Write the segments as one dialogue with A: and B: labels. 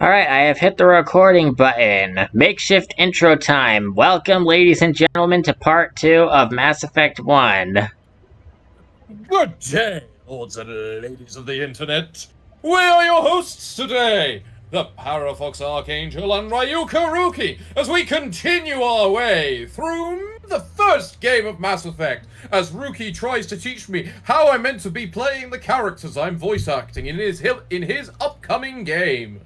A: Alright, I have hit the recording button. Makeshift intro time. Welcome, ladies and gentlemen, to part 2 of Mass Effect 1.
B: Good day, lords and ladies of the internet. We are your hosts today, the Parafox Archangel and Ryuka, as we continue our way through the first game of Mass Effect, as Ruki tries to teach me how I'm meant to be playing the characters I'm voice acting in his upcoming game.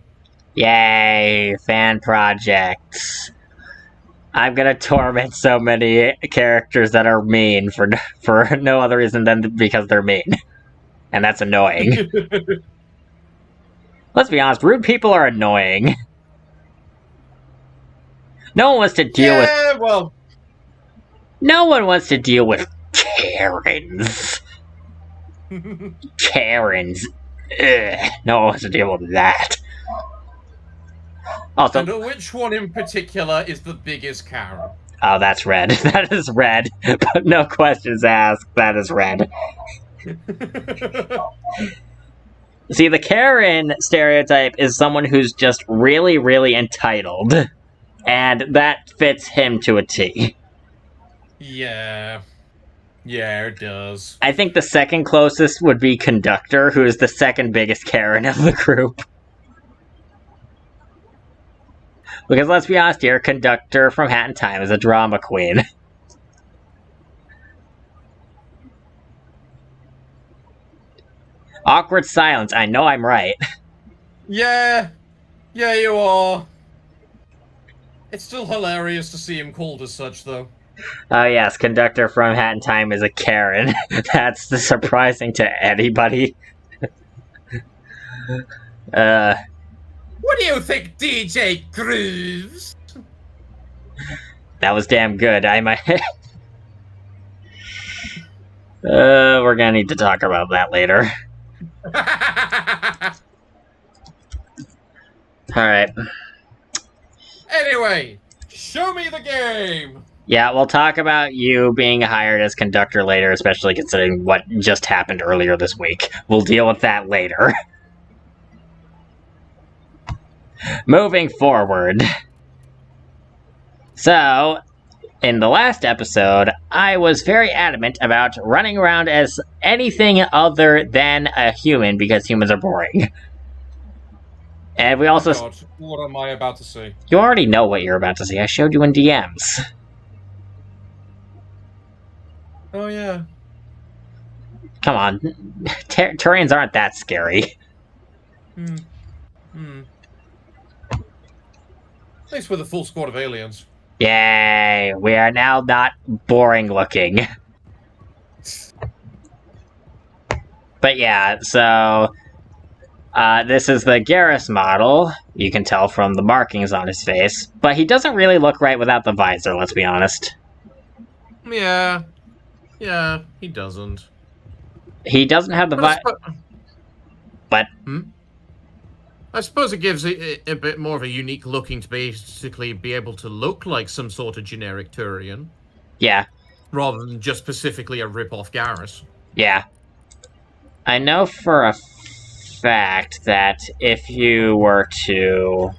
A: Yay, fan projects. I'm gonna torment so many characters that are mean for no other reason than because they're mean. And that's annoying. Let's be honest, rude people are annoying. No one wants to deal with...
B: well...
A: No one wants to deal with Karens. Karens. Ugh, no one wants to deal with that. Also,
B: and which one in particular is the biggest Karen?
A: Oh, that's Red. That is Red. But no questions asked. That is Red. See, the Karen stereotype is someone who's just really, really entitled. And that fits him to a T.
B: Yeah. Yeah, it does.
A: I think the second closest would be Conductor, who is the second biggest Karen of the group. Because let's be honest here, Conductor from Hat in Time is a drama queen. Awkward silence, I know I'm right.
B: Yeah. Yeah, you are. It's still hilarious to see him called as such, though.
A: Oh yes, Conductor from Hat in Time is a Karen. That's surprising to anybody.
B: What do you think, DJ Grooves?
A: That was damn good. I might... we're gonna need to talk about that later. Alright.
B: Anyway, show me the game!
A: Yeah, we'll talk about you being hired as Conductor later, especially considering what just happened earlier this week. We'll deal with that later. Moving forward. So, in the last episode, I was very adamant about running around as anything other than a human because humans are boring. And we also...
B: God, what am I about to say?
A: You already know what you're about to see. I showed you in DMs.
B: Oh, yeah.
A: Come on. Turians aren't that scary.
B: At least with a full squad of aliens.
A: Yay! We are now not boring looking. But yeah, so... this is the Garrus model. You can tell from the markings on his face. But he doesn't really look right without the visor, let's be honest.
B: Yeah. Yeah, he doesn't.
A: He doesn't have the visor... But...
B: I suppose it gives it a bit more of a unique looking to basically be able to look like some sort of generic Turian.
A: Yeah.
B: Rather than just specifically a rip-off Garrus.
A: Yeah. I know for a fact that if you were to...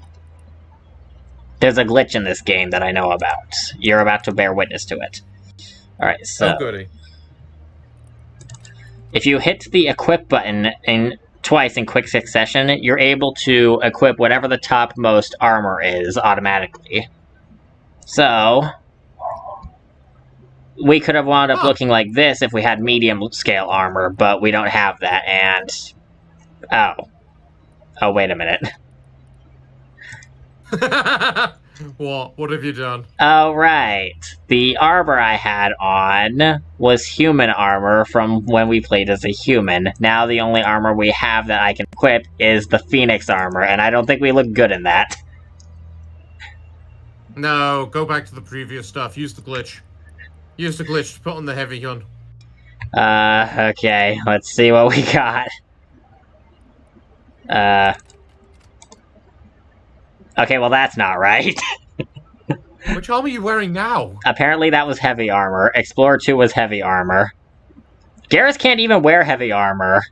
A: There's a glitch in this game that I know about. You're about to bear witness to it. Alright, so...
B: Oh, goody.
A: If you hit the equip button twice in quick succession, you're able to equip whatever the topmost armor is automatically. So... we could have wound up looking like this if we had medium-scale armor, but we don't have that, and... Oh. Oh, wait a minute.
B: What? What have you done?
A: Oh, right. The armor I had on was human armor from when we played as a human. Now the only armor we have that I can equip is the Phoenix armor, and I don't think we look good in that.
B: No, go back to the previous stuff. Use the glitch. Use the glitch to put on the heavy gun.
A: Okay. Let's see what we got. Okay, well that's not right.
B: Which armor are you wearing now?
A: Apparently that was heavy armor. Explorer 2 was heavy armor. Garrus can't even wear heavy armor.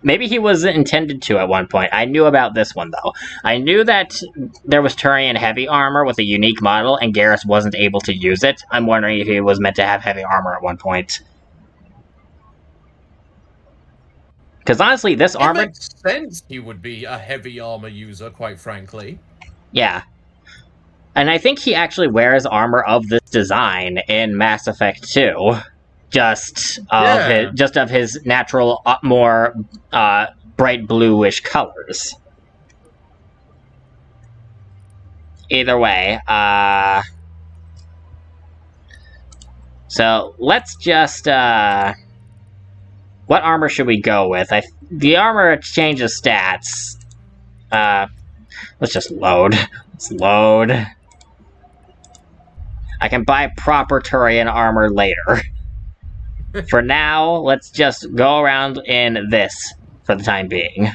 A: Maybe he was intended to at one point. I knew about this one, though. I knew that there was Turian heavy armor with a unique model, and Garrus wasn't able to use it. I'm wondering if he was meant to have heavy armor at one point. Because honestly, this armor...
B: It makes sense he would be a heavy armor user, quite frankly.
A: Yeah. And I think he actually wears armor of this design in Mass Effect 2. Just of his natural, more bright bluish colors. Either way, so let's just, what armor should we go with? The armor changes stats. Let's just load. Let's load. I can buy proper Turian armor later. For now, let's just go around in this for the time being.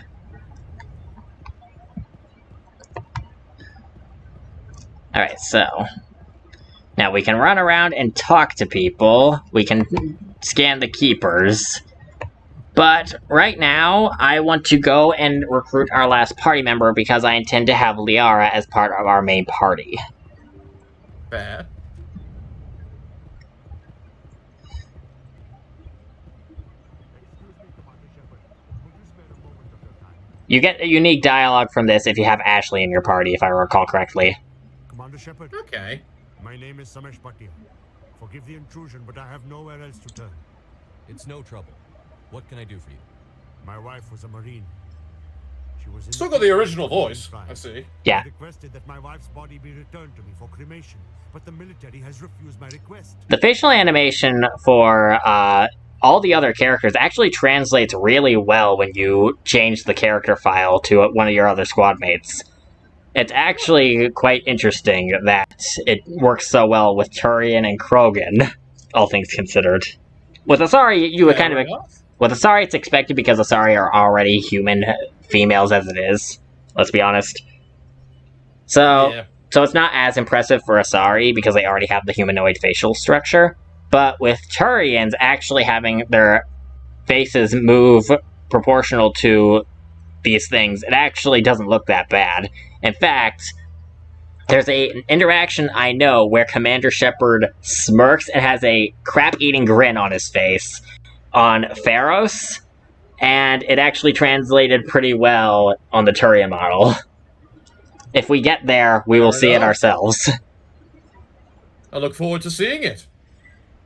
A: Alright, so... now we can run around and talk to people. We can scan the keepers. But right now, I want to go and recruit our last party member because I intend to have Liara as part of our main party.
B: Fair.
A: You get a unique dialogue from this if you have Ashley in your party, if I recall correctly.
C: Commander Shepard.
B: Okay.
C: My name is Samesh Bhatia. Forgive the intrusion, but I have nowhere else to turn.
D: It's no trouble. What can I do for you?
C: My wife was a Marine. She was in
B: Still got the original voice, I see.
A: Yeah.
C: I requested that my wife's body be returned to me for cremation, but the military has refused my request.
A: The facial animation for all the other characters actually translates really well when you change the character file to one of your other squad mates. It's actually quite interesting that it works so well with Turian and Krogan, all things considered. With Asari, you would kind of... with Asari, it's expected because Asari are already human females as it is. Let's be honest. So it's not as impressive for Asari because they already have the humanoid facial structure. But with Turians actually having their faces move proportional to these things, it actually doesn't look that bad. In fact, there's an interaction I know where Commander Shepard smirks and has a crap-eating grin on his face on Pharos, and it actually translated pretty well on the Turian model. If we get there, we will see it ourselves.
B: I look forward to seeing it.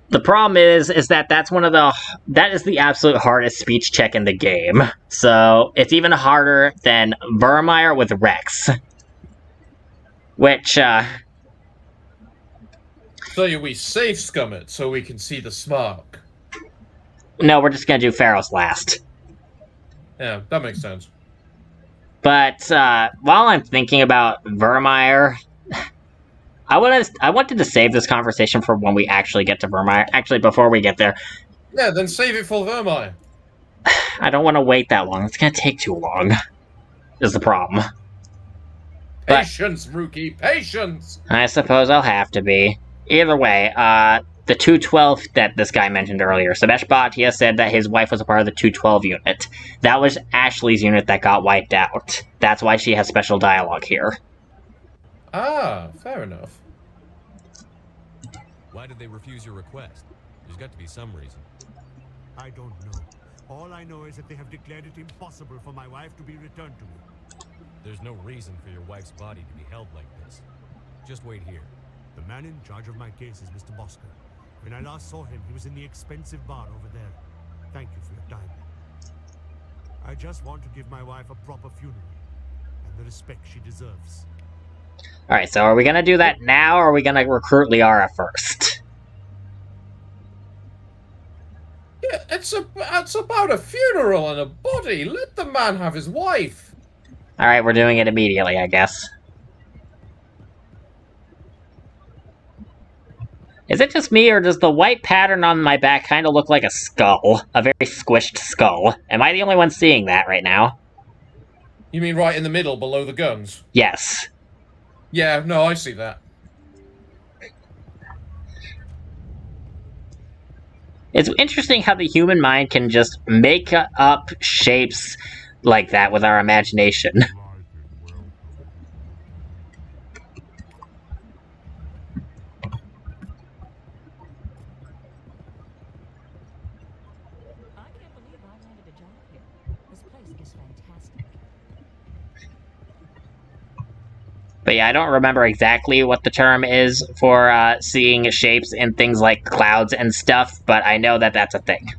A: The problem is that that is the absolute hardest speech check in the game. So, it's even harder than Vermeer with Rex. Which,
B: So we safe scum it so we can see the smoke.
A: no, we're just gonna do Pharos last.
B: Yeah, that makes sense.
A: But, while I'm thinking about Vermeer, I wanted to save this conversation for when we actually get to Vermeer. Actually, before we get there.
B: Yeah, then save it for Vermeer.
A: I don't want to wait that long. It's gonna take too long. Is the problem.
B: Patience, Rookie, patience!
A: I suppose I'll have to be. Either way, the 212 that this guy mentioned earlier, Samesh Bhatia said that his wife was a part of the 212 unit. That was Ashley's unit that got wiped out. That's why she has special dialogue here.
B: Ah, fair enough.
D: Why did they refuse your request? There's got to be some reason.
C: I don't know. All I know is that they have declared it impossible for my wife to be returned to me.
D: There's no reason for your wife's body to be held like this. Just wait here.
C: The man in charge of my case is Mr. Bosker. When I last saw him, he was in the expensive bar over there. Thank you for your time. I just want to give my wife a proper funeral and the respect she deserves.
A: Alright, so are we gonna do that now, or are we gonna recruit Liara first?
B: Yeah, it's about a funeral and a body. Let the man have his wife.
A: Alright, we're doing it immediately, I guess. Is it just me, or does the white pattern on my back kind of look like a skull? A very squished skull. Am I the only one seeing that right now?
B: You mean right in the middle, below the guns?
A: Yes.
B: Yeah, no, I see that.
A: It's interesting how the human mind can just make up shapes like that with our imagination.
E: I can't believe I landed a job here. This place is fantastic.
A: But yeah, I don't remember exactly what the term is for seeing shapes in things like clouds and stuff, but I know that that's a thing.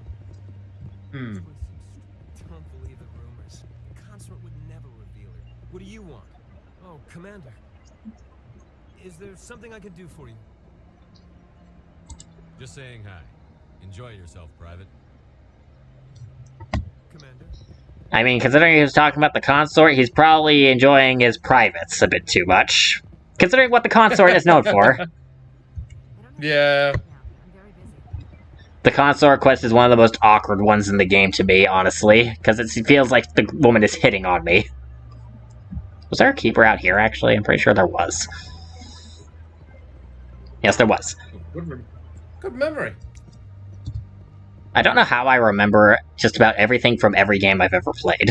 B: Hmm.
F: Don't believe the rumors. The consort would never reveal it. What do you want? Oh, Commander. Is there something I can do for you?
D: Just saying hi. Enjoy yourself, Private.
F: Commander?
A: I mean, considering he was talking about the consort, he's probably enjoying his privates a bit too much. Considering what the consort is known for.
E: I don't have
B: Yeah.
E: time now. I'm very busy.
A: The consort quest is one of the most awkward ones in the game to me, honestly, because it feels like the woman is hitting on me. Was there a keeper out here, actually? I'm pretty sure there was. Yes, there was.
B: Good memory.
A: I don't know how I remember just about everything from every game I've ever played.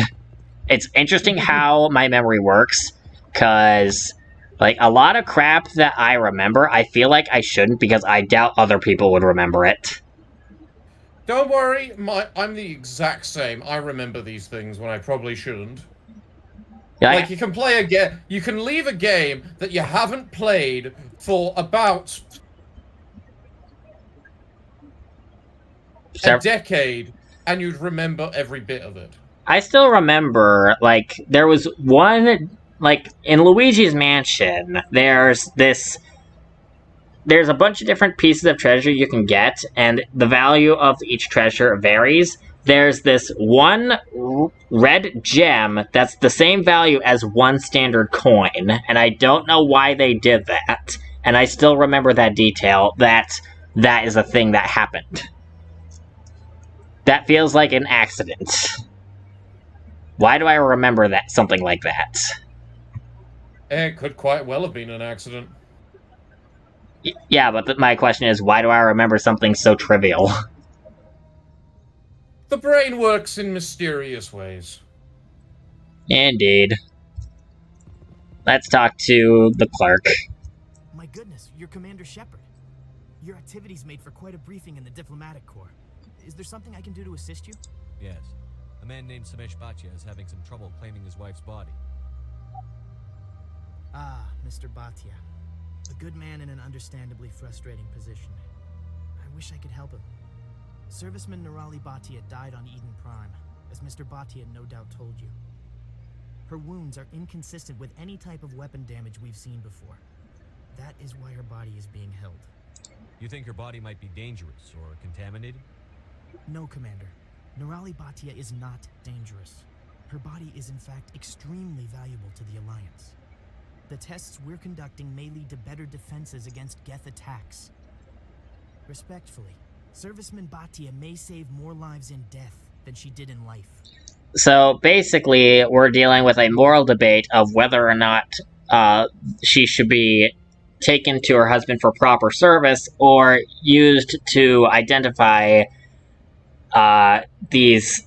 A: It's interesting how my memory works, because, like, a lot of crap that I remember, I feel like I shouldn't, because I doubt other people would remember it.
B: Don't worry, I'm the exact same. I remember these things when I probably shouldn't.
A: Yeah,
B: Like, you can play a game, you can leave a game that you haven't played for about a decade, and you'd remember every bit of it.
A: I still remember, like, there was one, like, in Luigi's Mansion, there's a bunch of different pieces of treasure you can get, and the value of each treasure varies. There's this one red gem that's the same value as one standard coin, and I don't know why they did that. And I still remember that detail, that is a thing that happened. That feels like an accident. Why do I remember that something like that?
B: It could quite well have been an accident.
A: Yeah, but my question is, why do I remember something so trivial?
B: The brain works in mysterious ways.
A: Indeed. Let's talk to the clerk.
G: My goodness, you're Commander Shepard. Your activities made for quite a briefing in the diplomatic corps. Is there something I can do to assist you?
D: Yes. A man named Samesh Bhatia is having some trouble claiming his wife's body.
G: Ah, Mr. Bhatia. A good man in an understandably frustrating position. I wish I could help him. Serviceman Nirali Bhatia died on Eden Prime, as Mr. Bhatia no doubt told you. Her wounds are inconsistent with any type of weapon damage we've seen before. That is why her body is being held.
D: You think her body might be dangerous or contaminated?
G: No, Commander. Nirali Bhatia is not dangerous. Her body is in fact extremely valuable to the Alliance. The tests we're conducting may lead to better defenses against Geth attacks. Respectfully, Serviceman Bhatia may save more lives in death than she did in life.
A: So basically, we're dealing with a moral debate of whether or not she should be taken to her husband for proper service or used to identify these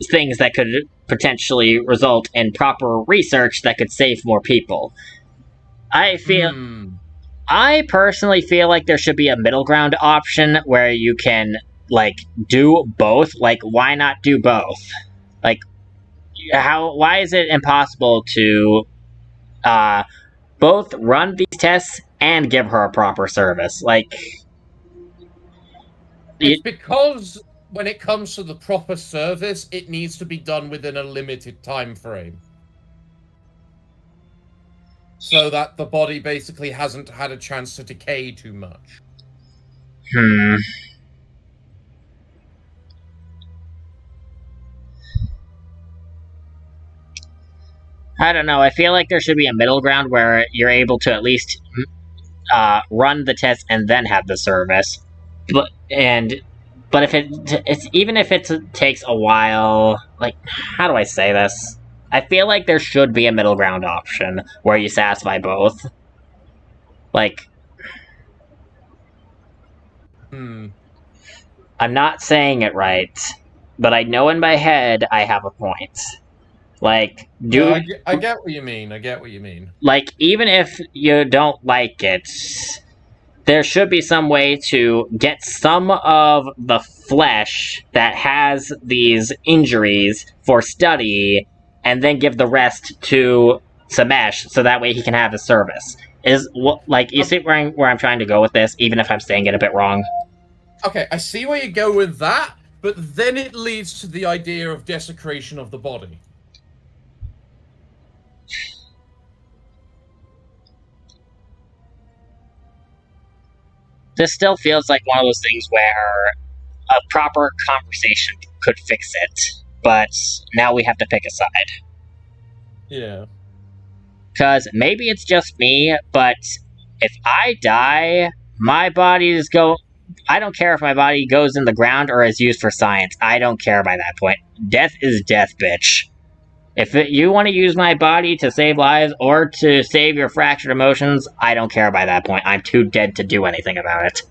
A: things that could potentially result in proper research that could save more people. I personally feel like there should be a middle ground option where you can, like, do both. Like, why not do both? Like, why is it impossible to both run these tests and give her a proper service? Like,
B: It's because when it comes to the proper service, it needs to be done within a limited time frame. So that the body basically hasn't had a chance to decay too much.
A: I don't know. I feel like there should be a middle ground where you're able to at least run the test and then have the service. But if it's even if it takes a while, like, how do I say this? I feel like there should be a middle ground option where you satisfy both. Like, I'm not saying it right, but I know in my head I have a point. Like,
B: Yeah, I get what you mean. I get what you mean.
A: like, even if you don't like it, there should be some way to get some of the flesh that has these injuries for study, and then give the rest to Samesh, so that way he can have his service. Is like, you see where I'm trying to go with this, even if I'm saying it a bit wrong.
B: Okay, I see where you go with that, but then it leads to the idea of desecration of the body.
A: This still feels like one of those things where a proper conversation could fix it, but now we have to pick a side.
B: Yeah.
A: Because maybe it's just me, but if I die, my body is I don't care if my body goes in the ground or is used for science. I don't care by that point. Death is death, bitch. If you want to use my body to save lives or to save your fractured emotions, I don't care by that point. I'm too dead to do anything about it.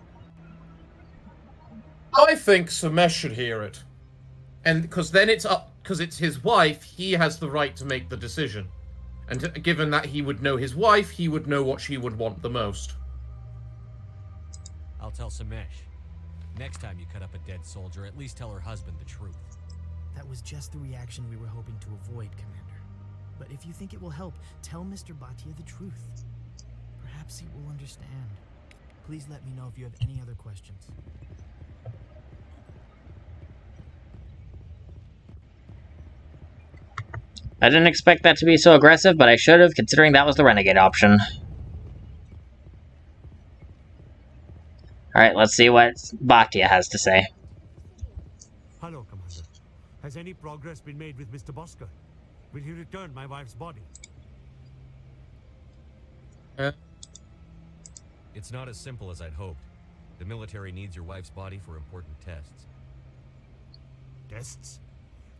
B: I think Samesh should hear it. And because then because it's his wife, he has the right to make the decision. And given that he would know his wife, he would know what she would want the most.
D: I'll tell Samesh. Next time you cut up a dead soldier, at least tell her husband the truth.
G: That was just the reaction we were hoping to avoid, Commander. But if you think it will help, tell Mr. Bhatia the truth. Perhaps he will understand. Please let me know if you have any other questions.
A: I didn't expect that to be so aggressive, but I should have, considering that was the renegade option. Alright, let's see what Bhatia has to say.
C: Hello, Commander. Has any progress been made with Mr. Bosker? Will he return my wife's body?
D: It's not as simple as I'd hoped. The military needs your wife's body for important tests.
C: Tests?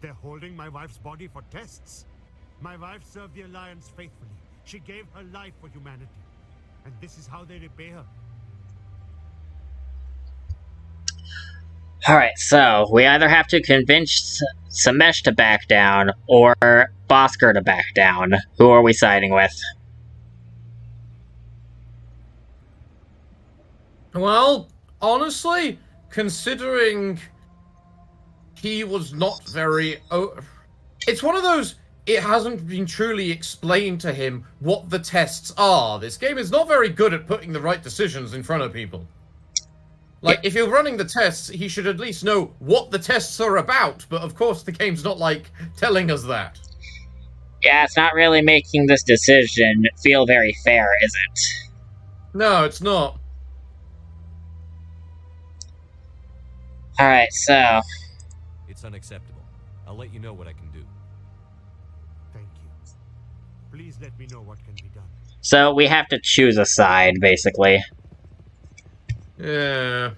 C: They're holding my wife's body for tests? My wife served the Alliance faithfully. She gave her life for humanity. And this is how they repay her.
A: Alright, so we either have to convince Samesh to back down, or Bosker to back down. Who are we siding with?
B: Well, honestly, considering he was not very... it's one of those... It hasn't been truly explained to him what the tests are. This game is not very good at putting the right decisions in front of people. Like, if you're running the tests, he should at least know what the tests are about, but of course the game's not, like, telling us that.
A: Yeah, it's not really making this decision feel very fair, is it?
B: No, it's not.
A: Alright, so...
D: It's unacceptable. I'll let you know what I can do.
C: Thank you. Please let me know what can be done.
A: So we have to choose a side, basically.
B: Yeah.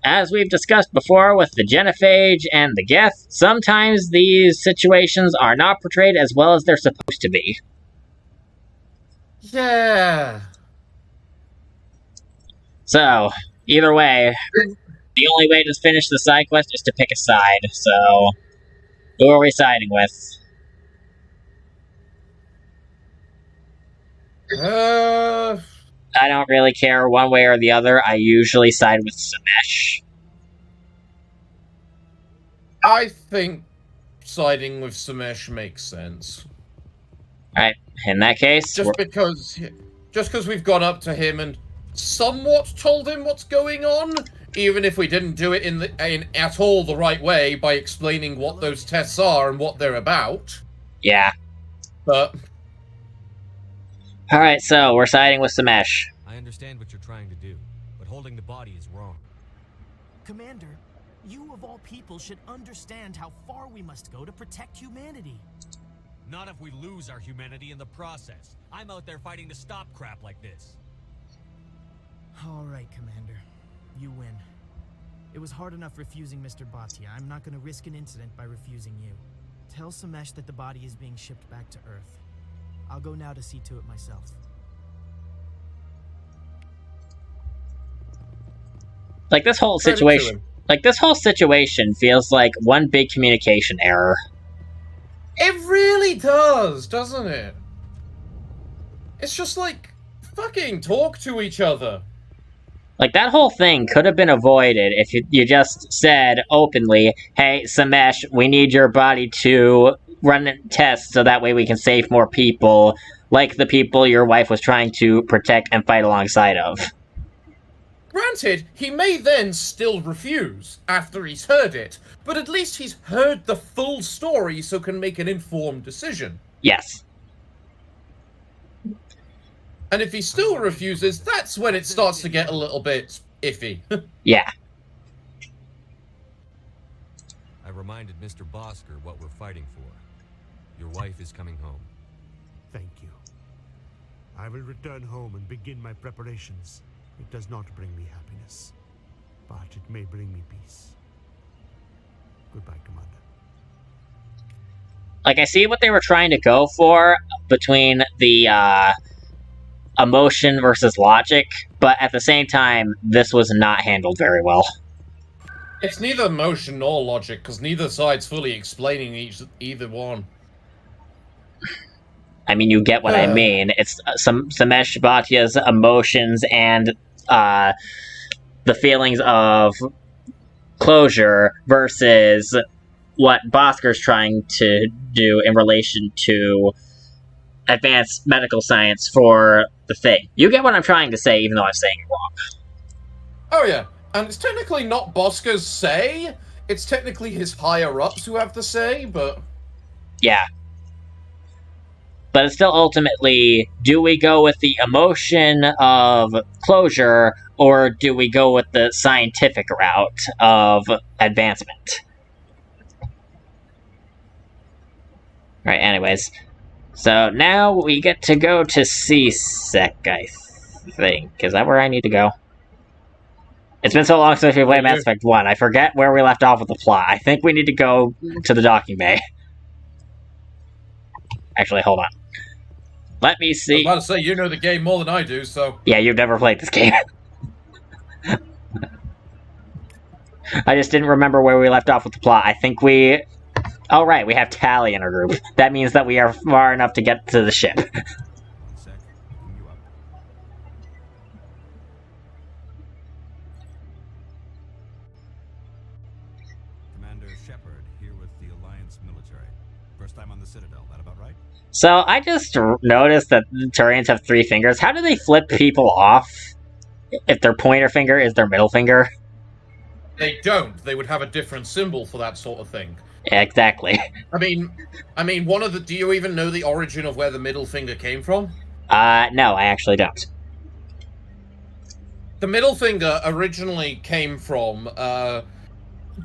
A: As we've discussed before with the Genophage and the Geth, sometimes these situations are not portrayed as well as they're supposed to be.
B: Yeah.
A: So, either way, the only way to finish the side quest is to pick a side, so... Who are we siding with? I don't really care one way or the other. I usually side with Samesh.
B: I think siding with Samesh makes sense.
A: Alright, in that case...
B: Just because we've gone up to him and somewhat told him what's going on, even if we didn't do it in at all the right way by explaining what those tests are and what they're about.
A: Yeah.
B: But...
A: Alright, so we're siding with Samesh.
D: I understand what you're trying to do, but holding the body is wrong.
G: Commander, you of all people should understand how far we must go to protect humanity.
D: Not if we lose our humanity in the process. I'm out there fighting to stop crap like this.
G: All right, Commander. You win. It was hard enough refusing Mr. Bhatia. I'm not going to risk an incident by refusing you. Tell Samesh that the body is being shipped back to Earth. I'll go now to see to it myself.
A: Like this whole
B: Credit to
A: situation.
B: him.
A: Like this whole situation feels like one big communication error.
B: It really does, doesn't it? It's just like, fucking talk to each other.
A: Like, that whole thing could have been avoided if you just said openly, hey, Samesh, we need your body to run tests so that way we can save more people, like the people your wife was trying to protect and fight alongside of.
B: Granted, he may then still refuse after he's heard it, but at least he's heard the full story so can make an informed decision.
A: Yes.
B: And if he still refuses, that's when it starts to get a little bit iffy.
A: Yeah.
D: I reminded Mr. Bosker what we're fighting for. Your wife is coming home.
C: Thank you. I will return home and begin my preparations. It does not bring me happiness, but it may bring me peace. Goodbye, Commander.
A: Like, I see what they were trying to go for between the, emotion versus logic, but at the same time, this was not handled very well.
B: It's neither emotion nor logic, because neither side's fully explaining either one.
A: I mean, you get what I mean. It's Samesh Bhattia's emotions and the feelings of closure versus what Bosker's trying to do in relation to advanced medical science for the thing. You get what I'm trying to say, even though I'm saying it wrong.
B: Oh yeah, and it's technically not Bosker's say, it's technically his higher-ups who have the say, but...
A: Yeah. But it's still ultimately, do we go with the emotion of closure, or do we go with the scientific route of advancement? Right, anyways. So now we get to go to C-Sec, I think. Is that where I need to go? It's been so long since we played Mass Effect 1, I forget where we left off with the plot. I think we need to go to the docking bay. Actually, hold on. Let me see.
B: I was about to say, you know the game more than I do, so...
A: Yeah, you've never played this game. I just didn't remember where we left off with the plot. I think we... Oh, right, we have Tally in our group. That means that we are far enough to get to the ship.
D: 1 sec. Picking you up. Commander Shepard here with the Alliance military. First time on the Citadel, that about right?
A: So, I just noticed that the Turians have 3 fingers. How do they flip people off if their pointer finger is their middle finger?
B: They don't. They would have a different symbol for that sort of thing.
A: Yeah, exactly.
B: I mean, one of the... Do you even know the origin of where the middle finger came from?
A: No, I actually don't.
B: The middle finger originally came from,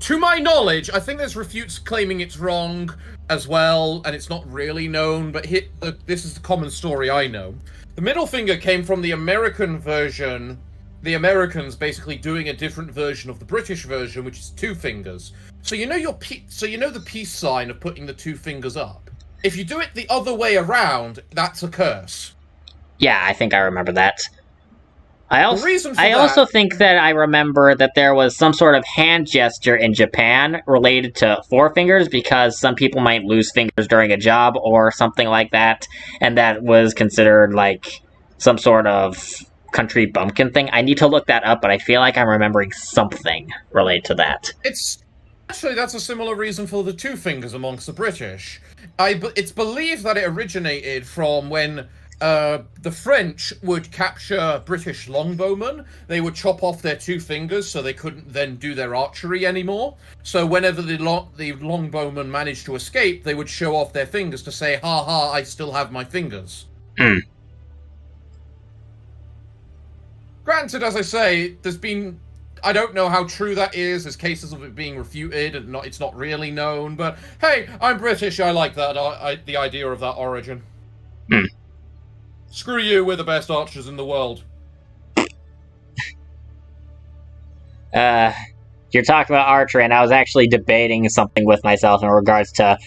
B: to my knowledge, I think there's refutes claiming it's wrong as well, and it's not really known, but this is the common story I know. The middle finger came from the American version, the Americans basically doing a different version of the British version, which is 2 fingers. So you know the peace sign of putting the 2 fingers up. If you do it the other way around, that's a curse.
A: Yeah, I think I remember that. I
B: I
A: also think that I remember that there was some sort of hand gesture in Japan related to 4 fingers because some people might lose fingers during a job or something like that, and that was considered like some sort of country bumpkin thing. I need to look that up, but I feel like I'm remembering something related to that.
B: Actually, that's a similar reason for the 2 fingers amongst the British. It's believed that it originated from when the French would capture British longbowmen. They would chop off their 2 fingers so they couldn't then do their archery anymore. So whenever the longbowmen managed to escape, they would show off their fingers to say, ha ha, I still have my fingers.
A: Hmm.
B: Granted, as I say, I don't know how true that is. There's cases of it being refuted, and it's not really known. But hey, I'm British. I like that. The idea of that origin.
A: Hmm.
B: Screw you. We're the best archers in the world.
A: You're talking about archery, and I was actually debating something with myself in regards to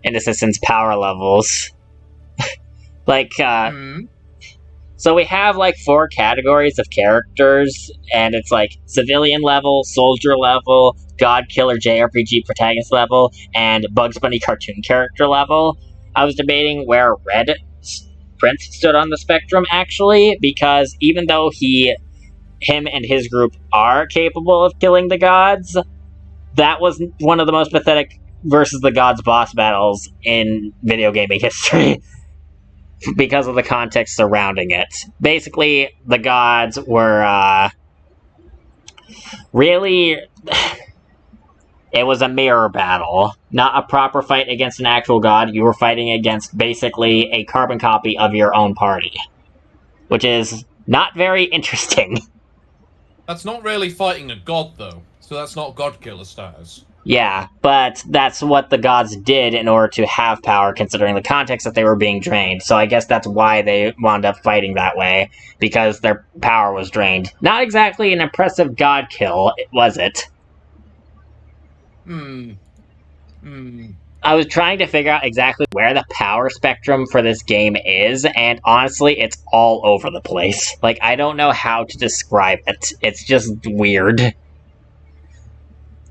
A: an assistant's power levels. Like, So we have like 4 categories of characters, and it's like civilian level, soldier level, God Killer JRPG protagonist level, and Bugs Bunny cartoon character level. I was debating where Red Prince stood on the spectrum, actually, because even though him and his group are capable of killing the gods, that was one of the most pathetic versus the gods boss battles in video gaming history. Because of the context surrounding it. Basically, the gods were, really... It was a mirror battle, not a proper fight against an actual god. You were fighting against, basically, a carbon copy of your own party. Which is not very interesting.
B: That's not really fighting a god, though. So that's not god killer status.
A: Yeah, but that's what the gods did in order to have power, considering the context that they were being drained. So I guess that's why they wound up fighting that way, because their power was drained. Not exactly an impressive god kill, was it? I was trying to figure out exactly where the power spectrum for this game is, and honestly, it's all over the place. Like, I don't know how to describe it. It's just weird.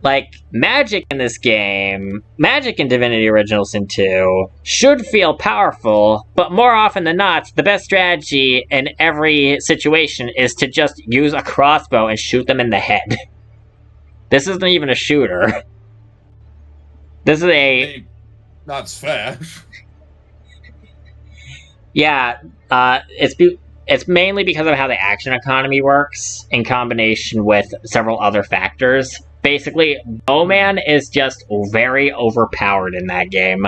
A: Like, magic in this game, magic in Divinity Original Sin 2, should feel powerful, but more often than not, the best strategy in every situation is to just use a crossbow and shoot them in the head. This isn't even a shooter. This is a...
B: That's fair.
A: Yeah, it's mainly because of how the action economy works, in combination with several other factors. Basically, Bowman is just very overpowered in that game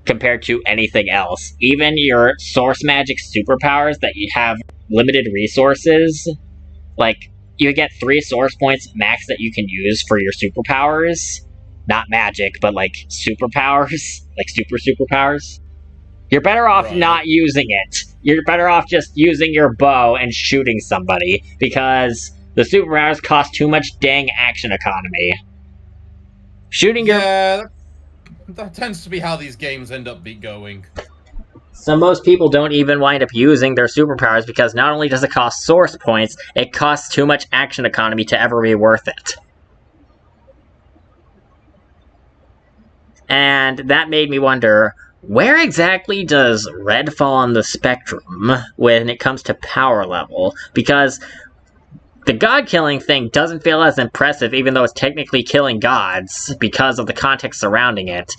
A: compared to anything else. Even your source magic superpowers that you have limited resources, like, you get 3 source points max that you can use for your superpowers. Not magic, but like superpowers, like superpowers. You're better off not using it. You're better off just using your bow and shooting somebody, because the superpowers cost too much dang action economy.
B: Yeah, that tends to be how these games end up going.
A: So most people don't even wind up using their superpowers because not only does it cost source points, it costs too much action economy to ever be worth it. And that made me wonder, where exactly does Red fall on the spectrum when it comes to power level? Because the god-killing thing doesn't feel as impressive, even though it's technically killing gods, because of the context surrounding it.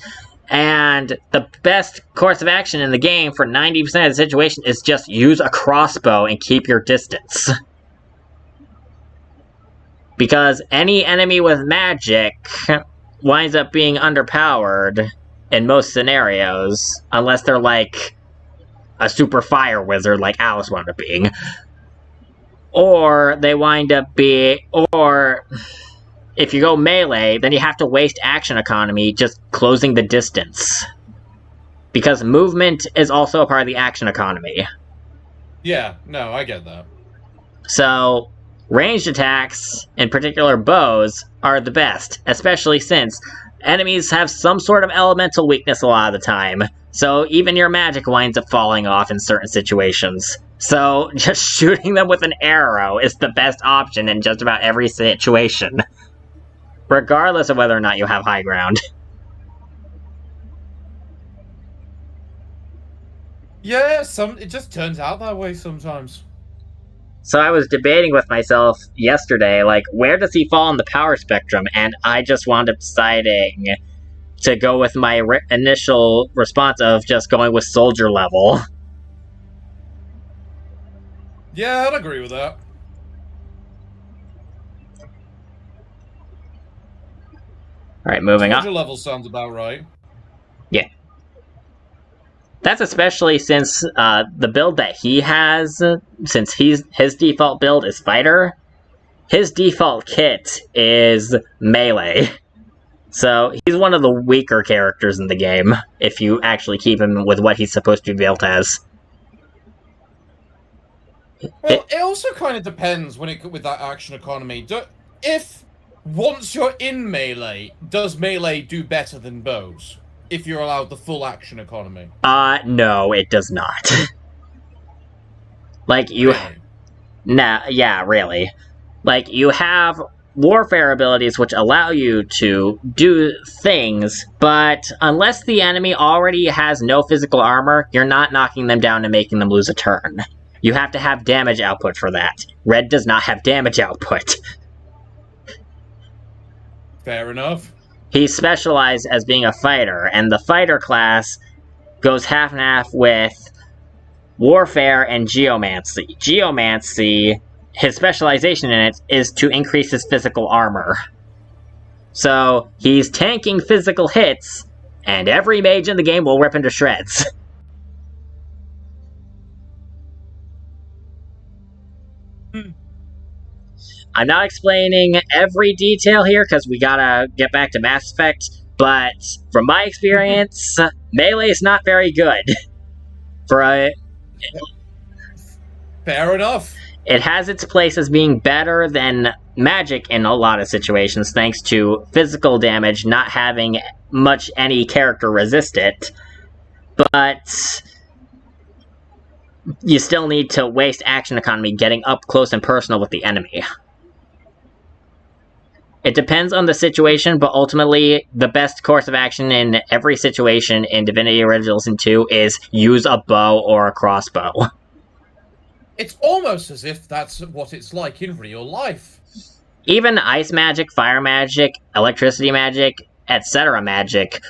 A: And the best course of action in the game for 90% of the situation is just use a crossbow and keep your distance. Because any enemy with magic winds up being underpowered in most scenarios, unless they're like a super fire wizard like Alice wound up being. Or they wind up being... Or if you go melee, then you have to waste action economy just closing the distance. Because movement is also a part of the action economy.
B: Yeah, no, I get that.
A: So, ranged attacks, in particular bows, are the best, especially since enemies have some sort of elemental weakness a lot of the time, so even your magic winds up falling off in certain situations. So, just shooting them with an arrow is the best option in just about every situation, regardless of whether or not you have high ground.
B: Yeah, it just turns out that way sometimes.
A: So I was debating with myself yesterday, like, where does he fall on the power spectrum? And I just wound up deciding to go with my initial response of just going with soldier level.
B: Yeah, I'd agree with that.
A: Alright, moving on.
B: Soldier level sounds about right.
A: Yeah. That's especially since the build that he has, since his default build is fighter, his default kit is melee. So he's one of the weaker characters in the game, if you actually keep him with what he's supposed to be built as.
B: Well, it also kind of depends with that action economy. If once you're in melee, does melee do better than bows? If you're allowed the full action economy?
A: No, it does not. Like, you...
B: Really?
A: Nah, yeah, really. Like, you have warfare abilities which allow you to do things, but unless the enemy already has no physical armor, you're not knocking them down and making them lose a turn. You have to have damage output for that. Red does not have damage output.
B: Fair enough.
A: He's specialized as being a fighter, and the fighter class goes half and half with warfare and geomancy. Geomancy, his specialization in it is to increase his physical armor. So, he's tanking physical hits, and every mage in the game will rip into shreds. I'm not explaining every detail here, because we gotta get back to Mass Effect, but from my experience, melee is not very good. For a...
B: Fair enough.
A: It has its place as being better than magic in a lot of situations, thanks to physical damage not having much any character resist it. But you still need to waste action economy getting up close and personal with the enemy. It depends on the situation, but ultimately, the best course of action in every situation in Divinity Original Sin 2 is use a bow or a crossbow.
B: It's almost as if that's what it's like in real life.
A: Even ice magic, fire magic, electricity magic, etc. magic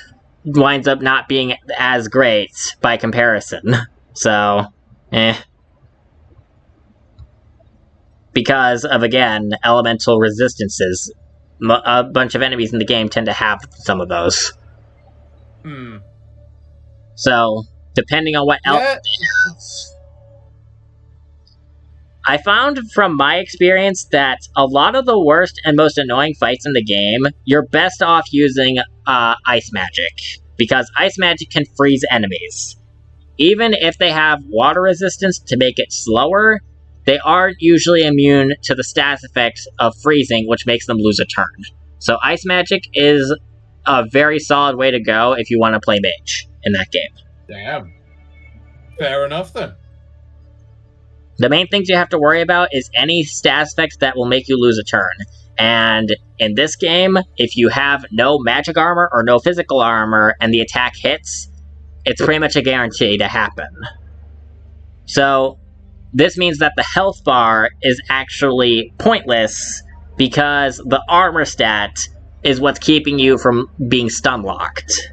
A: winds up not being as great by comparison. So, because of, again, elemental resistances. A bunch of enemies in the game tend to have some of those. So, depending on what element they have. I found from my experience that a lot of the worst and most annoying fights in the game, you're best off using ice magic. Because ice magic can freeze enemies. Even if they have water resistance to make it slower, they aren't usually immune to the status effects of freezing, which makes them lose a turn. So ice magic is a very solid way to go if you want to play mage in that game.
B: Damn. Fair enough, then.
A: The main things you have to worry about is any status effects that will make you lose a turn. And in this game, if you have no magic armor or no physical armor and the attack hits, it's pretty much a guarantee to happen. So, this means that the health bar is actually pointless because the armor stat is what's keeping you from being stun locked.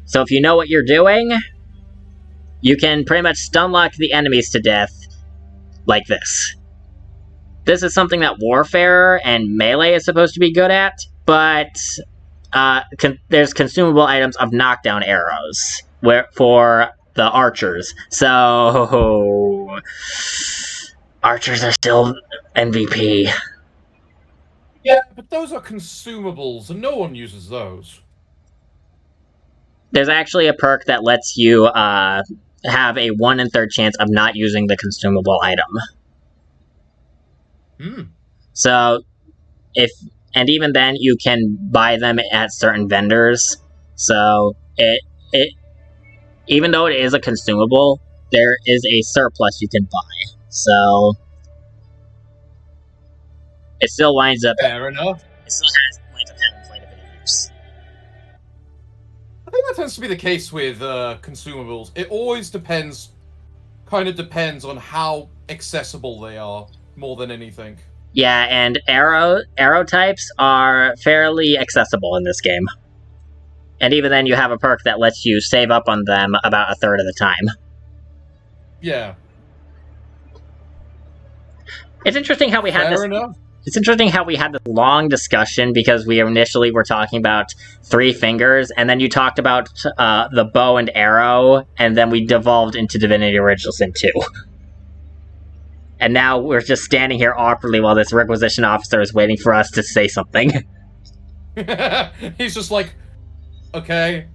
A: So if you know what you're doing, you can pretty much stun lock the enemies to death like this. This is something that Warfare and Melee is supposed to be good at, but there's consumable items of knockdown arrows for the archers. So archers are still MVP.
B: Yeah, but those are consumables, and no one uses those.
A: There's actually a perk that lets you have a 1 in 3rd chance of not using the consumable item. So, and even then, you can buy them at certain vendors. So, even though it is a consumable, there is a surplus you can buy. So, it still winds up...
B: Fair enough.
A: It still winds up having quite a bit of use.
B: I think that tends to be the case with consumables. It always depends on how accessible they are, more than anything.
A: Yeah, and arrow types are fairly accessible in this game. And even then, you have a perk that lets you save up on them about 1/3 of the time.
B: Yeah.
A: It's interesting how we had
B: Fair enough.
A: It's interesting how we had this long discussion because we initially were talking about 3 fingers, and then you talked about the bow and arrow, and then we devolved into Divinity Original Sin 2. And now we're just standing here awkwardly while this requisition officer is waiting for us to say something.
B: He's just like, okay,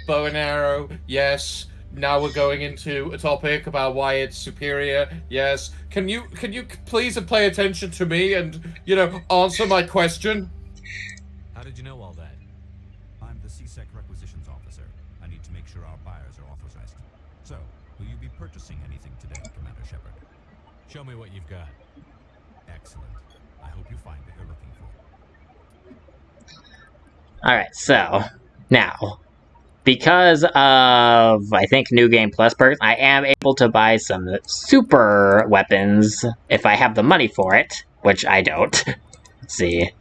B: bow and arrow, yes. Now we're going into a topic about why it's superior. Yes. Can you please pay attention to me and, answer my question?
D: How did you know all that?
C: I'm the CSEC requisitions officer. I need to make sure our buyers are authorized. So,
D: Will you be purchasing anything today, Commander Shepard? Show me what you've got. Excellent. I hope you find what you're looking for.
A: Alright, so, now, because of, I think, New Game Plus perks, I am able to buy some super weapons if I have the money for it, which I don't. Let's see.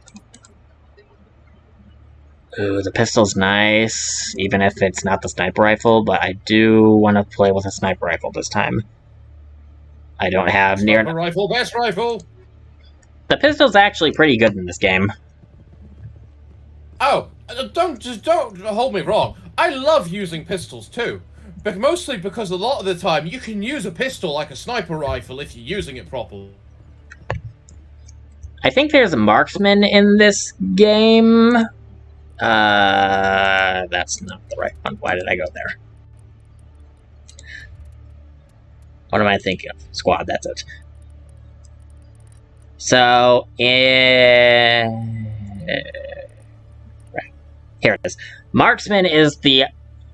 A: Ooh, the pistol's nice, even if it's not the sniper rifle, but I do want to play with a sniper rifle this time. I don't have
B: Sniper rifle, best rifle!
A: The pistol's actually pretty good in this game.
B: Oh, don't hold me wrong. I love using pistols too. But mostly because a lot of the time you can use a pistol like a sniper rifle if you're using it properly.
A: I think there's a marksman in this game. That's not the right one. Why did I go there? What am I thinking of? Squad, that's it. So, right. Here it is. Marksman is the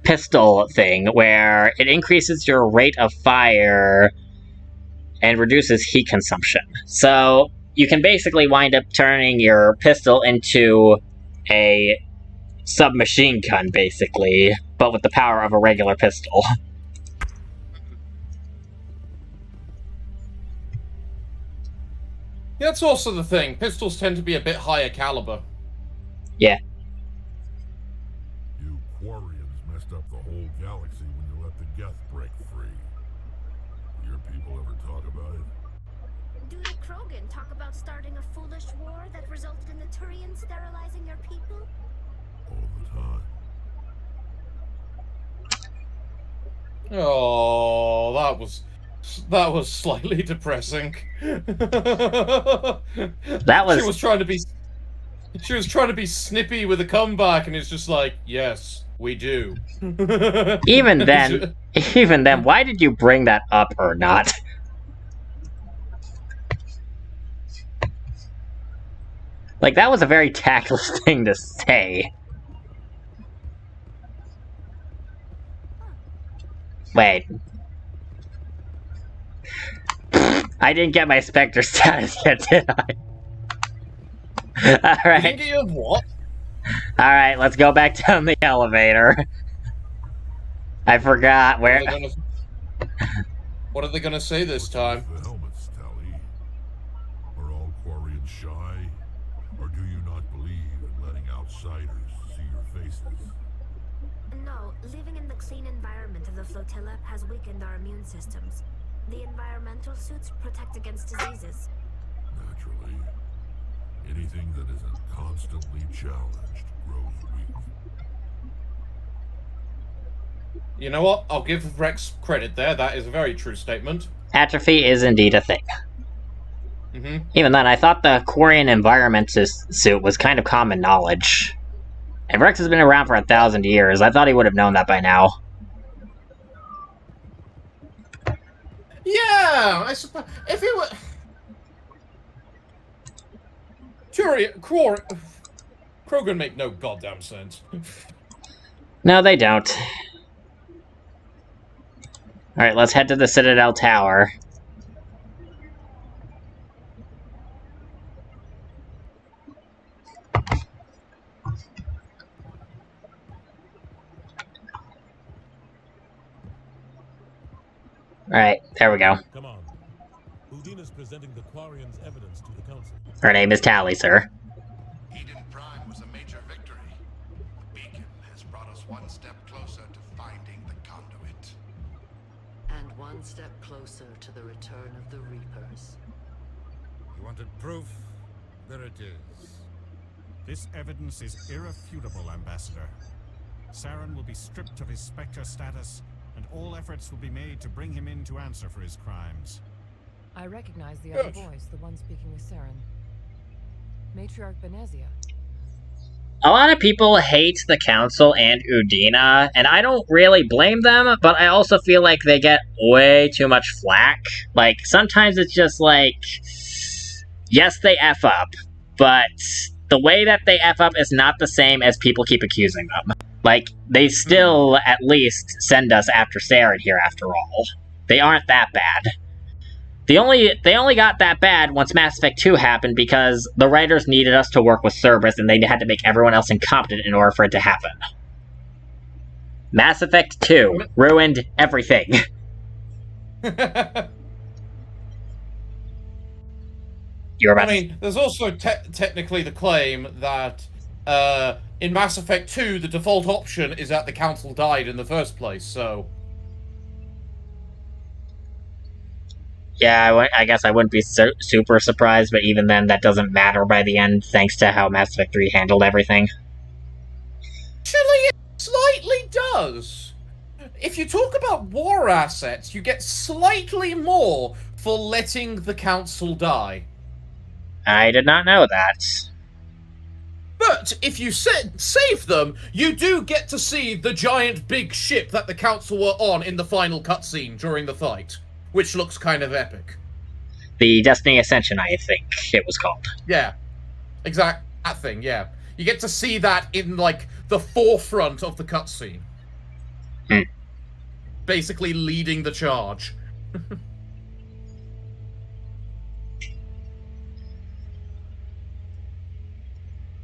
A: pistol thing, where it increases your rate of fire and reduces heat consumption. So, you can basically wind up turning your pistol into a submachine gun, basically, but with the power of a regular pistol.
B: That's also the thing. Pistols tend to be a bit higher caliber.
A: Yeah.
H: You Quarians messed up the whole galaxy when you let the Geth break free. Your people ever talk about it?
I: Do the Krogan talk about starting a foolish war that resulted in the Turians sterilizing your people?
H: All the time.
B: Oh, that was slightly depressing.
A: That was...
B: She was trying to be snippy with a comeback, and it's just like, yes, we do.
A: Even then, why did you bring that up or not? Like, that was a very tactless thing to say. Wait. I didn't get my Spectre status yet, did I? Alright.
B: You didn't get your what?
A: Alright, let's go back down the elevator. I forgot where...
B: What are they gonna say this time?
H: The helmets, Tally. Are all Quarians shy? Or do you not believe in letting outsiders see your faces?
I: No, living in the clean environment of the flotilla has weakened our immune systems. The environmental suits protect against diseases.
H: Naturally. Anything that isn't constantly challenged grows weak.
B: You know what? I'll give Rex credit there. That is a very true statement.
A: Atrophy is indeed a thing.
B: Mm-hmm.
A: Even then, I thought the Quarian environmentalist suit was kind of common knowledge. And Rex has been around for 1,000 years. I thought he would have known that by now.
B: Yeah, I suppose if it were Krogan make no goddamn sense.
A: No, they don't. Alright, let's head to the Citadel Tower. Alright, there we go.
C: Come on. Udina's presenting the Quarians' evidence to the Council.
A: Her name is Tally, sir.
J: Eden Prime was a major victory. The beacon has brought us one step closer to finding the conduit.
K: And one step closer to the return of the Reapers.
C: You wanted proof? There it is. This evidence is irrefutable, Ambassador. Saren will be stripped of his Spectre status, and all efforts will be made to bring him in to answer for his crimes.
E: I recognize the other voice, the one speaking with Saren. Matriarch Benezia.
A: A lot of people hate the Council and Udina, and I don't really blame them, but I also feel like they get way too much flack. Like, sometimes it's just like, yes, they F up, but the way that they F up is not the same as people keep accusing them. Like, they still at least send us after Saren here after all. They aren't that bad. They only got that bad once Mass Effect 2 happened because the writers needed us to work with Cerberus and they had to make everyone else incompetent in order for it to happen. Mass Effect 2 ruined everything.
B: There's also technically the claim that in Mass Effect 2, the default option is that the Council died in the first place, so...
A: Yeah, I guess I wouldn't be super surprised, but even then, that doesn't matter by the end, thanks to how Mass Effect 3 handled everything.
B: Actually, it slightly does. If you talk about war assets, you get slightly more for letting the Council die.
A: I did not know that.
B: But if you save them, you do get to see the giant big ship that the Council were on in the final cutscene during the fight, which looks kind of epic.
A: The Destiny Ascension, I think it was called.
B: Yeah, exact that thing. Yeah, you get to see that in like the forefront of the cutscene, basically leading the charge.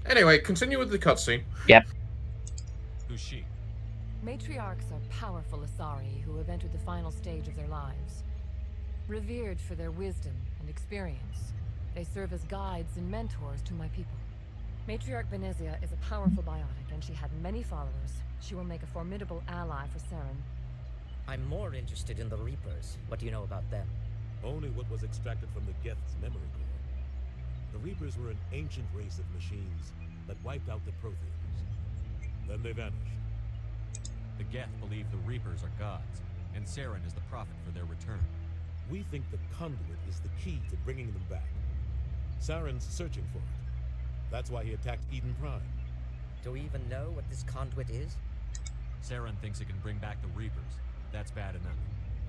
B: Anyway, continue with the cutscene.
A: Yep.
D: Who's she?
E: Matriarchs are powerful Asari who have entered the final stage of their lives. Revered for their wisdom and experience, they serve as guides and mentors to my people. Matriarch Benezia is a powerful biotic, and she had many followers. She will make a formidable ally for Saren.
L: I'm more interested in the Reapers. What do you know about them?
C: Only what was extracted from the Geth's memory core. The Reapers were an ancient race of machines that wiped out the Protheans. Then they vanished.
D: The Geth believe the Reapers are gods, and Saren is the prophet for their return.
C: We think the conduit is the key to bringing them back. Saren's searching for it. That's why he attacked Eden Prime.
L: Do we even know what this conduit is?
D: Saren thinks it can bring back the Reapers. That's bad enough.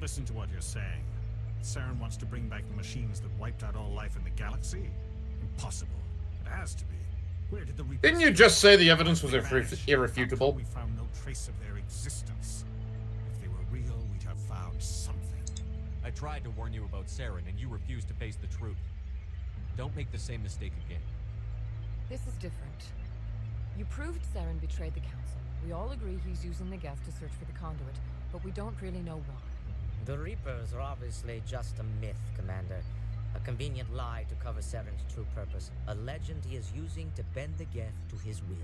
C: Listen to what you're saying. Saren wants to bring back the machines that wiped out all life in the galaxy? Impossible. It has to be. Where did the Reapers...
B: Didn't you just say the evidence was irrefutable?
C: We found no trace of their existence. If they were real, we'd have found something.
D: I tried to warn you about Saren, and you refused to face the truth. Don't make the same mistake again.
E: This is different. You proved Saren betrayed the Council. We all agree he's using the Geth to search for the conduit, but we don't really know why.
L: The Reapers are obviously just a myth, Commander. A convenient lie to cover Saren's true purpose. A legend he is using to bend the Geth to his will.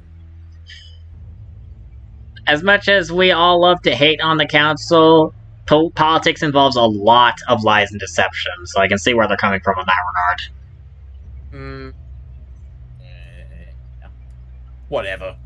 A: As much as we all love to hate on the Council, politics involves a lot of lies and deception, so I can see where they're coming from in that regard.
B: Whatever.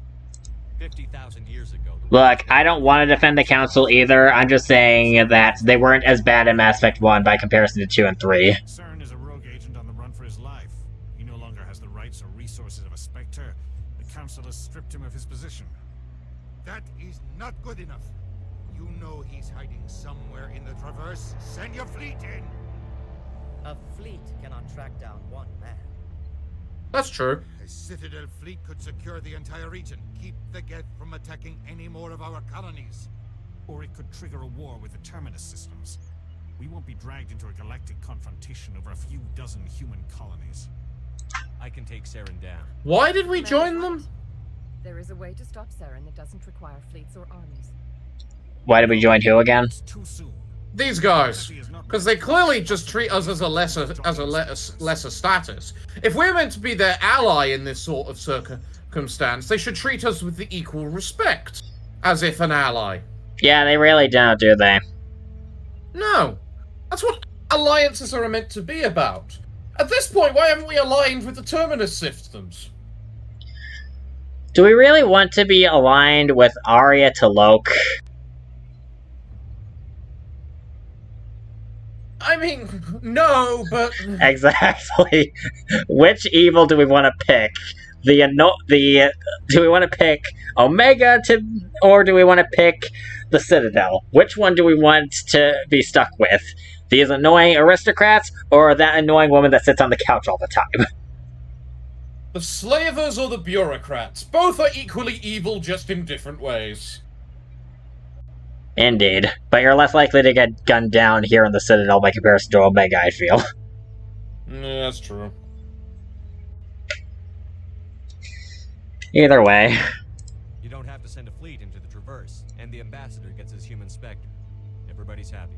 D: 50,000 years ago...
A: Look, I don't want to defend the Council either, I'm just saying that they weren't as bad in Mass Effect 1 by comparison to 2 and 3.
C: Saren is a rogue agent on the run for his life. He no longer has the rights or resources of a Spectre. The Council has stripped him of his position.
M: That is not good enough. You know he's hiding somewhere in the Traverse. Send your fleet in!
L: A fleet cannot track down one man.
B: That's true.
M: A Citadel fleet could secure the entire region, keep the Geth from attacking any more of our colonies.
C: Or it could trigger a war with the Terminus systems. We won't be dragged into a galactic confrontation over a few dozen human colonies.
D: I can take Saren down.
B: Why did we join them?
E: There is a way to stop Saren that doesn't require fleets or armies.
A: Why did we join who again?
C: It's too soon.
B: These guys. Because they clearly just treat us as a lesser status. If we're meant to be their ally in this sort of circumstance, they should treat us with the equal respect. As if an ally.
A: Yeah, they really don't, do they?
B: No. That's what alliances are meant to be about. At this point, why haven't we aligned with the Terminus systems?
A: Do we really want to be aligned with Arya T'Loak?
B: I mean, no, but...
A: Exactly. Which evil do we want to pick? Do we want to pick Omega or do we want to pick the Citadel? Which one do we want to be stuck with? These annoying aristocrats or that annoying woman that sits on the couch all the time?
B: The slavers or the bureaucrats? Both are equally evil, just in different ways.
A: Indeed. But you're less likely to get gunned down here in the Citadel by comparison to Omega, I feel.
B: Yeah, that's true.
A: Either way.
D: You don't have to send a fleet into the Traverse, and the ambassador gets his human specter. Everybody's happy.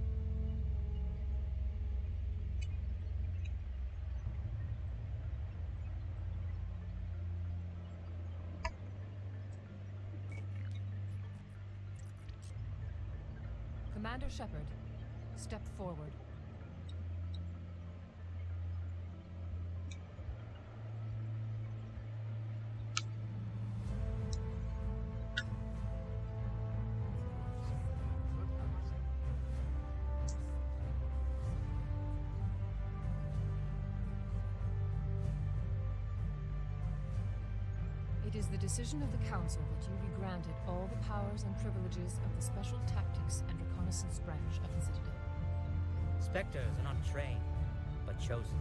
E: Commander Shepard, step forward. It is the decision of the Council that you be granted all the powers and privileges of the Special Tactics and Reconnaissance Branch of the Citadel.
L: Spectres are not trained, but chosen.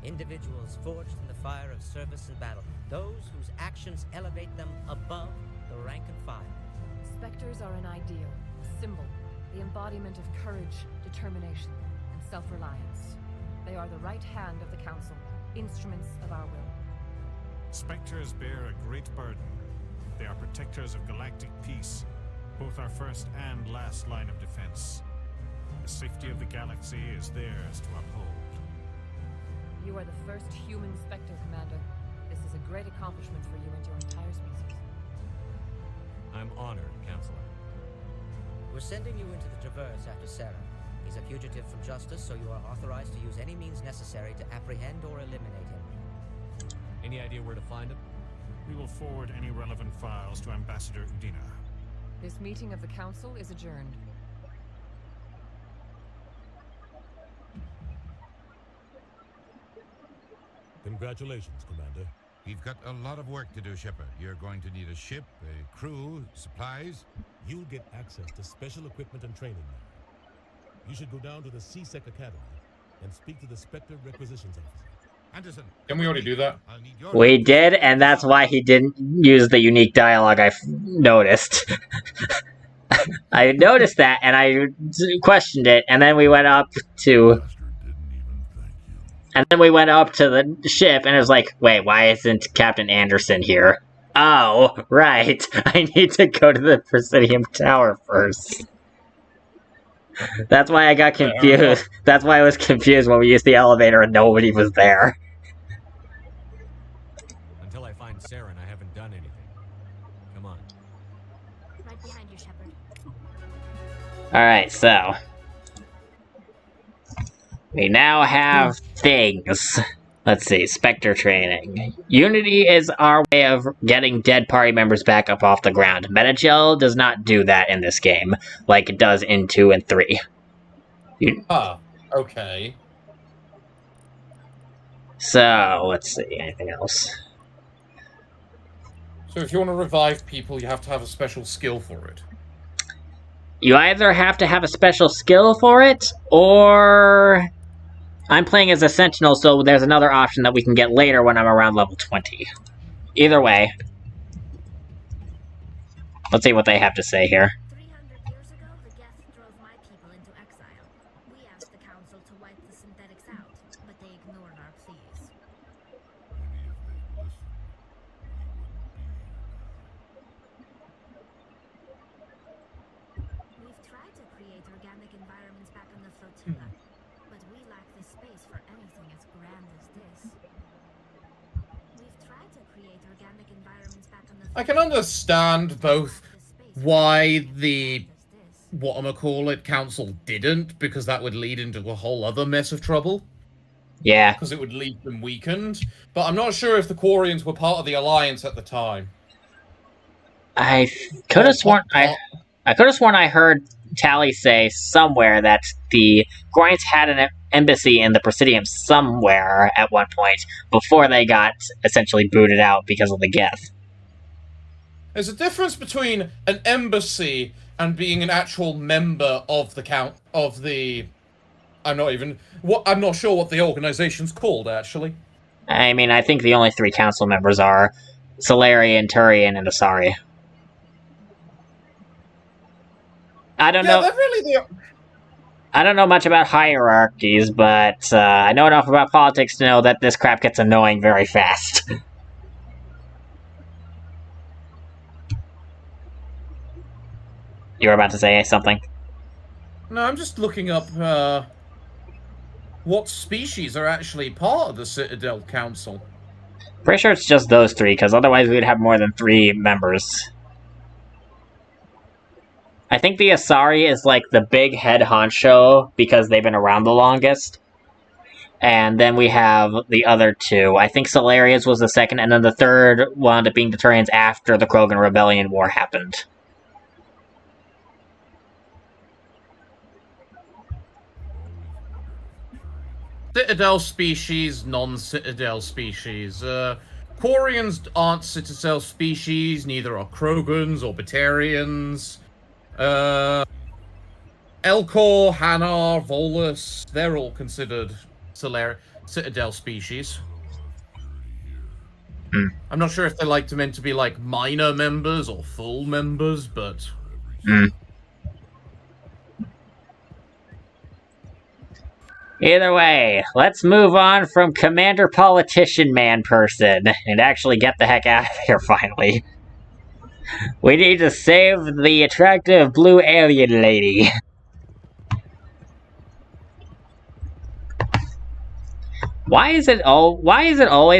L: Individuals forged in the fire of service and battle. Those whose actions elevate them above the rank and file.
E: Spectres are an ideal, a symbol, the embodiment of courage, determination, and self-reliance. They are the right hand of the Council, instruments of our will.
C: Spectres bear a great burden. They are protectors of galactic peace, both our first and last line of defense. The safety of the galaxy is theirs to uphold.
E: You are the first human Spectre, Commander. This is a great accomplishment for you and your entire species.
D: I'm honored, Counselor.
L: We're sending you into the Traverse after Sarah. He's a fugitive from justice, so you are authorized to use any means necessary to apprehend or eliminate him.
D: Any idea where to find him?
C: We will forward any relevant files to Ambassador Udina.
E: This meeting of the Council is adjourned.
C: Congratulations, Commander.
M: We've got a lot of work to do, Shepard. You're going to need a ship, a crew, supplies.
C: You'll get access to special equipment and training now. You should go down to the CSEC Academy and speak to the Spectre Requisitions Officer.
M: Anderson.
B: Can we already do that?
A: We did, and that's why he didn't use the unique dialogue I noticed. I noticed that, and I questioned it, and then we went up to... And then we went up to the ship, and it was like, wait, why isn't Captain Anderson here? Oh, right. I need to go to the Presidium Tower first. That's why I got confused. That's why I was confused when we used the elevator and nobody was there.
D: Until I find Saren, I haven't done anything. Come on.
I: Right behind you, Shepard.
A: Alright, so... we now have things. Let's see, Spectre training. Unity is our way of getting dead party members back up off the ground. Metagel does not do that in this game, like it does in 2 and 3.
B: Okay.
A: So, let's see, anything else?
B: So if you want to revive people, you have to have a special skill for it.
A: You either have to have a special skill for it, or... I'm playing as a Sentinel, so there's another option that we can get later when I'm around level 20. Either way. Let's see what they have to say here.
I: 300 years ago, the Geth drove my people into exile. We asked the Council to wipe the synthetics out, but they ignored our pleas.
H: Maybe if they'd listened, we wouldn't be here now.
I: We've tried to create organic environments back on the flotilla, but we lack the space for anything as grand as this. We've tried to create organic environments back on the
B: I can understand both why the whatchamacallit council didn't, because that would lead into a whole other mess of trouble.
A: Yeah.
B: Because it would leave them weakened. But I'm not sure if the Quarians were part of the Alliance at the time.
A: I could have sworn I could have sworn I heard Tally say somewhere that the Quarians had an embassy in the Presidium somewhere at one point before they got essentially booted out because of the Geth.
B: There's a difference between an embassy and being an actual member of the I'm not sure what the organization's called, actually.
A: I mean, I think the only 3 council members are Solarian, Turian, and Asari. I don't know.
B: They're really the...
A: I don't know much about hierarchies, but I know enough about politics to know that this crap gets annoying very fast. You were about to say something?
B: No, I'm just looking up what species are actually part of the Citadel Council.
A: Pretty sure it's just those 3, because otherwise we'd have more than 3 members. I think the Asari is like the big head honcho because they've been around the longest. And then we have the other 2. I think Solarius was the second, and then the third wound up being the Turians after the Krogan Rebellion War happened.
B: Citadel species, non-Citadel species. Quarians aren't Citadel species, neither are Krogans or Batarians. Elcor, Hanar, Volus, they're all considered Citadel species. I'm not sure if they're meant to be like minor members or full members, but...
A: Either way, let's move on from Commander Politician Man Person and actually get the heck out of here finally. We need to save the attractive blue alien lady. Why is it always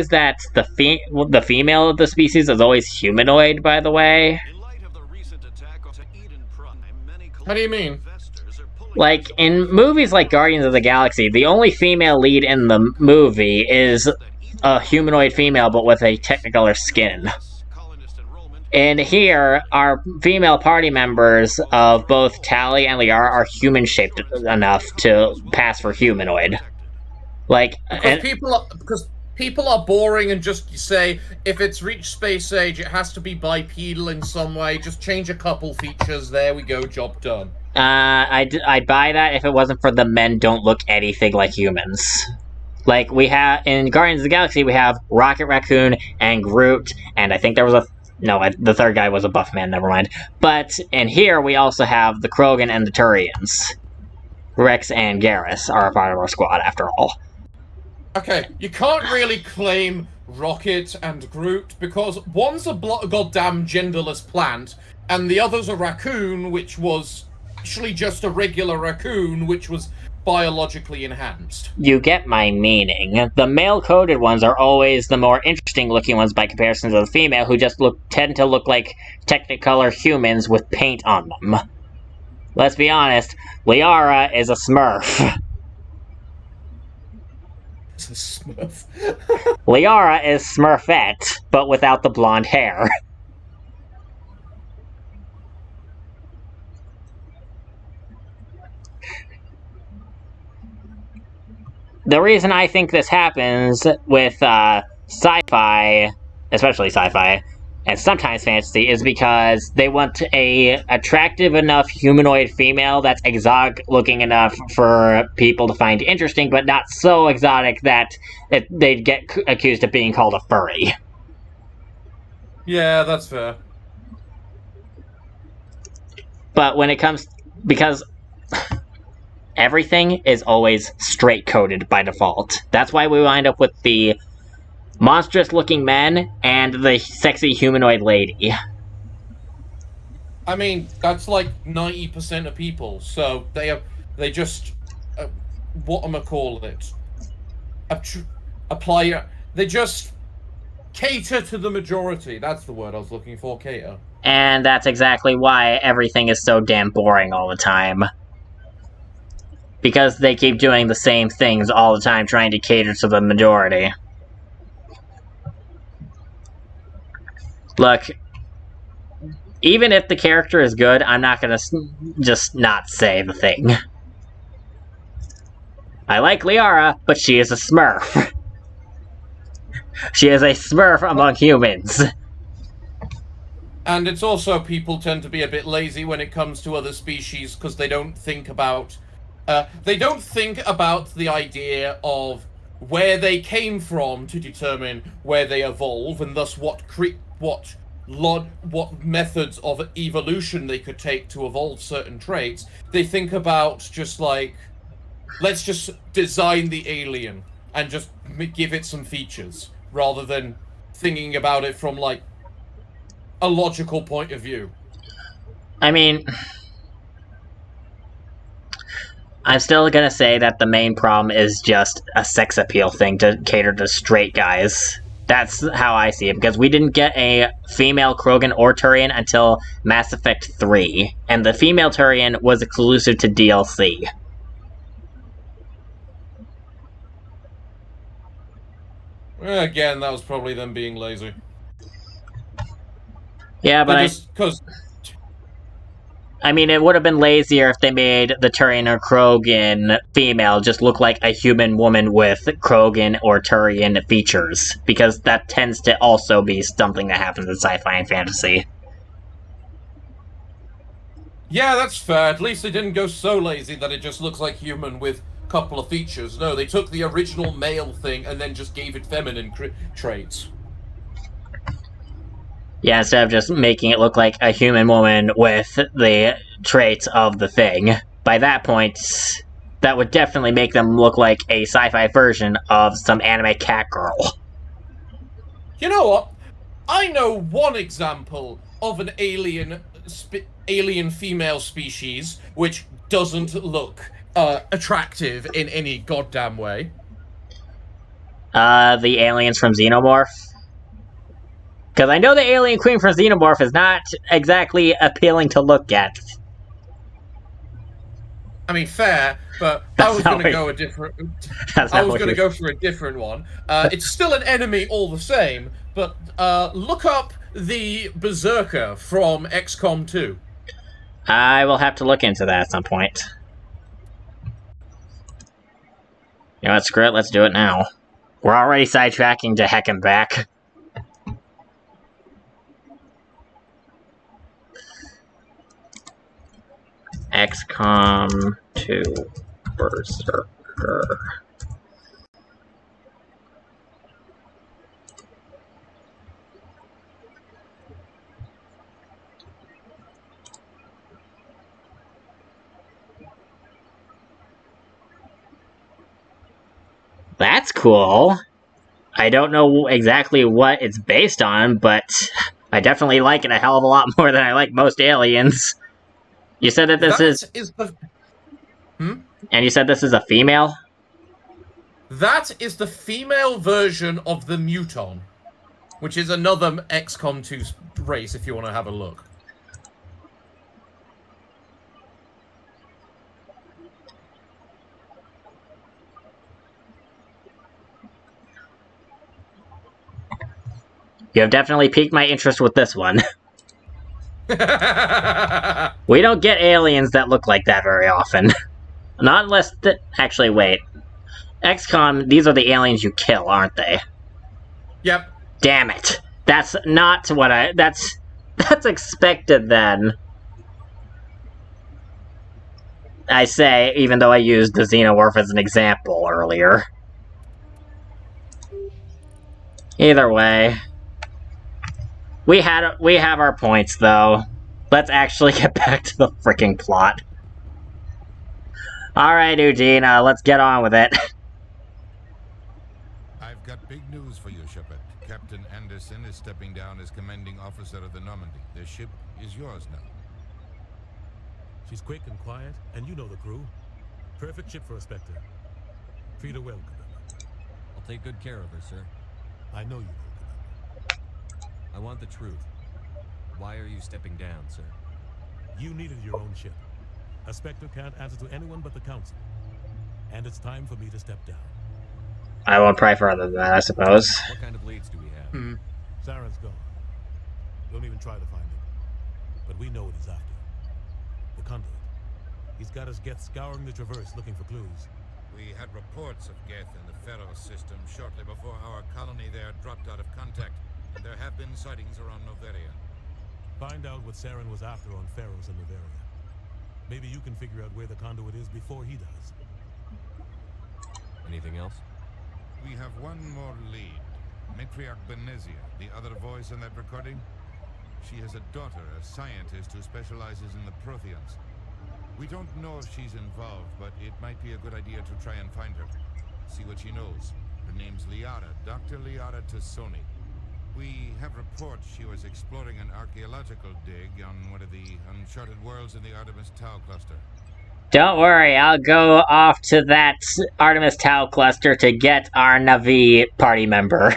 A: that the female of the species is always humanoid, by the way?
B: How do you mean?
A: Like, in movies like Guardians of the Galaxy, the only female lead in the movie is a humanoid female, but with a Technicolor skin. And here, our female party members of both Tali and Liara are human-shaped enough to pass for humanoid. Like,
B: because people are boring and just say, if it's reached space age, it has to be bipedal in some way. Just change a couple features. There we go. Job done.
A: I'd buy that if it wasn't for the men don't look anything like humans. Like, we have, in Guardians of the Galaxy, we have Rocket Raccoon and Groot, and I think there was the third guy was a buff man, never mind. But in here, we also have the Krogan and the Turians. Rex and Garrus are a part of our squad, after all.
B: Okay, you can't really claim Rocket and Groot, because one's a goddamn genderless plant, and the other's a raccoon, which was actually just a regular raccoon, which was biologically enhanced.
A: You get my meaning. The male-coded ones are always the more interesting-looking ones by comparison to the female, who just tend to look like Technicolor humans with paint on them. Let's be honest, Liara is a Smurf.
B: It's a Smurf.
A: Liara is Smurfette, but without the blonde hair. The reason I think this happens with sci-fi, especially sci-fi, and sometimes fantasy, is because they want a attractive enough humanoid female that's exotic looking enough for people to find interesting, but not so exotic that they'd get accused of being called a furry.
B: Yeah, that's fair.
A: But when it comes... because... everything is always straight-coded by default. That's why we wind up with the monstrous-looking men and the sexy humanoid lady.
B: I mean, that's like 90% of people, so they just they just cater to the majority. That's the word I was looking for, cater.
A: And that's exactly why everything is so damn boring all the time. Because they keep doing the same things all the time, trying to cater to the majority. Look, even if the character is good, I'm not gonna just not say the thing. I like Liara, but she is a Smurf. She is a Smurf among humans.
B: And it's also people tend to be a bit lazy when it comes to other species, because they don't think about... the idea of where they came from to determine where they evolve, and thus what methods of evolution they could take to evolve certain traits. They think about just like, let's just design the alien and just give it some features, rather than thinking about it from like a logical point of view.
A: I mean, I'm still gonna say that the main problem is just a sex appeal thing to cater to straight guys. That's how I see it, because we didn't get a female Krogan or Turian until Mass Effect 3, and the female Turian was exclusive to DLC.
B: Again, that was probably them being lazy.
A: Yeah, but I mean, it would have been lazier if they made the Turian or Krogan female just look like a human woman with Krogan or Turian features, because that tends to also be something that happens in sci-fi and fantasy.
B: Yeah, that's fair. At least they didn't go so lazy that it just looks like human with a couple of features. No, they took the original male thing and then just gave it feminine traits.
A: Yeah, instead of just making it look like a human woman with the traits of the thing. By that point, that would definitely make them look like a sci-fi version of some anime cat girl.
B: You know what? I know one example of an alien female species which doesn't look attractive in any goddamn way.
A: The aliens from Xenomorph? Because I know the alien queen from Xenomorph is not exactly appealing to look at.
B: I mean, fair, but I was going to go a different... I was going to go for a different one. It's still an enemy all the same, but look up the Berserker from XCOM 2.
A: I will have to look into that at some point. You know what, screw it, let's do it now. We're already sidetracking to heck and back. XCOM 2 Berserker. That's cool. I don't know exactly what it's based on, but I definitely like it a hell of a lot more than I like most aliens. You said that this is
B: the...
A: And you said this is a female?
B: That is the female version of the Muton, which is another XCOM 2 race if you want to have a look.
A: You have definitely piqued my interest with this one. We don't get aliens that look like that very often. Not unless... Actually, wait. XCOM, these are the aliens you kill, aren't they?
B: Yep.
A: Damn it. That's not what I... That's expected, then. I say, even though I used the Xenomorph as an example earlier. Either way... We have our points, though. Let's actually get back to the freaking plot. Alright, Eugene, let's get on with it.
H: I've got big news for you, Shepard. Captain Anderson is stepping down as commanding officer of the Normandy. The ship is yours now.
C: She's quick and quiet, and you know the crew. Perfect ship for a Spectre. Treat her well, Commander.
D: I'll take good care of her, sir.
C: I know you will.
D: I want the truth. Why are you stepping down, sir?
C: You needed your own ship. A Spectre can't answer to anyone but the Council. And it's time for me to step down.
A: I won't pry further than that, I suppose.
D: What kind of leads do we have?
C: Saren's gone. Don't even try to find him. But we know what he's after. The Conduit. He's got his Geth scouring the Traverse looking for clues.
H: We had reports of Geth in the Pharaoh system shortly before our colony there dropped out of contact. And there have been sightings around Noveria.
C: Find out what Saren was after on Pharaohs and Noveria. Maybe you can figure out where the Conduit is before he does.
D: Anything else?
M: We have one more lead. Matriarch Benezia, the other voice in that recording. She has a daughter, a scientist who specializes in the Protheans. We don't know if she's involved, but it might be a good idea to try and find her. See what she knows. Her name's Liara, Dr. Liara Tassoni. We have reports she was exploring an archaeological dig on one of the uncharted worlds in the Artemis Tau cluster.
A: Don't worry, I'll go off to that Artemis Tau cluster to get our Navi party member.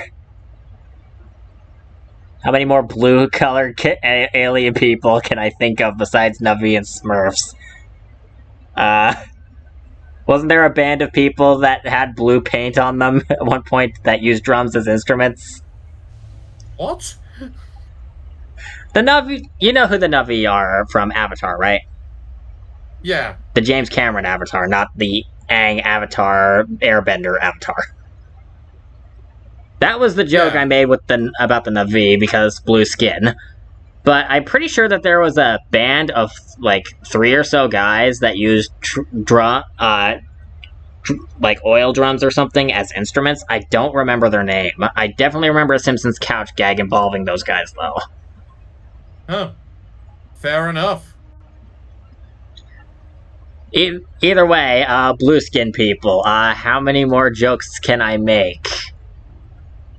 A: How many more blue-colored alien people can I think of besides Navi and Smurfs? Wasn't there a band of people that had blue paint on them at one point that used drums as instruments?
B: What?
A: The Navi... You know who the Navi are from Avatar, right?
B: Yeah.
A: The James Cameron Avatar, not the Aang Avatar, Airbender Avatar. That was the joke I made with about the Navi, because blue skin. But I'm pretty sure that there was a band of, like, 3 or so guys that used like oil drums or something as instruments. I don't remember their name. I definitely remember a Simpsons couch gag involving those guys, though.
B: Huh. Fair enough.
A: Either way, blue skin people, how many more jokes can I make?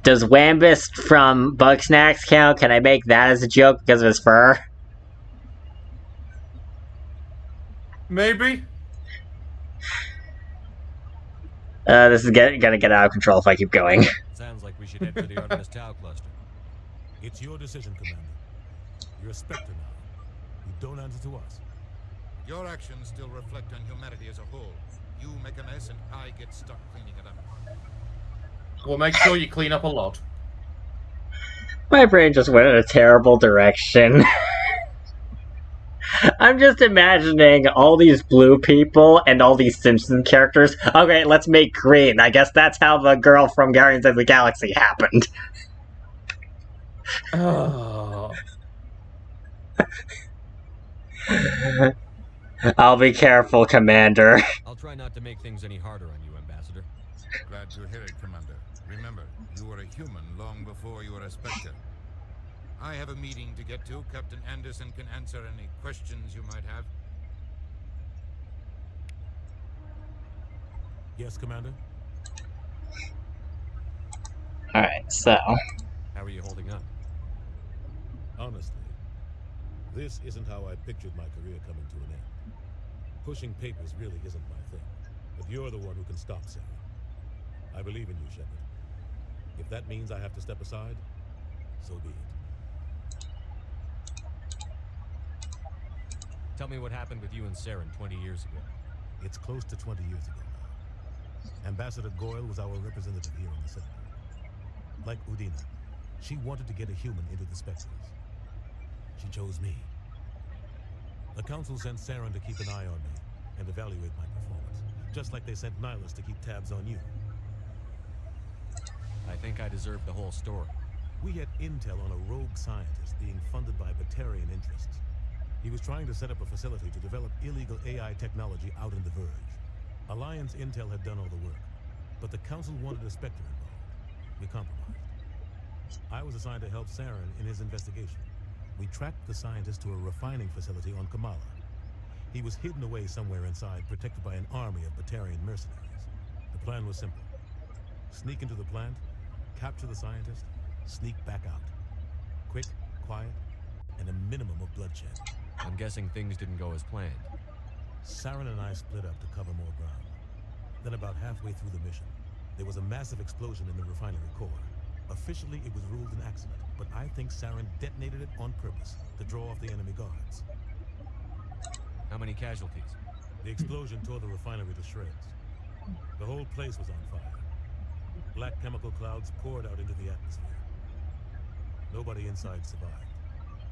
A: Does Wambus from Bugsnax count? Can I make that as a joke because of his fur?
B: Maybe.
A: This is gonna get out of control if I keep going.
D: Sounds like we should head for the Artemis Tau cluster.
C: It's your decision, Commander. You're a Spectre now. You don't answer to us.
M: Your actions still reflect on humanity as a whole. You make a mess and I get stuck cleaning it up.
B: We'll make sure you clean up a lot.
A: My brain just went in a terrible direction. I'm just imagining all these blue people and all these Simpson characters. Okay, let's make green. I guess that's how the girl from Guardians of the Galaxy happened.
B: Oh.
A: I'll be careful, Commander.
D: I'll try not to make things any harder on you, Ambassador.
M: Glad to hear it, Commander. Remember, you were a human long before you were a Spectre. I have a meeting to get to. Captain Anderson can answer any questions you might have.
C: Yes, Commander?
A: Alright, so...
D: How are you holding up?
C: Honestly, this isn't how I pictured my career coming to an end. Pushing papers really isn't my thing, but you're the one who can stop Sarah. I believe in you, Shepard. If that means I have to step aside, so be it.
D: Tell me what happened with you and Saren 20 years ago.
C: It's close to 20 years ago now. Ambassador Goyle was our representative here on the Citadel. Like Udina, she wanted to get a human into the Spectres. She chose me. The Council sent Saren to keep an eye on me and evaluate my performance, just like they sent Nihilus to keep tabs on you.
D: I think I deserve the whole story.
C: We had intel on a rogue scientist being funded by Batarian interests. He was trying to set up a facility to develop illegal AI technology out in the Verge. Alliance intel had done all the work, but the Council wanted a Spectre involved. We compromised. I was assigned to help Saren in his investigation. We tracked the scientist to a refining facility on Kamala. He was hidden away somewhere inside, protected by an army of Batarian mercenaries. The plan was simple. Sneak into the plant, capture the scientist, sneak back out. Quick, quiet, and a minimum of bloodshed.
D: I'm guessing things didn't go as planned.
C: Saren and I split up to cover more ground. Then about halfway through the mission, there was a massive explosion in the refinery core. Officially, it was ruled an accident, but I think Saren detonated it on purpose to draw off the enemy guards.
D: How many casualties?
C: The explosion tore the refinery to shreds. The whole place was on fire. Black chemical clouds poured out into the atmosphere. Nobody inside survived.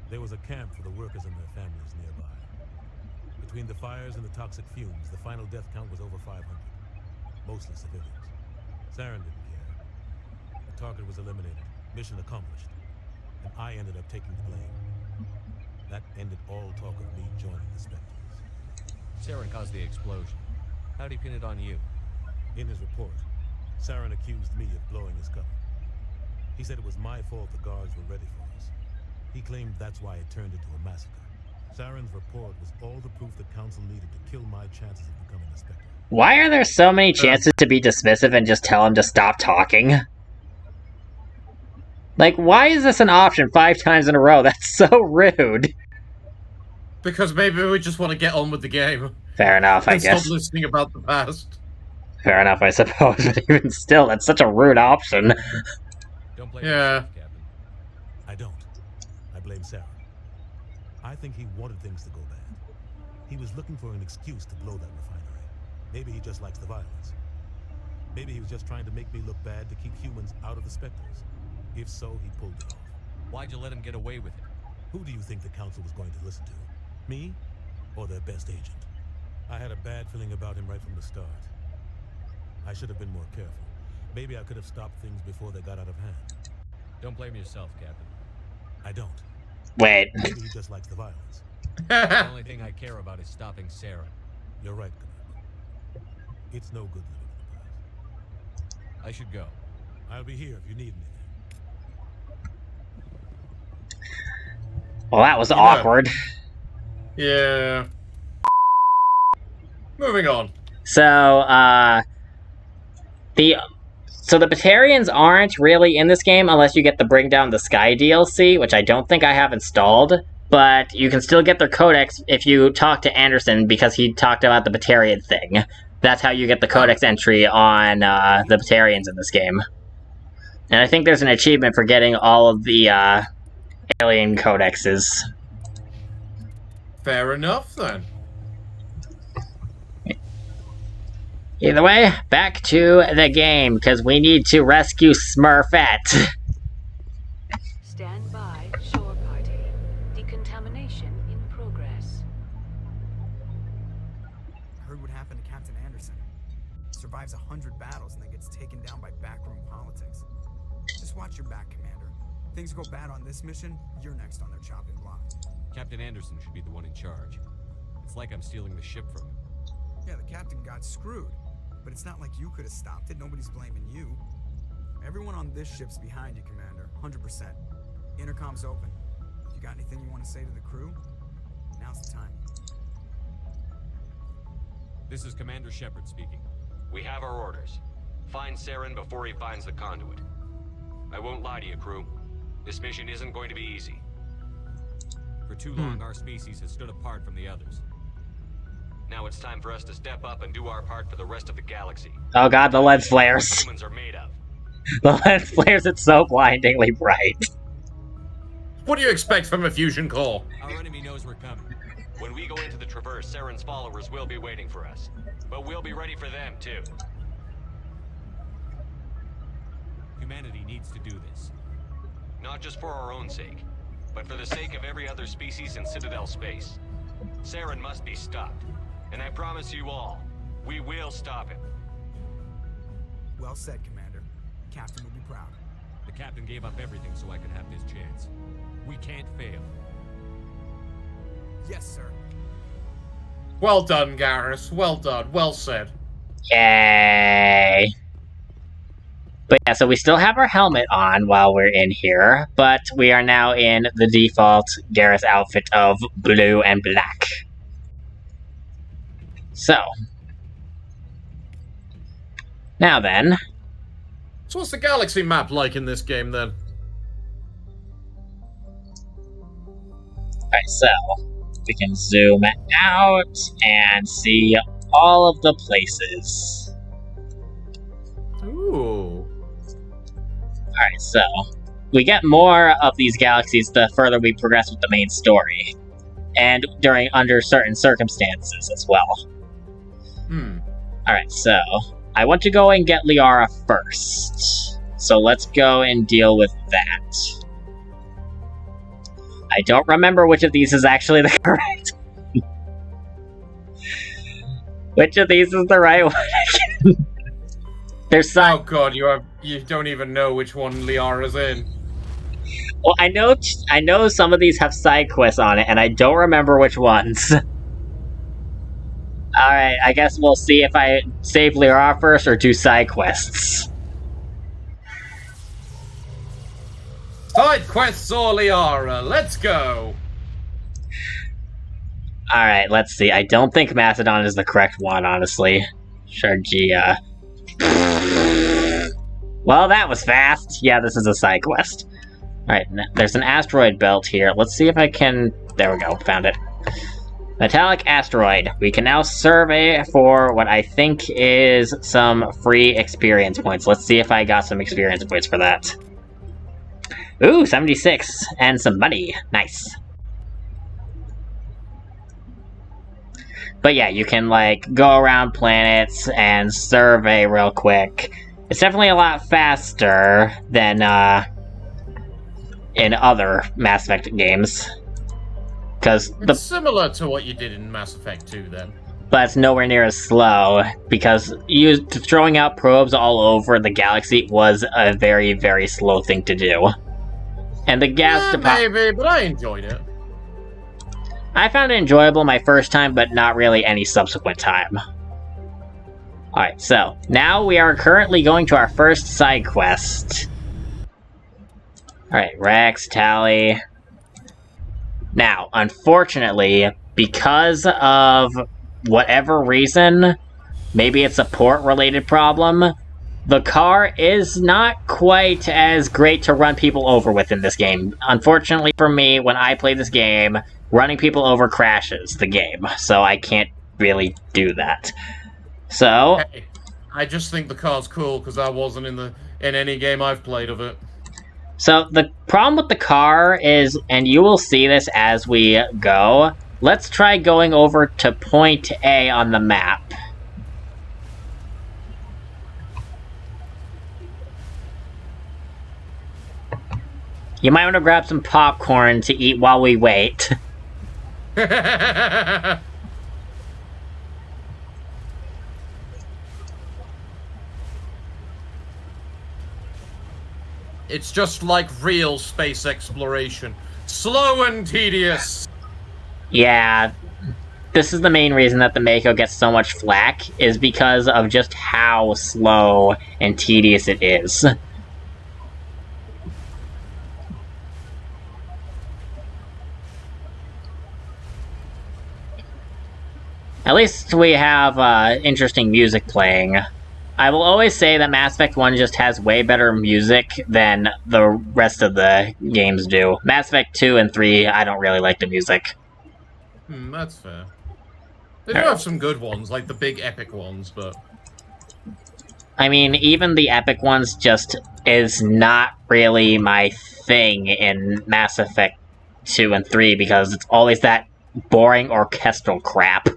C: There was a camp for the workers and their families nearby. Between the fires and the toxic fumes, the final death count was over 500. Mostly civilians. Saren didn't care. The target was eliminated, mission accomplished, and I ended up taking the blame. That ended all talk of me joining the Spectres.
D: Saren caused the explosion. How'd he pin it on you?
C: In his report, Saren accused me of blowing his cover. He said it was my fault the guards were ready for us. He claimed that's why it turned into a massacre. Saren's report was all the proof the council needed to kill my chances of becoming a Spectre.
A: Why are there so many chances to be dismissive and just tell him to stop talking? Like, why is this an option 5 times in a row? That's so rude.
B: Because maybe we just want to get on with the game.
A: Fair enough, I guess.
B: Stop listening about the past.
A: Fair enough, I suppose, but even still, that's such a rude option.
D: Don't blame
B: Yeah.
D: yourself, Captain.
C: I don't. I blame Saren. I think he wanted things to go bad. He was looking for an excuse to blow that refinery. Maybe he just likes the violence. Maybe he was just trying to make me look bad to keep humans out of the Spectres. If so, he pulled it off.
D: Why'd you let him get away with it?
C: Who do you think the council was going to listen to? Me? Or their best agent? I had a bad feeling about him right from the start. I should have been more careful. Maybe I could have stopped things before they got out of hand.
D: Don't blame yourself, Captain.
C: I don't.
A: Wait.
C: Maybe he just likes the violence.
D: The only thing I care about is stopping Saren.
C: You're right, Commander. It's no good living in the past.
D: I should go.
C: I'll be here if you need anything.
A: Well, that was awkward.
B: Yeah. Moving on.
A: So, the Batarians aren't really in this game unless you get the Bring Down the Sky DLC, which I don't think I have installed, but you can still get their codex if you talk to Anderson because he talked about the Batarian thing. That's how you get the codex entry on the Batarians in this game. And I think there's an achievement for getting all of the alien codexes.
B: Fair enough, then.
A: Either way, back to the game, because we need to rescue Smurfette.
E: Stand by, shore party. Decontamination in progress.
F: I heard what happened to Captain Anderson. Survives 100 battles and then gets taken down by backroom politics. Just watch your back, Commander. Things go bad on this mission, you're next on their chopping block.
D: Captain Anderson should be the one in charge. It's like I'm stealing the ship from him.
F: Yeah, the captain got screwed. But it's not like you could have stopped it. Nobody's blaming you. Everyone on this ship's behind you, Commander. 100%. Intercom's open. If you got anything you want to say to the crew, now's the time.
D: This is Commander Shepard speaking.
N: We have our orders. Find Saren before he finds the conduit. I won't lie to you, crew. This mission isn't going to be easy.
D: For too long, our species has stood apart from the others.
N: Now it's time for us to step up and do our part for the rest of the galaxy.
A: Oh god, the lens flares.
N: Humans are made of.
A: The lens flares, it's so blindingly bright.
B: What do you expect from a fusion core?
D: Our enemy knows we're coming.
N: When we go into the Traverse, Saren's followers will be waiting for us. But we'll be ready for them, too.
D: Humanity needs to do this.
N: Not just for our own sake, but for the sake of every other species in Citadel space. Saren must be stopped. And I promise you all, we will stop him.
F: Well said, Commander. Captain will be proud.
D: The captain gave up everything so I could have this chance. We can't fail.
F: Yes, sir.
B: Well done, Garrus. Well done. Well said.
A: Yay! But yeah, so we still have our helmet on while we're in here, but we are now in the default Garrus outfit of blue and black. So, now then.
B: So what's the galaxy map like in this game, then?
A: Alright, so, we can zoom out and see all of the places.
B: Ooh.
A: Alright, so, we get more of these galaxies the further we progress with the main story. And under certain circumstances as well. Alright, so I want to go and get Liara first. So let's go and deal with that. I don't remember which of these is actually the correct one. Which of these is the right one? There's some...
B: Oh god, you don't even know which one Liara's in.
A: Well, I know some of these have side quests on it, and I don't remember which ones. Alright, I guess we'll see if I save Liara first or do side quests.
B: Side quests or Liara, let's go!
A: Alright, let's see. I don't think Macedon is the correct one, honestly. Shargia. Well, that was fast. Yeah, this is a side quest. Alright, there's an asteroid belt here. Let's see if I can... There we go, found it. Metallic asteroid. We can now survey for what I think is some free experience points. Let's see if I got some experience points for that. Ooh, 76. And some money. Nice. But yeah, you can, like, go around planets and survey real quick. It's definitely a lot faster than, in other Mass Effect games. Because
B: it's similar to what you did in Mass Effect 2, then.
A: But it's nowhere near as slow, because throwing out probes all over the galaxy was a very, very slow thing to do. And the gas deposit...
B: Maybe, but I enjoyed it.
A: I found it enjoyable my first time, but not really any subsequent time. Alright, so, now we are currently going to our first side quest. Alright, Rex, Tally... Now, unfortunately, because of whatever reason, maybe it's a port-related problem, the car is not quite as great to run people over with in this game. Unfortunately for me, when I play this game, running people over crashes the game, so I can't really do that. So...
B: Hey, I just think the car's cool, because I wasn't in any game I've played of it.
A: So, the problem with the car is, and you will see this as we go, let's try going over to point A on the map. You might want to grab some popcorn to eat while we wait.
B: It's just like real space exploration. Slow and tedious.
A: Yeah, this is the main reason that the Mako gets so much flack, is because of just how slow and tedious it is. At least we have interesting music playing. I will always say that Mass Effect 1 just has way better music than the rest of the games do. Mass Effect 2 and 3, I don't really like the music.
B: That's fair. They do have some good ones, like the big epic ones, but...
A: I mean, even the epic ones just is not really my thing in Mass Effect 2 and 3, because it's always that boring orchestral crap.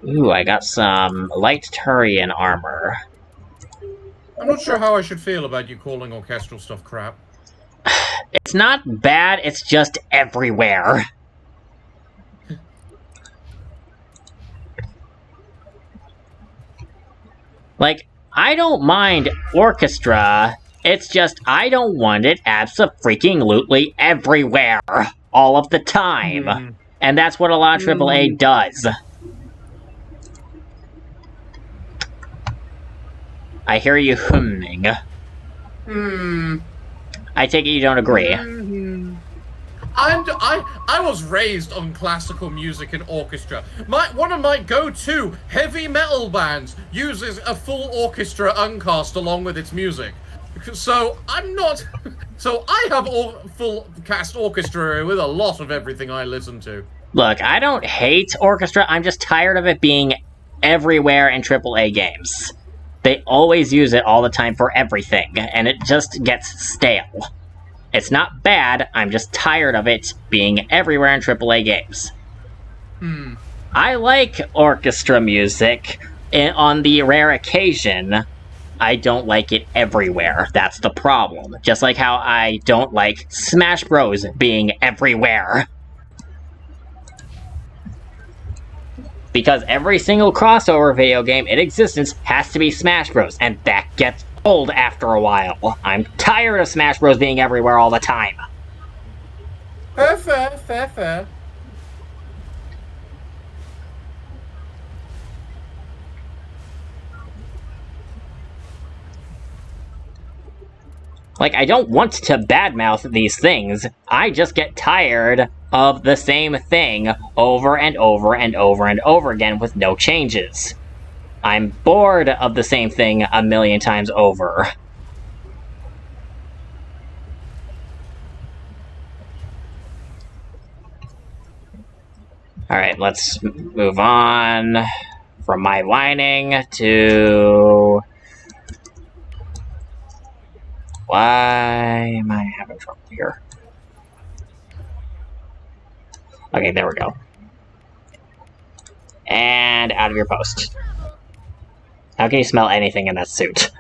A: Ooh, I got some light Turian armor.
B: I'm not sure how I should feel about you calling orchestral stuff crap.
A: It's not bad, it's just everywhere. Like, I don't mind orchestra, it's just I don't want it abso-freaking-lutely everywhere, all of the time. And that's what a lot of AAA does. I hear you humming. I take it you don't agree.
B: I was raised on classical music and orchestra. One of my go-to heavy metal bands uses a full orchestra uncast along with its music. So I'm not... So I have full cast orchestra with a lot of everything I listen to.
A: Look, I don't hate orchestra, I'm just tired of it being everywhere in AAA games. They always use it all the time for everything, and it just gets stale. It's not bad, I'm just tired of it being everywhere in AAA games. I like orchestra music. On the rare occasion, I don't like it everywhere. That's the problem. Just like how I don't like Smash Bros. Being everywhere. Because every single crossover video game in existence has to be Smash Bros, and that gets old after a while. I'm tired of Smash Bros being everywhere all the time.
B: Fair.
A: Like, I don't want to badmouth these things. I just get tired of the same thing over and over and over and over again with no changes. I'm bored of the same thing a million times over. Alright, let's move on from my whining to... Why am I having trouble here? Okay, there we go. And out of your post. How can you smell anything in that suit?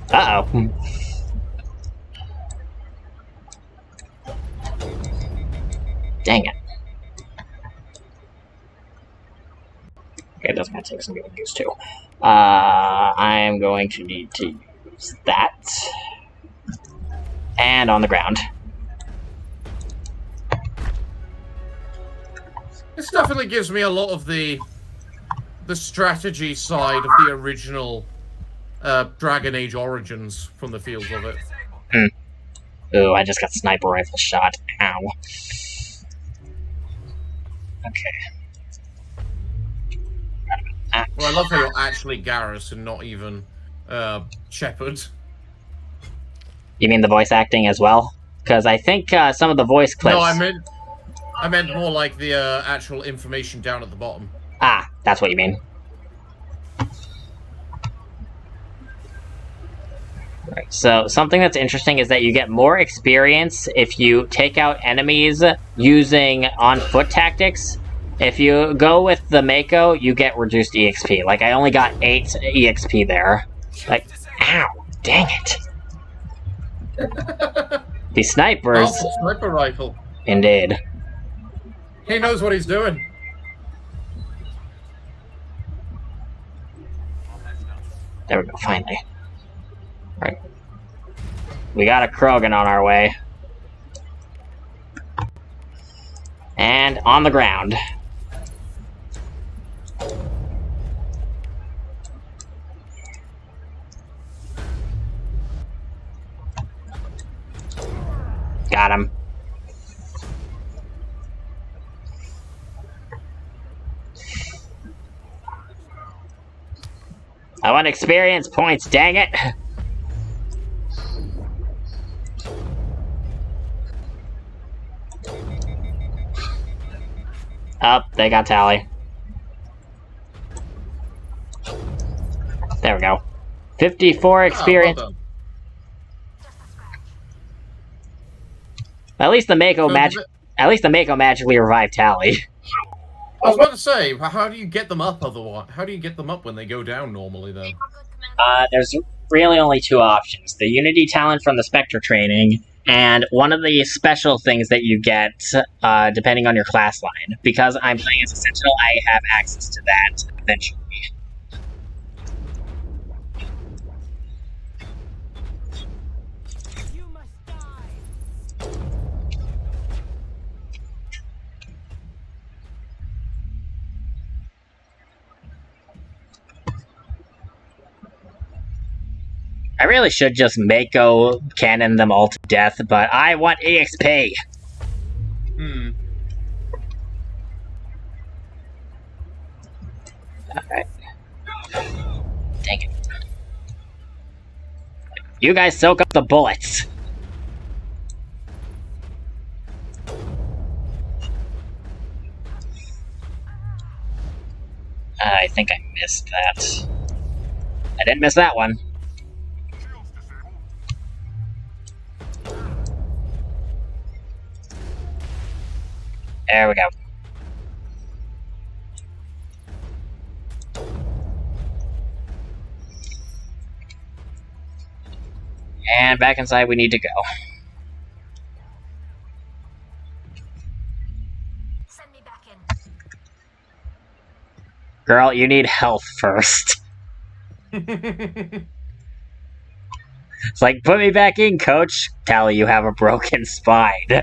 A: Uh-oh. Dang it. Okay, that's gonna take some getting used to. I'm going to need to use that. And on the ground.
B: This definitely gives me a lot of the strategy side of the original Dragon Age Origins from the feels of it.
A: Ooh, I just got sniper rifle shot. Ow. Okay.
B: Well, I love how you're actually Garrus and not even Shepard.
A: You mean the voice acting as well? Because I think some of the voice clips...
B: No, I meant more like the actual information down at the bottom.
A: Ah, that's what you mean. Right, so something that's interesting is that you get more experience if you take out enemies using on-foot tactics. If you go with the Mako, you get reduced EXP. Like, I only got 8 EXP there. Like, ow, dang it. These snipers...
B: Oh, sniper rifle.
A: Indeed.
B: He knows what he's doing.
A: There we go, finally. Right. We got a Krogan on our way. And on the ground. Got him. I want experience points, dang it! Up, they got Tally. There we go. 54 experience.
B: Oh, well
A: At least the Mako magically revived Tally.
B: I was about to say, how do you get them up otherwise? How do you get them up when they go down normally, then?
A: There's really only 2 options. The Unity talent from the Spectre training, and one of the special things that you get, depending on your class line. Because I'm playing as a Sentinel, I have access to that eventually. I really should just Mako cannon them all to death, but I want EXP! Alright. Dang it. You guys soak up the bullets! I think I missed that. I didn't miss that one. There we go. And back inside we need to go.
I: Send me back in.
A: Girl, you need health first. It's like, put me back in, coach. Tally, you have a broken spine.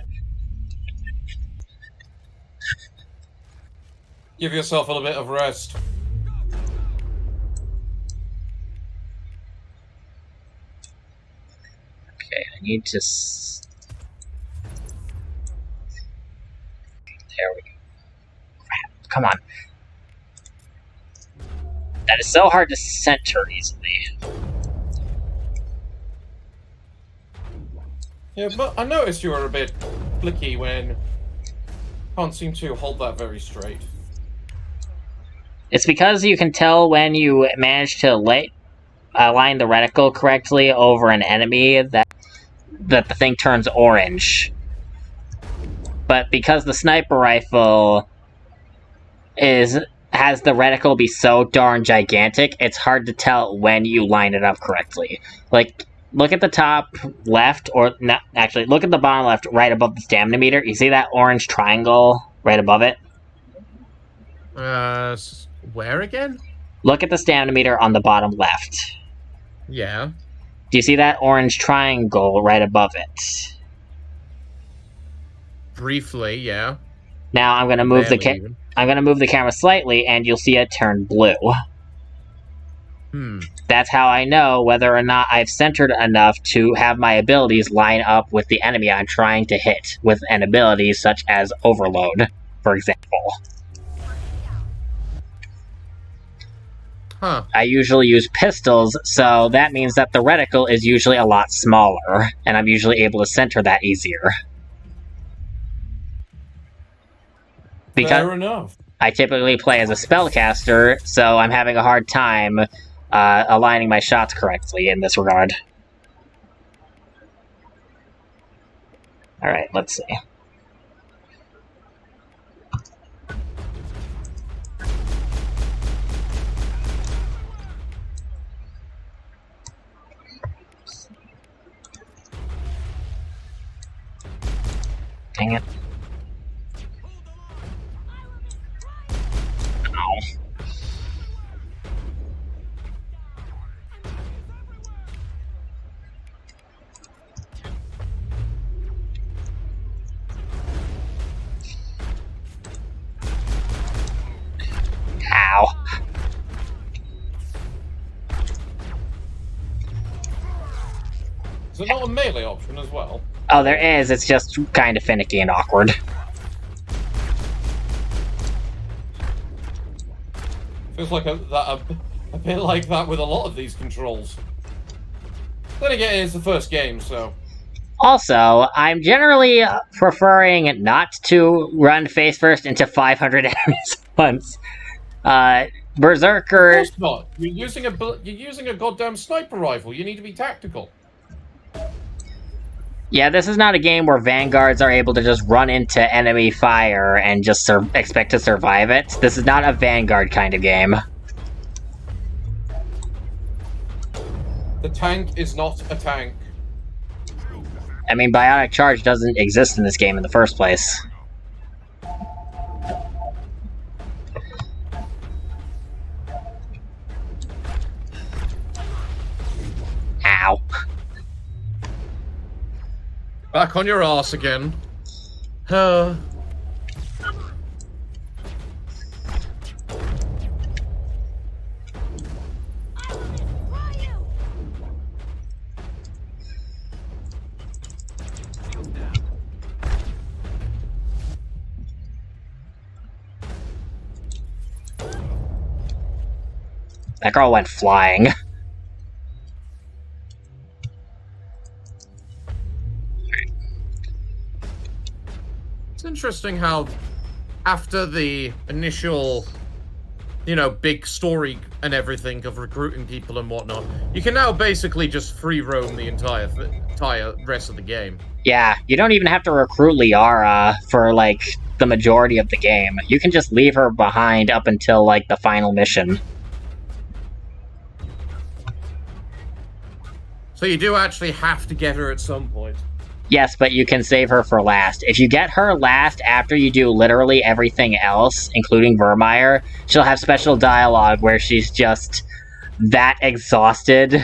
B: Give yourself a little bit of rest.
A: Okay, I need to... There we go. Crap, come on. That is so hard to center easily.
B: Yeah, but I noticed you were a bit flicky when... Can't seem to hold that very straight.
A: It's because you can tell when you manage to align the reticle correctly over an enemy that the thing turns orange. But because the sniper rifle has the reticle be so darn gigantic, it's hard to tell when you line it up correctly. Like, look at the top left, or not, actually, look at the bottom left right above the stamina meter. You see that orange triangle right above it?
B: Where again?
A: Look at the stamina meter on the bottom left.
B: Yeah.
A: Do you see that orange triangle right above it?
B: Briefly, yeah.
A: Now I'm gonna move the camera slightly, and you'll see it turn blue. That's how I know whether or not I've centered enough to have my abilities line up with the enemy I'm trying to hit with an ability such as Overload, for example.
B: Huh.
A: I usually use pistols, so that means that the reticle is usually a lot smaller, and I'm usually able to center that easier.
B: Fair enough.
A: I typically play as a spellcaster, so I'm having a hard time aligning my shots correctly in this regard. Alright, let's see. Dang it. Ow. Ow.
B: Is there not a melee option as well?
A: Oh, there is. It's just kind of finicky and awkward.
B: Feels like a bit like that with a lot of these controls. Then again, it's the first game, so...
A: Also, I'm generally preferring not to run face first into 500 enemies at once. Berserker...
B: Of course not. You're using a goddamn sniper rifle. You need to be tactical.
A: Yeah, this is not a game where vanguards are able to just run into enemy fire and just expect to survive it. This is not a vanguard kind of game.
B: The tank is not a tank.
A: I mean, bionic charge doesn't exist in this game in the first place. Ow.
B: Back on your ass again.
A: That girl went flying.
B: It's interesting how, after the initial, you know, big story and everything of recruiting people and whatnot, you can now basically just free roam the entire rest of the game.
A: Yeah, you don't even have to recruit Liara for, like, the majority of the game. You can just leave her behind up until, like, the final mission.
B: So you do actually have to get her at some point.
A: Yes, but you can save her for last. If you get her last after you do literally everything else, including Vermeer, she'll have special dialogue where she's just that exhausted,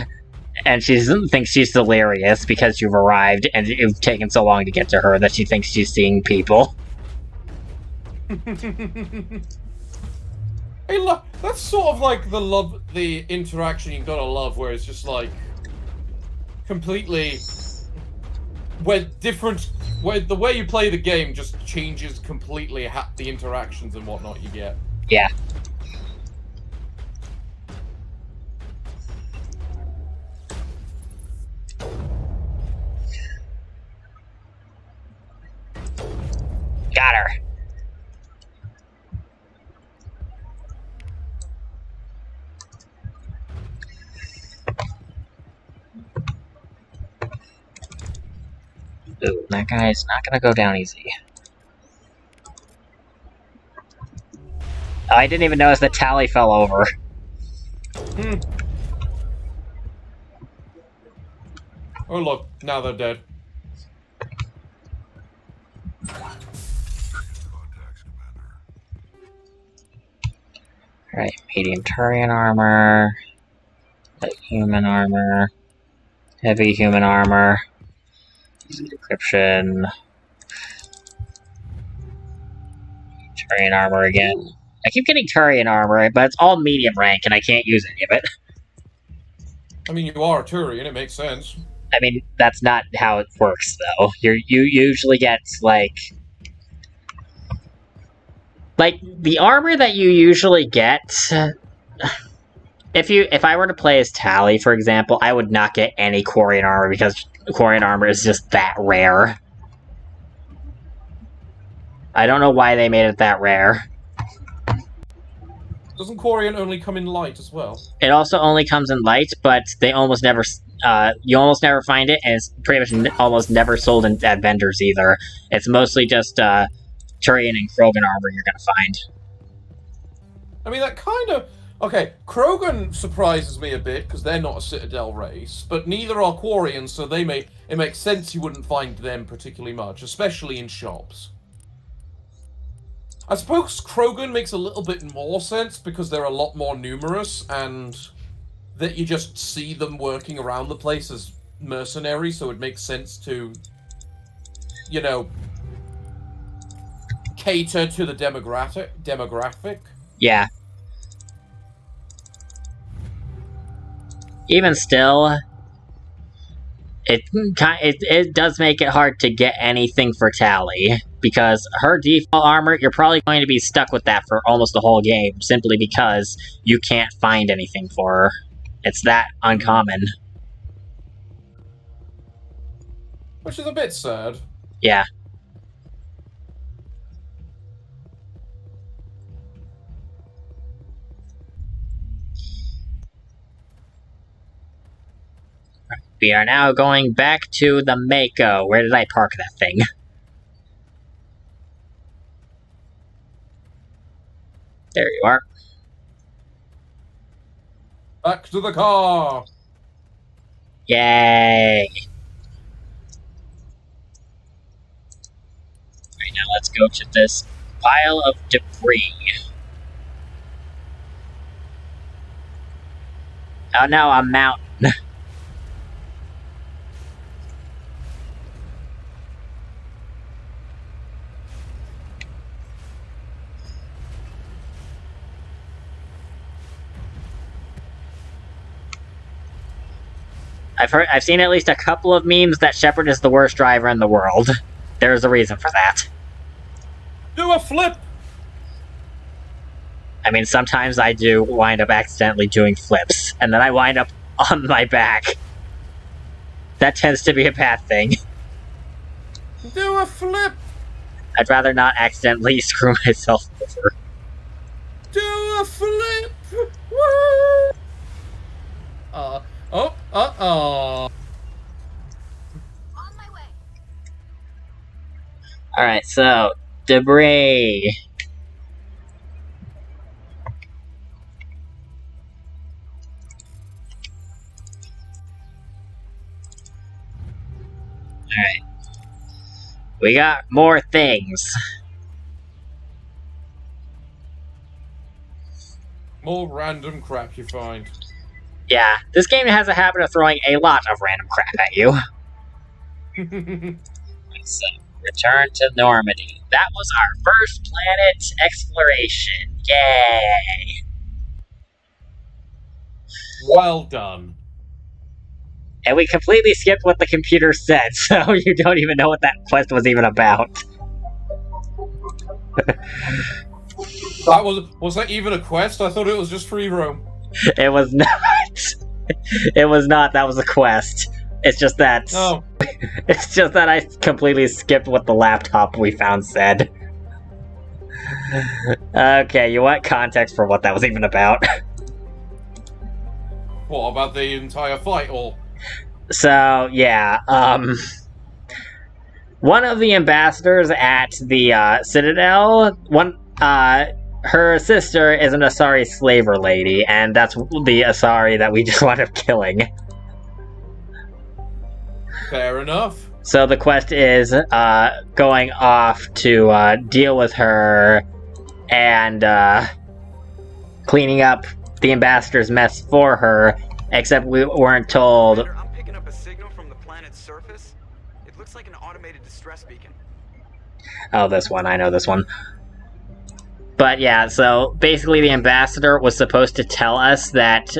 A: and she thinks she's delirious because you've arrived and you've taken so long to get to her that she thinks she's seeing people.
B: Hey, look, that's sort of like the interaction you gotta love, where it's just like completely where the way you play the game just changes completely the interactions and whatnot you get.
A: Yeah. Got her. Ooh, that guy's not gonna go down easy. Oh, I didn't even notice that Tally fell over.
B: Oh look, now they're dead.
A: Alright, medium Turian armor, light human armor, heavy human armor, decryption, Turian armor again. I keep getting Turian armor, but it's all medium rank and I can't use any of it.
B: I mean, you are a Turian, it makes sense.
A: I mean, that's not how it works, though. You usually get, like, the armor that you usually get... If I were to play as Tally, for example, I would not get any Quarian armor, because Quarian armor is just that rare. I don't know why they made it that rare.
B: Doesn't Quarian only come in light as well?
A: It also only comes in light, but they almost never... you almost never find it, and it's pretty much almost never sold at vendors either. It's mostly just Turian and Krogan armor you're gonna find.
B: I mean, that kind of... Okay, Krogan surprises me a bit, because they're not a Citadel race, but neither are Quarians, so it makes sense you wouldn't find them particularly much, especially in shops. I suppose Krogan makes a little bit more sense, because they're a lot more numerous, and that you just see them working around the place as mercenaries, so it makes sense to, you know, cater to the demographic.
A: Yeah. Even still, it does make it hard to get anything for Tally, because her default armor, you're probably going to be stuck with that for almost the whole game, simply because you can't find anything for her. It's that uncommon.
B: Which is a bit sad.
A: Yeah. We are now going back to the Mako. Where did I park that thing? There you are.
B: Back to the car!
A: Yay! Alright, now let's go to this pile of debris. Oh no, a mountain. I've seen at least a couple of memes that Shepard is the worst driver in the world. There's a reason for that.
B: Do a flip!
A: I mean, sometimes I do wind up accidentally doing flips, and then I wind up on my back. That tends to be a bad thing.
B: Do a flip!
A: I'd rather not accidentally screw myself over.
B: Do a flip! Woo! Uh-oh.
I: On my way.
A: Alright, so, debris. Alright. We got more things.
B: More random crap you find.
A: Yeah, this game has a habit of throwing a lot of random crap at you. So, return to Normandy. That was our first planet exploration. Yay!
B: Well done.
A: And we completely skipped what the computer said, so you don't even know what that quest was even about.
B: Was that even a quest? I thought it was just free roam.
A: It was not. It was not. That was a quest. It's just that.
B: Oh.
A: It's just that I completely skipped what the laptop we found said. Okay, you want context for what that was even about?
B: What, about the entire fight, or?
A: So, yeah, one of the ambassadors at the, Citadel, her sister is an Asari slaver lady, and that's the Asari that we just wound up killing.
B: Fair enough.
A: So the quest is, going off to, deal with her and, cleaning up the ambassador's mess for her, except we weren't told.
F: I'm picking up a signal from the planet's surface. It looks like an automated distress beacon.
A: Oh, this one. I know this one. But yeah, so basically the ambassador was supposed to tell us that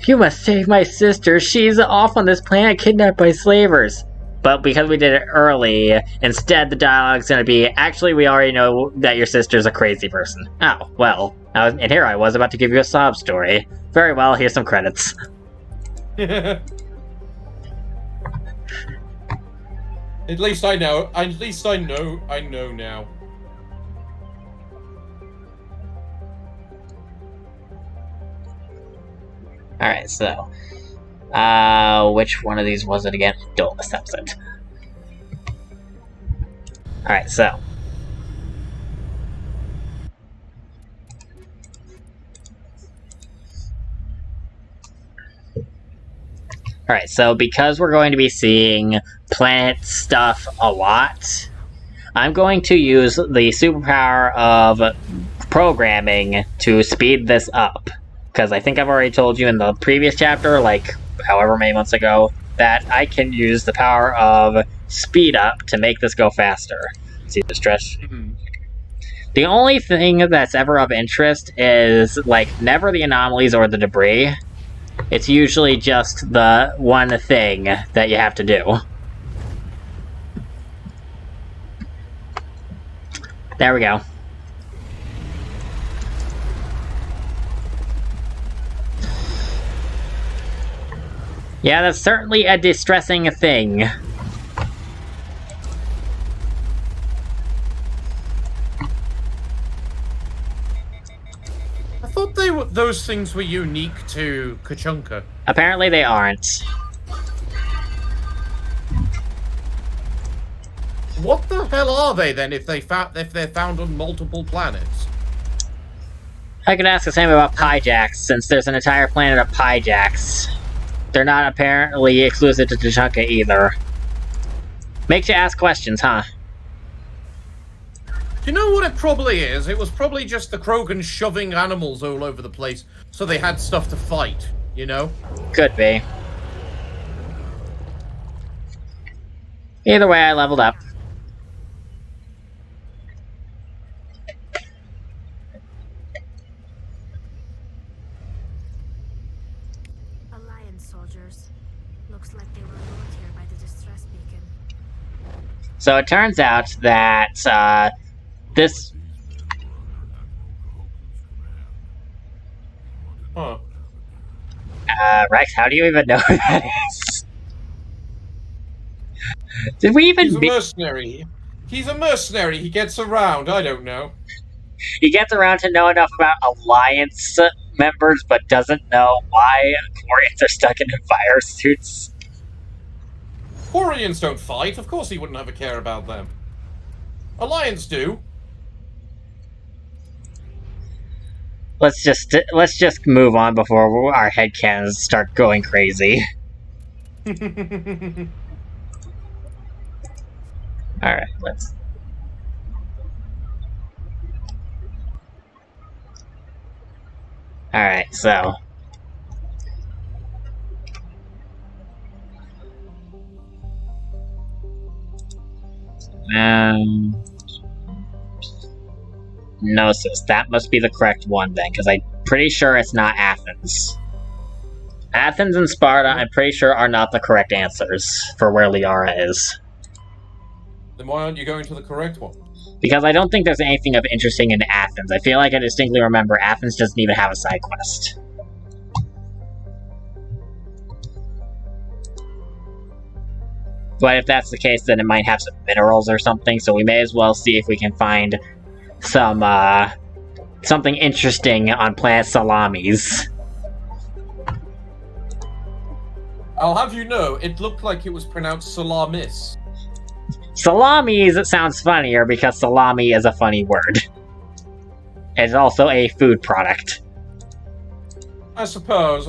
A: you must save my sister. She's off on this planet kidnapped by slavers. But because we did it early, instead the dialogue's gonna be, actually, we already know that your sister's a crazy person. Oh, well. And here I was about to give you a sob story. Very well, here's some credits.
B: At least I know. I know now.
A: Alright, so. Which one of these was it again? Dolus, that's it. Alright, so. Alright, so because we're going to be seeing planet stuff a lot, I'm going to use the superpower of programming to speed this up. Because I think I've already told you in the previous chapter, like however many months ago, that I can use the power of speed up to make this go faster. See the stretch?
B: Mm-hmm.
A: The only thing that's ever of interest is, like, never the anomalies or the debris. It's usually just the one thing that you have to do. There we go. Yeah, that's certainly a distressing thing.
B: I thought those things were unique to Kachunka.
A: Apparently they aren't.
B: What the hell are they then if they're found on multiple planets?
A: I could ask the same about Pyjax, since there's an entire planet of Pyjax. They're not apparently exclusive to Kachunka either. Makes you ask questions, huh?
B: You know what it probably is? It was probably just the Krogan shoving animals all over the place, so they had stuff to fight, you know?
A: Could be. Either way, I leveled up.
I: Alliance soldiers. Looks like they were lured here by the distress beacon.
A: So it turns out that, this...
B: Huh.
A: Rex, how do you even know who that is? Did we even...
B: He's a mercenary. He's a mercenary. He gets around. I don't know.
A: He gets around to know enough about Alliance members, but doesn't know why Quarians are stuck in fire suits.
B: Quarians don't fight. Of course he wouldn't have a care about them. Alliance do.
A: Let's just move on before our headcanons start going crazy. Alright, let's... Alright, so... Gnosis. That must be the correct one then, because I'm pretty sure it's not Athens. Athens and Sparta, I'm pretty sure, are not the correct answers for where Liara is.
B: Then why aren't you going to the correct one?
A: Because I don't think there's anything of interesting in Athens. I feel like I distinctly remember Athens doesn't even have a side quest. But if that's the case, then it might have some minerals or something, so we may as well see if we can find some, something interesting on planet Salamis.
B: I'll have you know, it looked like it was pronounced Salamis.
A: Salamis, it sounds funnier because salami is a funny word. It's also a food product.
B: I suppose.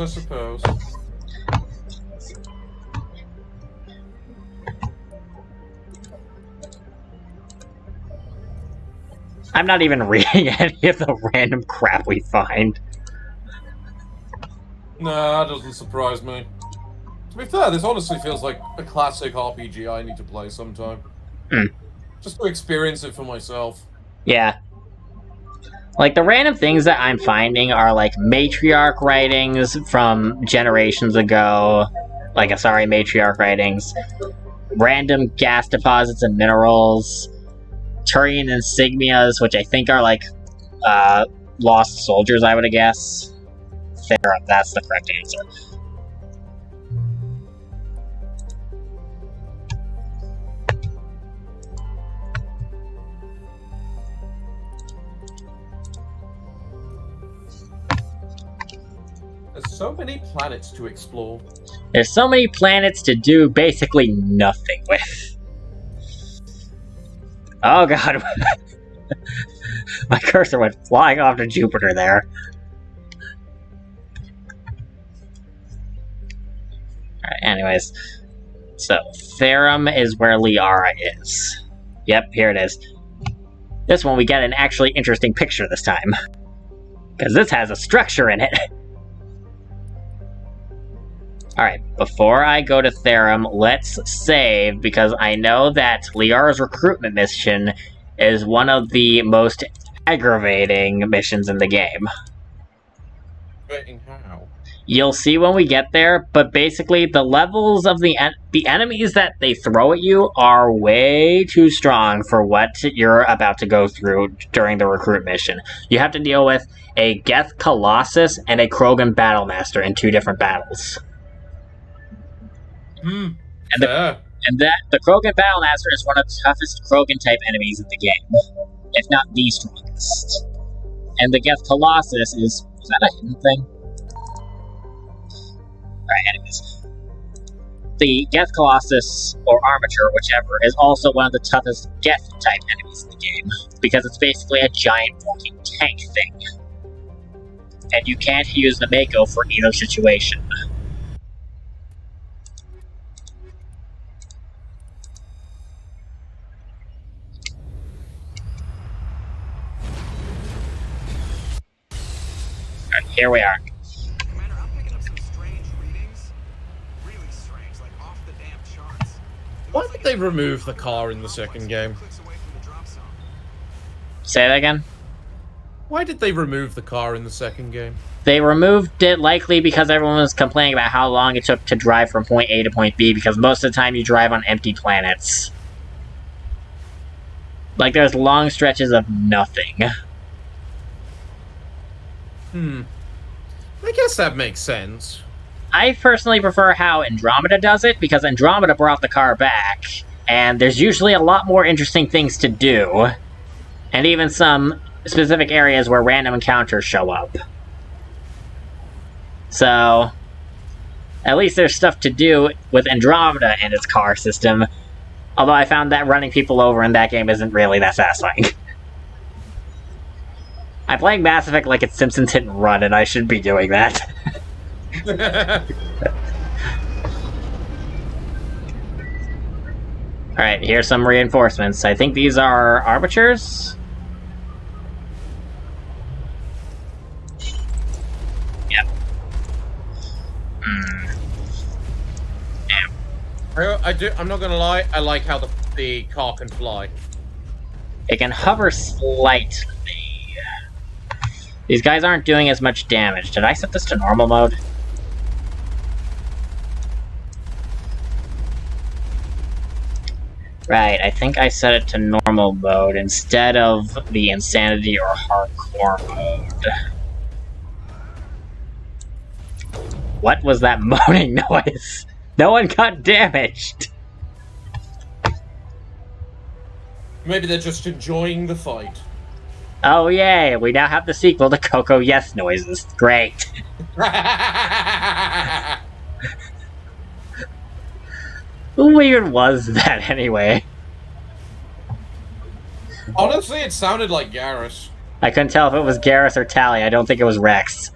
A: I'm not even reading any of the random crap we find.
B: Nah, that doesn't surprise me. To be fair, this honestly feels like a classic RPG I need to play sometime. Just to experience it for myself.
A: Yeah. Like, the random things that I'm finding are, like, matriarch writings from generations ago. Like, sorry, matriarch writings. Random gas deposits and minerals. Turian insignias, which I think are, like, lost soldiers, I would guess. That's the correct answer.
B: There's so many planets to explore.
A: There's so many planets to do basically nothing with. Oh god. My cursor went flying off to Jupiter there. Alright, anyways. So, Therum is where Liara is. Yep, here it is. This one we get an actually interesting picture this time. Because this has a structure in it. Alright, before I go to Therum, let's save, because I know that Liara's recruitment mission is one of the most aggravating missions in the game.
B: Aggravating how?
A: You'll see when we get there, but basically the levels of the enemies that they throw at you are way too strong for what you're about to go through during the recruit mission. You have to deal with a Geth Colossus and a Krogan Battlemaster in 2 different battles. The Krogan Battlemaster is one of the toughest Krogan-type enemies in the game, if not the strongest. And the Geth Colossus is that a hidden thing? Alright, anyways. The Geth Colossus, or Armature, whichever, is also one of the toughest Geth-type enemies in the game, because it's basically a giant walking tank thing. And you can't use the Mako for either situation. Here we are.
F: Commander, I'm picking up some strange readings. Really strange, like off the damn charts.
B: Why did they remove the car in the second game?
A: Say that again?
B: Why did they remove the car in the second game?
A: They removed it likely because everyone was complaining about how long it took to drive from point A to point B, because most of the time you drive on empty planets. Like, there's long stretches of nothing.
B: I guess that makes sense.
A: I personally prefer how Andromeda does it, because Andromeda brought the car back, and there's usually a lot more interesting things to do, and even some specific areas where random encounters show up. So, at least there's stuff to do with Andromeda and its car system, although I found that running people over in that game isn't really that satisfying. I'm playing Mass Effect like it's Simpsons Hit and Run, and I should be doing that. Alright, here's some reinforcements. I think these are arbiters? Yep.
B: I'm not gonna lie, I like how the car can fly.
A: It can hover slightly. These guys aren't doing as much damage. Did I set this to normal mode? Right, I think I set it to normal mode instead of the insanity or hardcore mode. What was that moaning noise? No one got damaged!
B: Maybe they're just enjoying the fight.
A: Oh yay, we now have the sequel to Coco Yes noises. Great. Who weird was that anyway?
B: Honestly, it sounded like Garrus.
A: I couldn't tell if it was Garrus or Tally. I don't think it was Rex.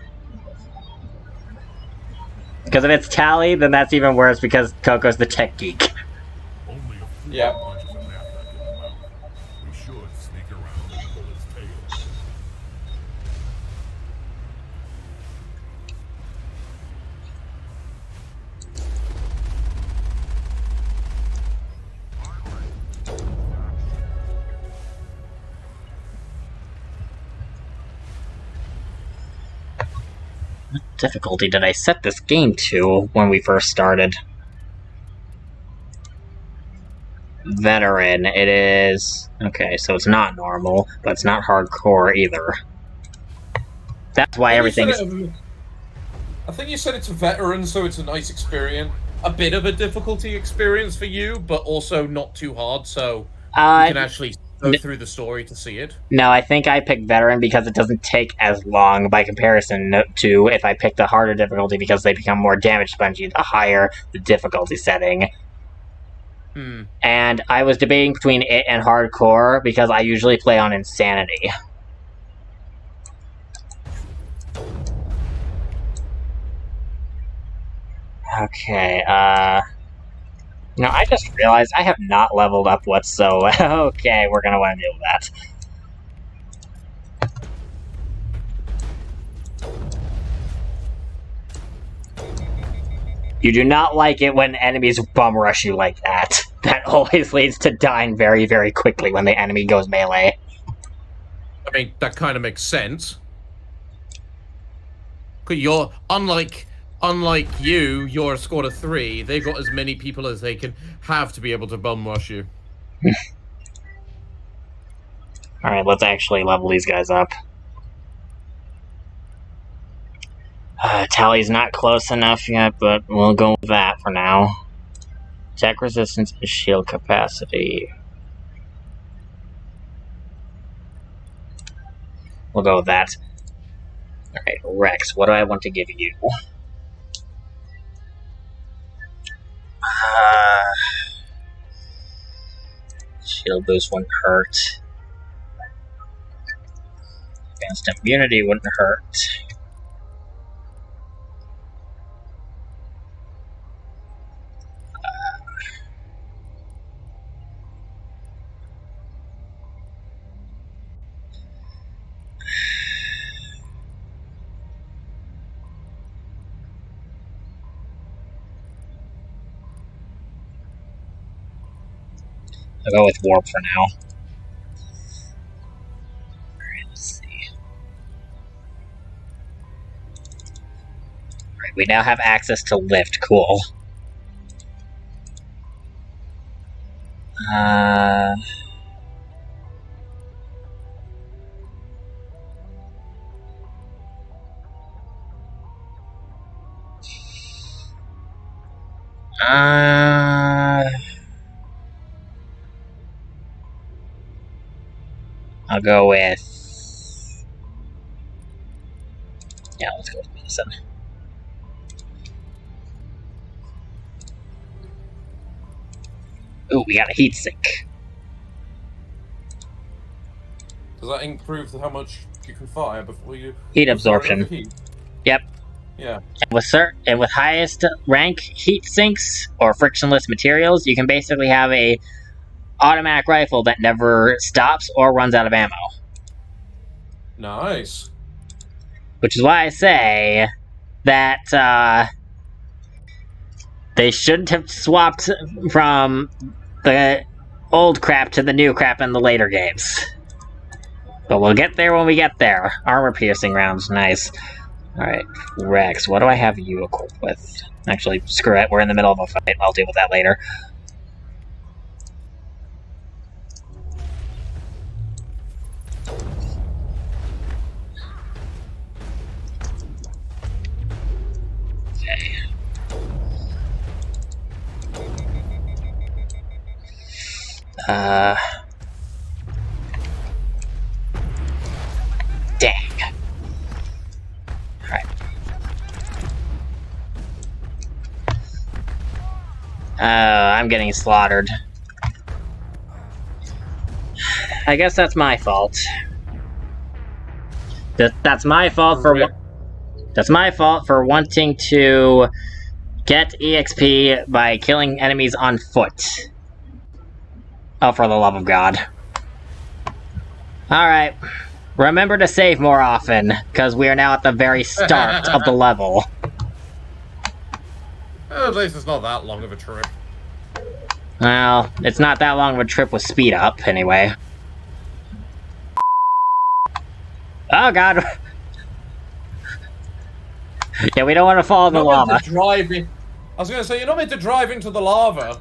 A: Because if it's Tally, then that's even worse because Coco's the tech geek.
H: Only a few
B: Yep.
H: punches of that back in the mouth. We should sneak around and pull his tail.
A: What difficulty did I set this game to when we first started? Veteran. It is... Okay, so it's not normal, but it's not hardcore either. That's why everything's...
B: I think you said it's a veteran, so it's a nice experience. A bit of a difficulty experience for you, but also not too hard, so you can actually go through the story to see it.
A: No, I think I picked veteran because it doesn't take as long by comparison to if I pick the harder difficulty because they become more damage spongy the higher the difficulty setting. And I was debating between it and hardcore because I usually play on insanity. Okay, you know, I just realized I have not leveled up whatsoever. Okay, we're gonna want to deal with that. You do not like it when enemies bum rush you like that. That always leads to dying very, very quickly when the enemy goes melee.
B: I mean, that kind of makes sense. You're unlike you, you're a squad of 3. They've got as many people as they can have to be able to bum rush you.
A: Alright, let's actually level these guys up. Tally's not close enough yet, but we'll go with that for now. Attack resistance is shield capacity. We'll go with that. Alright, Rex, what do I want to give you? Shield boost wouldn't hurt. Advanced immunity wouldn't hurt. I'll go with warp for now. Alright, let's see. Alright, we now have access to lift. Cool. I'll go with... Yeah, let's go with medicine. Ooh, we got a heat sink.
B: Does that improve how much you can fire before you...
A: Heat absorption.
B: Heat?
A: Yep.
B: Yeah.
A: And with highest rank heat sinks or frictionless materials, you can basically have a automatic rifle that never stops or runs out of ammo.
B: Nice.
A: Which is why I say that they shouldn't have swapped from the old crap to the new crap in the later games. But we'll get there when we get there. Armor piercing rounds, nice. Alright, Rex, what do I have you equipped with? Actually, screw it, we're in the middle of a fight, I'll deal with that later. Dang. Alright. I'm getting slaughtered. I guess that's my fault. That's my fault for that's my fault for wanting to get EXP by killing enemies on foot. Oh, for the love of God. Alright. Remember to save more often, because we are now at the very start of the level.
B: At least it's not that long of a trip.
A: Well, it's not that long of a trip with speed up, anyway. Oh God! Yeah, we don't want to fall in the lava.
B: I was gonna say, you're not meant to drive into the lava.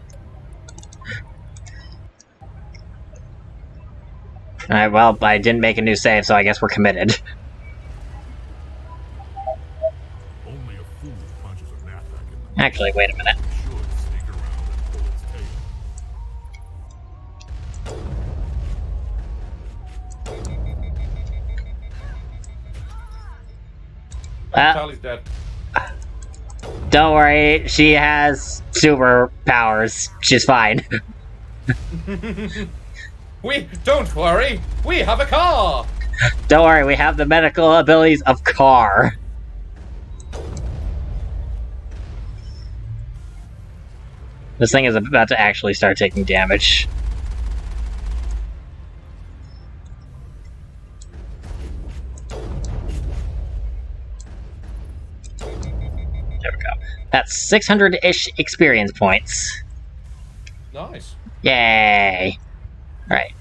A: Alright, well, I didn't make a new save, so I guess we're committed.
H: Only a fool punches a gnat back in the
A: Actually, wait a minute.
H: should sneak around and pull its tail.
B: Charlie's dead.
A: Don't worry, she has superpowers. She's fine.
B: Don't worry, we have a car!
A: Don't worry, we have the medical abilities of Car. This thing is about to actually start taking damage. There we go. That's 600-ish experience points.
B: Nice.
A: Yay! Alright.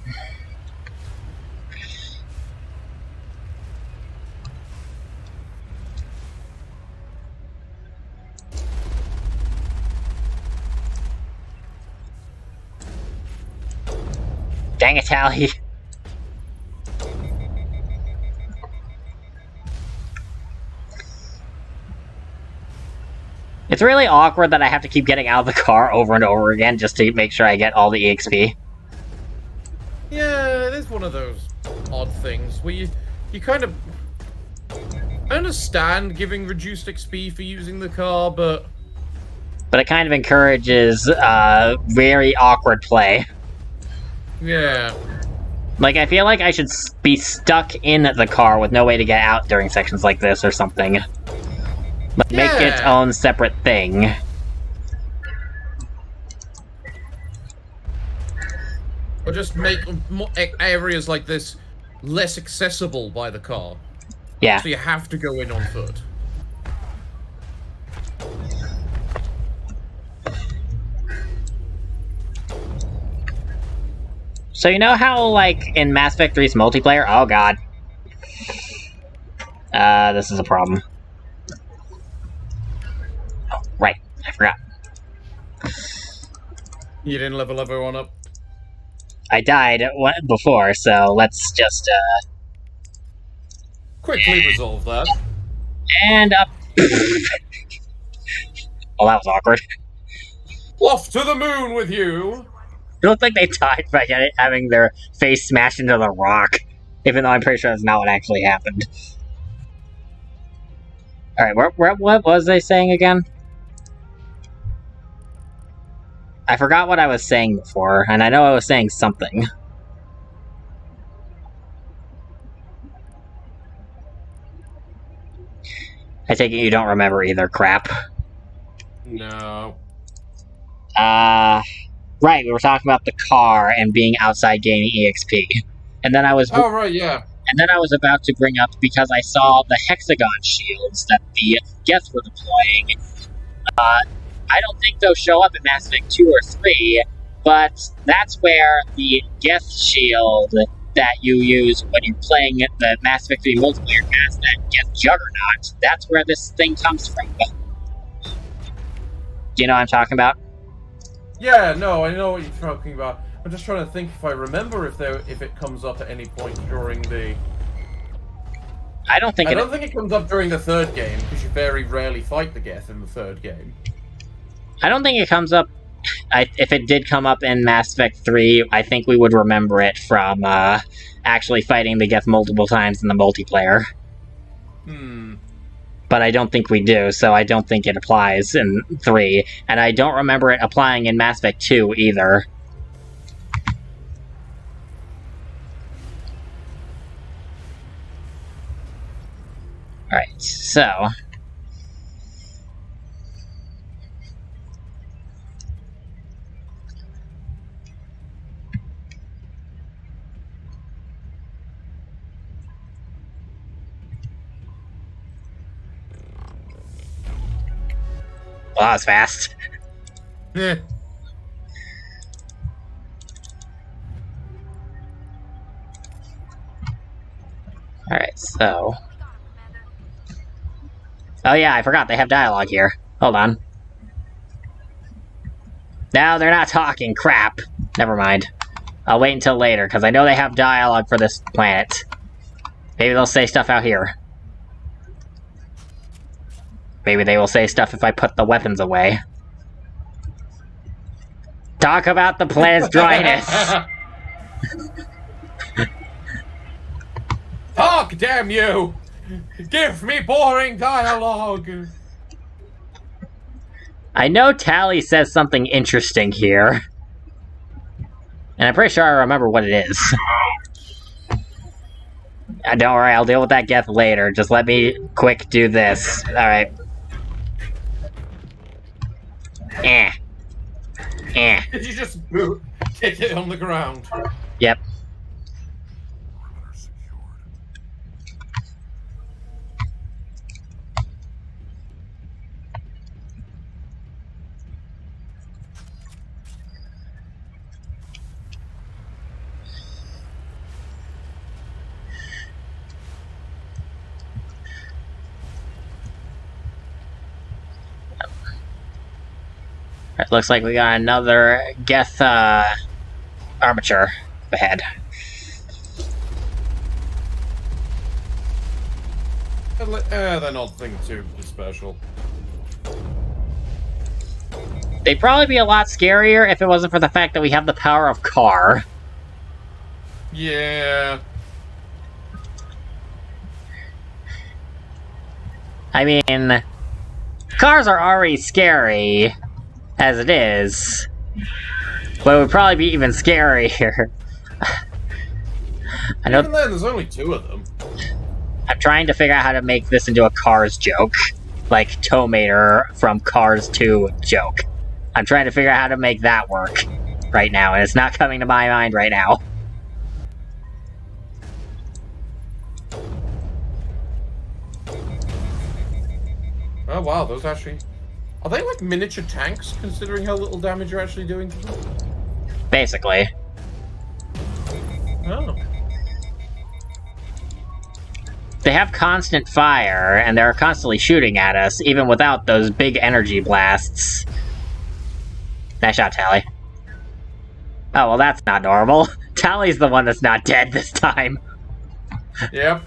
A: Dang it, Tally. It's really awkward that I have to keep getting out of the car over and over again just to make sure I get all the EXP.
B: Yeah, it is one of those odd things where you kind of... I understand giving reduced XP for using the car, but...
A: But it kind of encourages, very awkward play.
B: Yeah.
A: Like, I feel like I should be stuck in the car with no way to get out during sections like this or something. Like, make its own separate thing.
B: Or just make areas like this less accessible by the car.
A: Yeah.
B: So you have to go in on foot.
A: So you know how, like, in Mass Effect 3's multiplayer? Oh god. This is a problem. Oh, right. I forgot.
B: You didn't level everyone up?
A: I died before, so let's just,
B: Quickly resolve that.
A: And up. Well, that was awkward.
B: Off to the moon with you!
A: It looked like they died by having their face smashed into the rock. Even though I'm pretty sure that's not what actually happened. Alright, what was I saying again? I forgot what I was saying before, and I know I was saying something. I take it you don't remember either, crap.
B: No.
A: Right, we were talking about the car and being outside gaining EXP. And then I was...
B: Oh, right, yeah.
A: And then I was about to bring up, because I saw the hexagon shields that the Geth were deploying. I don't think they'll show up in Mass Effect 2 or 3, but that's where the Geth shield that you use when you're playing the Mass Effect 3 multiplayer as that Geth Juggernaut, that's where this thing comes from. Do you know what I'm talking about?
B: Yeah, no, I know what you're talking about. I'm just trying to think if I remember if it comes up at any point during the...
A: I don't think
B: it comes up during the third game, because you very rarely fight the Geth in the third game.
A: I don't think it comes up... if it did come up in Mass Effect 3, I think we would remember it from actually fighting the Geth multiple times in the multiplayer. But I don't think we do, so I don't think it applies in 3. And I don't remember it applying in Mass Effect 2 either. Alright, so... Well, that was fast.
B: Yeah.
A: Alright, so... Oh yeah, I forgot they have dialogue here. Hold on. No, they're not talking. Crap. Never mind. I'll wait until later, because I know they have dialogue for this planet. Maybe they'll say stuff out here. Maybe they will say stuff if I put the weapons away. Talk about the planet's dryness!
B: Talk, damn you! Give me boring dialogue!
A: I know Tally says something interesting here. And I'm pretty sure I remember what it is. Don't worry, I'll deal with that Geth later. Just let me quick do this. Alright. Eh.
B: Did you just kick it on the ground?
A: Yep. It looks like we got another Geth armature ahead.
B: They're nothing too special.
A: They'd probably be a lot scarier if it wasn't for the fact that we have the power of car.
B: Yeah.
A: I mean, cars are already scary as it is, but it would probably be even scarier. I know.
B: Even then, there's only 2 of them.
A: I'm trying to figure out how to make this into a Cars joke, like Tomater from Cars 2 joke. I'm trying to figure out how to make that work right now, and it's not coming to my mind right now.
B: Oh wow, those actually... Are they like miniature tanks, considering how little damage you're actually doing to them?
A: Basically.
B: Oh.
A: They have constant fire, and they're constantly shooting at us, even without those big energy blasts. Nice shot, Tally. Oh, well that's not normal. Tally's the one that's not dead this time.
B: Yep.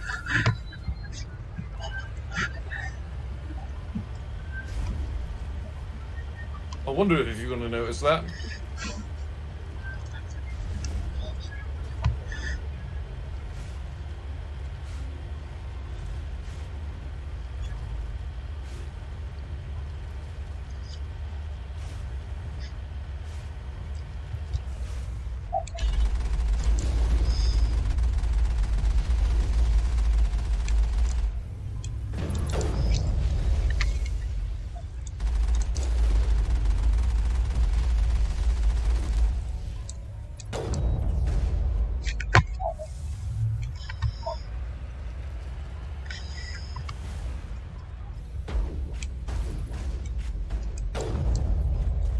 B: I wonder if you're going to notice that.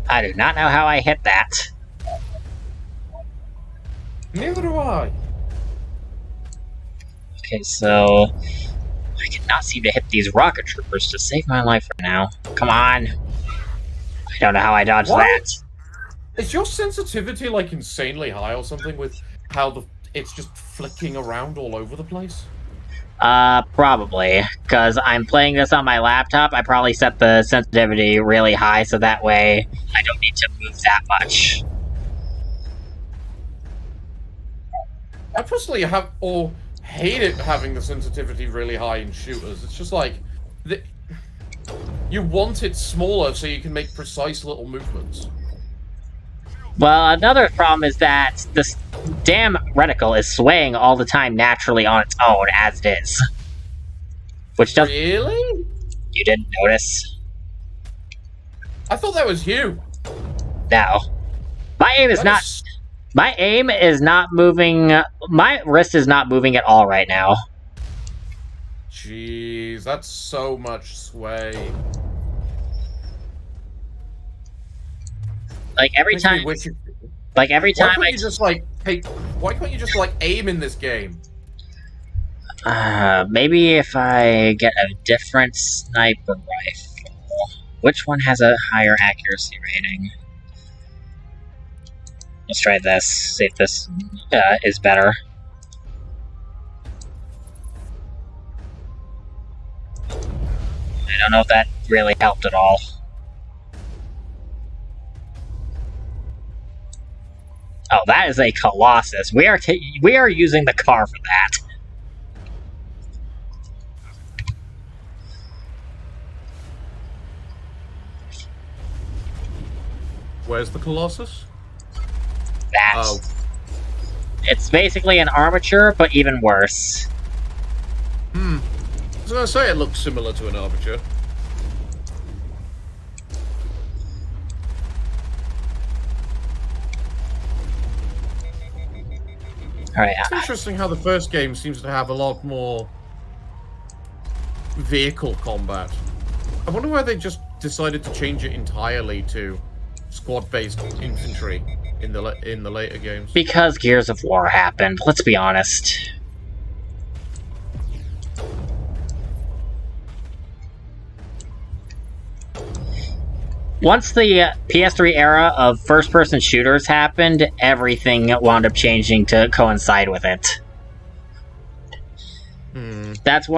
A: I do not know how I hit that.
B: Neither do I.
A: Okay, so... I cannot seem to hit these rocket troopers to save my life right now. Come on. I don't know how I dodged that.
B: Is your sensitivity like insanely high or something with how it's just flicking around all over the place?
A: Probably. Because I'm playing this on my laptop, I probably set the sensitivity really high so that way I don't need to move that much.
B: I personally hate it having the sensitivity really high in shooters. It's just like... you want it smaller so you can make precise little movements.
A: Well, another problem is that this damn reticle is swaying all the time naturally on its own, as it is. Which doesn't...
B: Really?
A: You didn't notice?
B: I thought that was you.
A: No. My aim is not... My aim is not moving... My wrist is not moving at all right now.
B: Jeez, that's so much sway.
A: Like, every time... Like, every time
B: why can't you just, like, why can't you just, like, aim in this game?
A: Maybe if I get a different sniper rifle. Which one has a higher accuracy rating? Let's try this, see if this is better. I don't know if that really helped at all. Oh, that is a Colossus. We are using the car for that.
B: Where's the Colossus?
A: That.
B: Oh.
A: It's basically an armature, but even worse.
B: I was gonna say it looks similar to an armature.
A: Alright.
B: It's interesting how the first game seems to have a lot more vehicle combat. I wonder why they just decided to change it entirely to squad-based infantry in the later games.
A: Because Gears of War happened, let's be honest. Once the PS3 era of first-person shooters happened, everything wound up changing to coincide with it. That's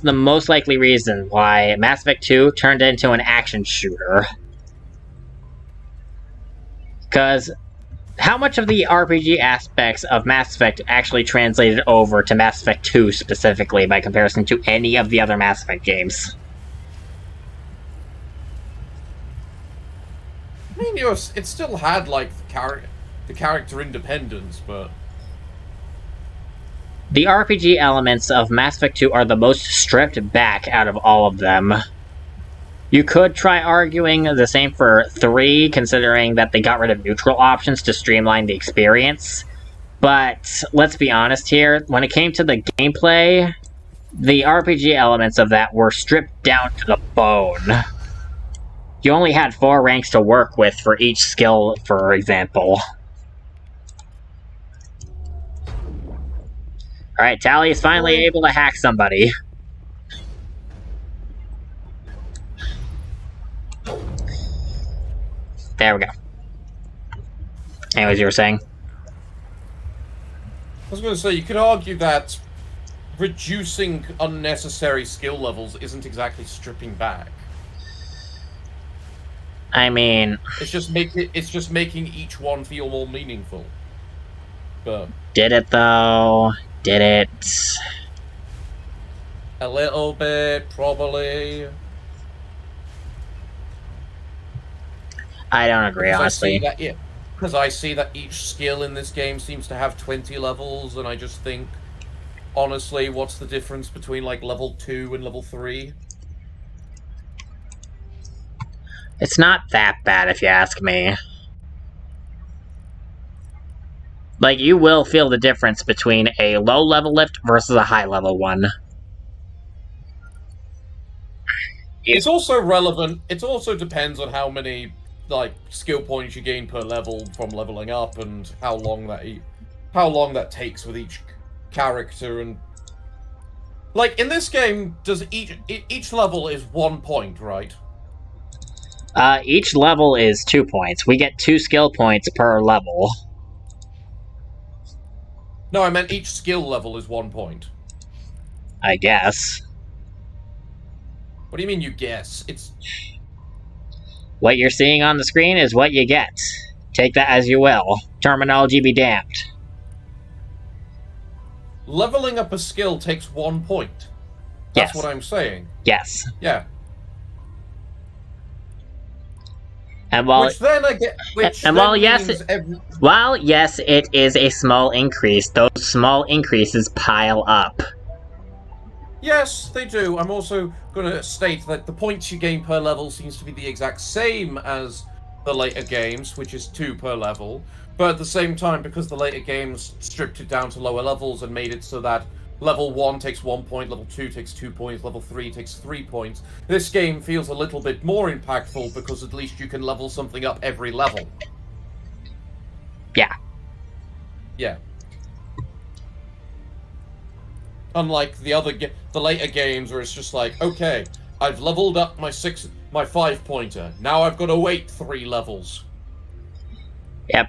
A: the most likely reason why Mass Effect 2 turned into an action shooter. Because how much of the RPG aspects of Mass Effect actually translated over to Mass Effect 2 specifically by comparison to any of the other Mass Effect games?
B: I mean, it still had, like, the character independence, but...
A: The RPG elements of Mass Effect 2 are the most stripped back out of all of them. You could try arguing the same for 3, considering that they got rid of neutral options to streamline the experience. But, let's be honest here, when it came to the gameplay, the RPG elements of that were stripped down to the bone. You only had 4 ranks to work with for each skill, for example. Alright, Tally is finally able to hack somebody. There we go. Anyways, you were saying?
B: I was going to say, you could argue that reducing unnecessary skill levels isn't exactly stripping back.
A: I mean...
B: It's just making each one feel more meaningful. But...
A: Did it, though? Did it?
B: A little bit, probably.
A: I don't agree, honestly.
B: Because I see that each skill in this game seems to have 20 levels, and I just think, honestly, what's the difference between, like, level 2 and level 3?
A: It's not that bad, if you ask me. Like, you will feel the difference between a low-level lift versus a high-level one.
B: It's also relevant. It also depends on how many, like, skill points you gain per level from leveling up, and how long that takes with each character. And like in this game, does each level is 1 point, right?
A: Each level is 2 points. We get 2 skill points per level.
B: No, I meant each skill level is 1 point.
A: I guess.
B: What do you mean you guess? It's...
A: What you're seeing on the screen is what you get. Take that as you will. Terminology be damned.
B: Leveling up a skill takes 1 point. That's what I'm saying.
A: Yes.
B: Yeah.
A: And while
B: which then I get,
A: while yes, it is a small increase, those small increases pile up.
B: Yes, they do. I'm also going to state that the points you gain per level seems to be the exact same as the later games, which is 2 per level. But at the same time, because the later games stripped it down to lower levels and made it so that level 1 takes 1 point, level 2 takes 2 points, level 3 takes 3 points, this game feels a little bit more impactful because at least you can level something up every level.
A: Yeah.
B: Yeah. Unlike the later games where it's just like, okay, I've leveled up my 5-pointer. Now I've got to wait 3 levels.
A: Yep.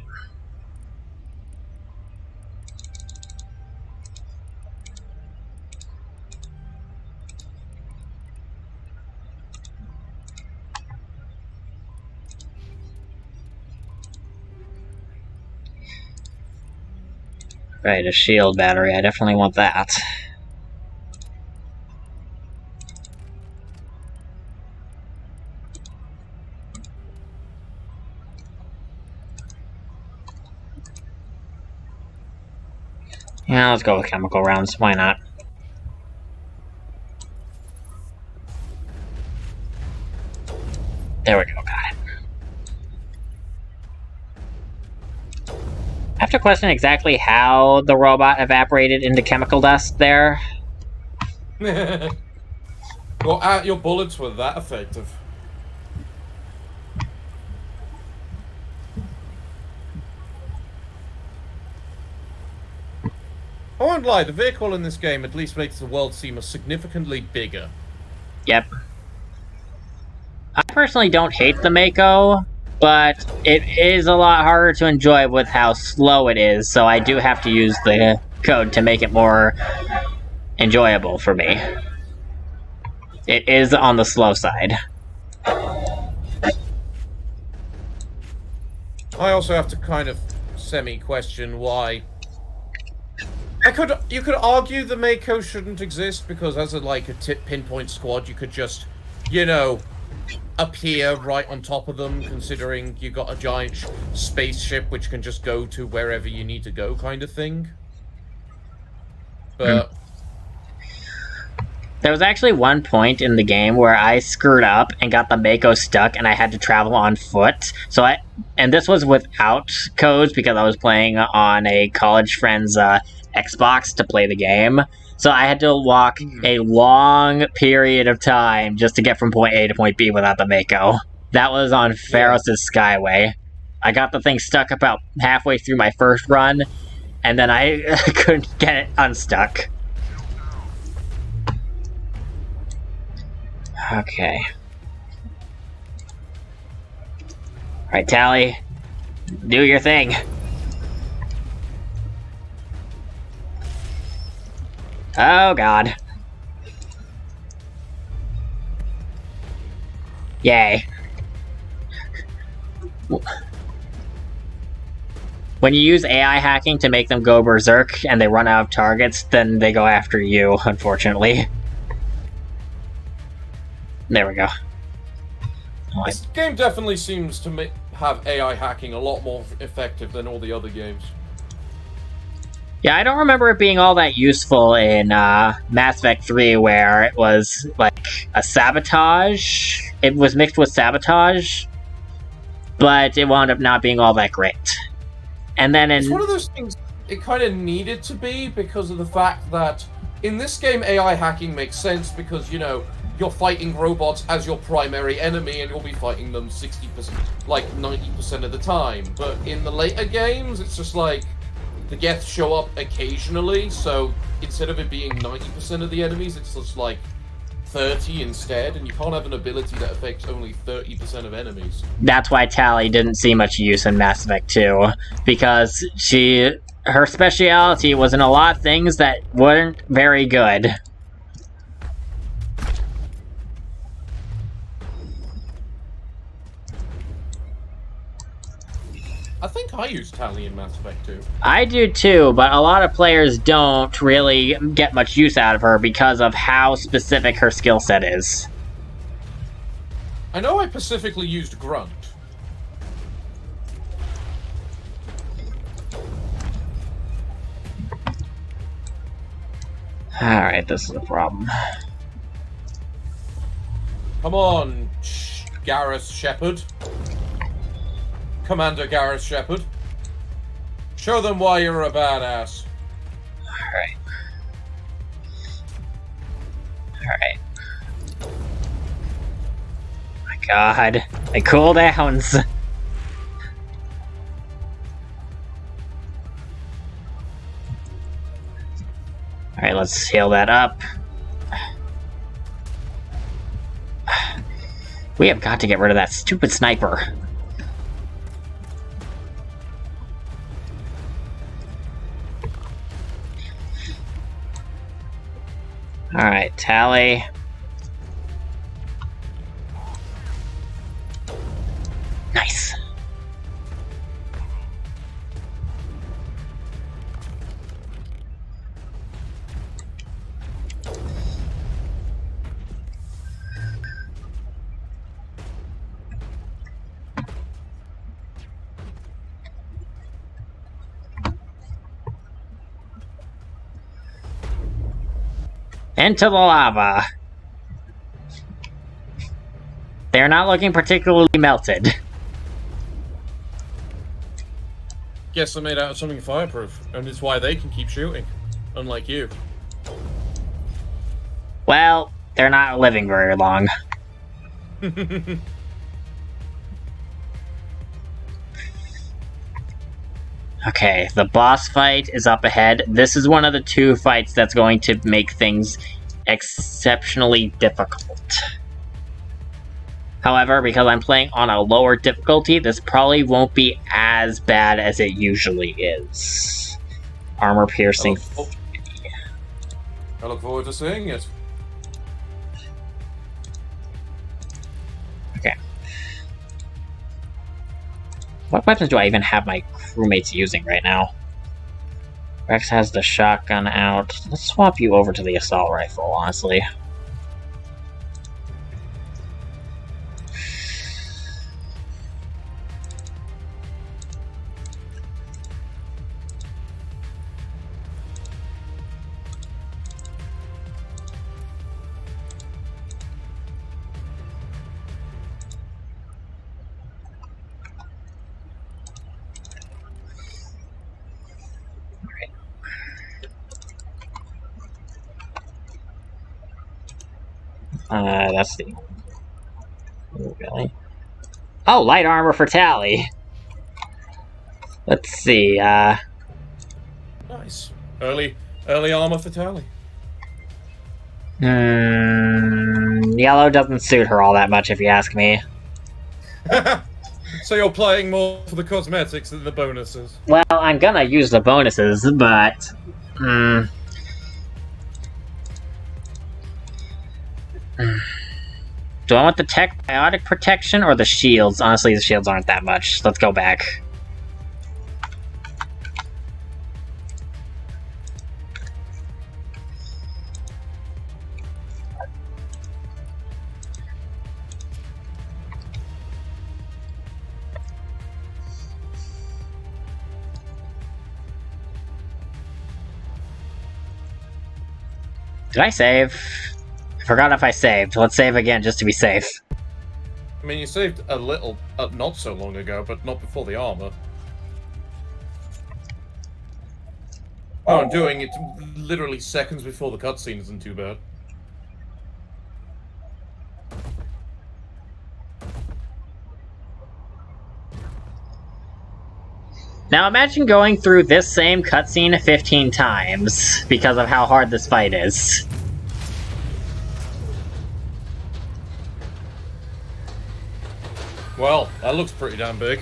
A: Right, a shield battery. I definitely want that. Yeah, let's go with chemical rounds. Why not? There we go, got it. I have to question exactly how the robot evaporated into chemical dust there.
B: Well, your bullets were that effective. I won't lie, the vehicle in this game at least makes the world seem significantly bigger.
A: Yep. I personally don't hate the Mako, but it is a lot harder to enjoy with how slow it is, so I do have to use the code to make it more enjoyable for me. It is on the slow side.
B: I also have to kind of semi-question why... You could argue the Mako shouldn't exist, because as a pinpoint squad, you could just, you know, appear right on top of them, considering you got a giant spaceship which can just go to wherever you need to go, kind of thing. But...
A: There was actually one point in the game where I screwed up and got the Mako stuck and I had to travel on foot. And this was without codes because I was playing on a college friend's Xbox to play the game. So I had to walk a long period of time just to get from point A to point B without the Mako. That was on Pharos' Skyway. I got the thing stuck about halfway through my first run, and then I couldn't get it unstuck. Okay. Alright, Tally. Do your thing. Oh, God. Yay. When you use AI hacking to make them go berserk and they run out of targets, then they go after you, unfortunately. There we go.
B: This game definitely seems to have AI hacking a lot more effective than all the other games.
A: Yeah, I don't remember it being all that useful in Mass Effect 3, where it was like a sabotage. It was mixed with sabotage, but it wound up not being all that great. And then
B: it's one of those things it kind of needed to be because of the fact that in this game AI hacking makes sense because, you know, you're fighting robots as your primary enemy and you'll be fighting them 60%, like 90% of the time. But in the later games, it's just like the Geth show up occasionally, so instead of it being 90% of the enemies, it's just like 30 instead, and you can't have an ability that affects only 30% of enemies.
A: That's why Tally didn't see much use in Mass Effect 2, because her speciality was in a lot of things that weren't very good.
B: I use Tally in Mass Effect 2.
A: I do too, but a lot of players don't really get much use out of her because of how specific her skill set is.
B: I know I specifically used Grunt.
A: Alright, this is a problem.
B: Come on, Gareth Shepard. Commander Gareth Shepard. Show them why you're a badass.
A: Alright. Alright. My god. My cooldowns. Alright, let's heal that up. We have got to get rid of that stupid sniper. Alright, Tally. Nice. Into the lava. They're not looking particularly melted.
B: Guess they're made out of something fireproof, and it's why they can keep shooting, unlike you.
A: Well, they're not living very long. Okay, the boss fight is up ahead. This is one of the two fights that's going to make things exceptionally difficult. However, because I'm playing on a lower difficulty, this probably won't be as bad as it usually is. Armor piercing.
B: I look forward to seeing it.
A: Okay. What weapons do I even have my crewmates using right now? Rex has the shotgun out. Let's swap you over to the assault rifle, honestly. That's the... Oh, really? Oh, light armor for Tally! Let's see,
B: Nice. Early armor for Tally.
A: Yellow doesn't suit her all that much, if you ask me.
B: So you're playing more for the cosmetics than the bonuses?
A: Well, I'm gonna use the bonuses, but... Do I want the tech biotic protection or the shields? Honestly, the shields aren't that much. Let's go back. Did I save? I forgot if I saved. Let's save again just to be safe.
B: I mean, you saved a little, not so long ago, but not before the armor. Oh, I'm doing it literally seconds before the cutscene isn't too bad.
A: Now imagine going through this same cutscene 15 times because of how hard this fight is.
B: Well, that looks pretty damn big.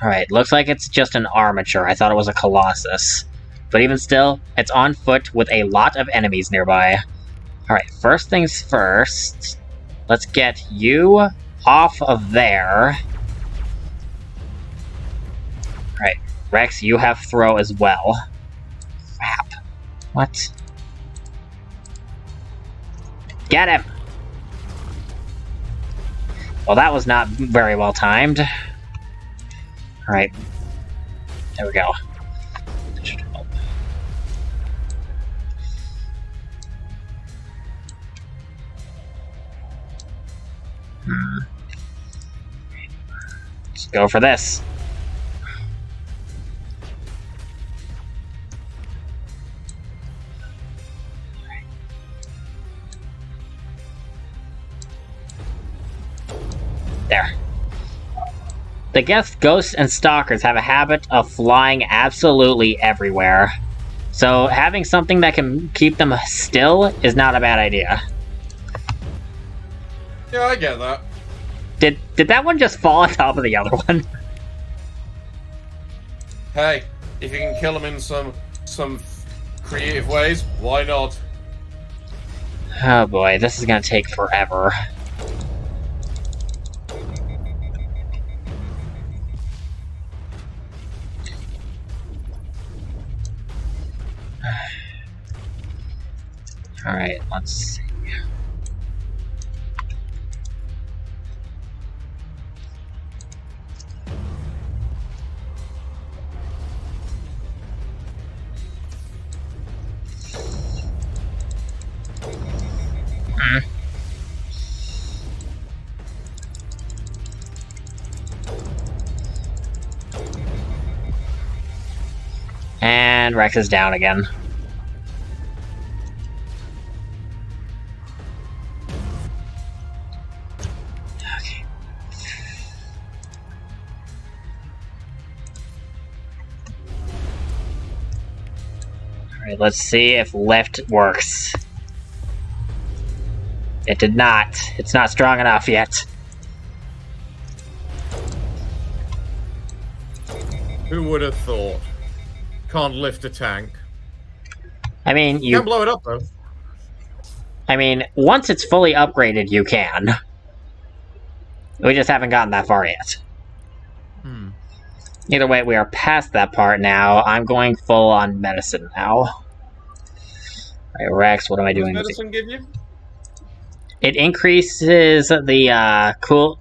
A: Alright, looks like it's just an armature. I thought it was a colossus. But even still, it's on foot with a lot of enemies nearby. Alright, first things first. Let's get you off of there. Alright, Rex, you have throw as well. Crap. What? Get him! Well, that was not very well timed. Alright. There we go. That should help. Let's go for this. There. The ghosts and stalkers have a habit of flying absolutely everywhere. So having something that can keep them still is not a bad idea.
B: Yeah, I get that.
A: Did that one just fall on top of the other one?
B: Hey, if you can kill them in some creative ways, why not?
A: Oh boy, this is gonna take forever. Alright, let's see. And Rex is down again. Okay. Alright, let's see if lift works. It did not. It's not strong enough yet.
B: Who would have thought? Can't lift a tank.
A: I mean, you
B: can blow it up though.
A: I mean, once it's fully upgraded, you can. We just haven't gotten that far yet. Either way, we are past that part now. I'm going full on medicine now. Alright, Rex, what am I doing?
B: What does medicine give you?
A: It increases the cool...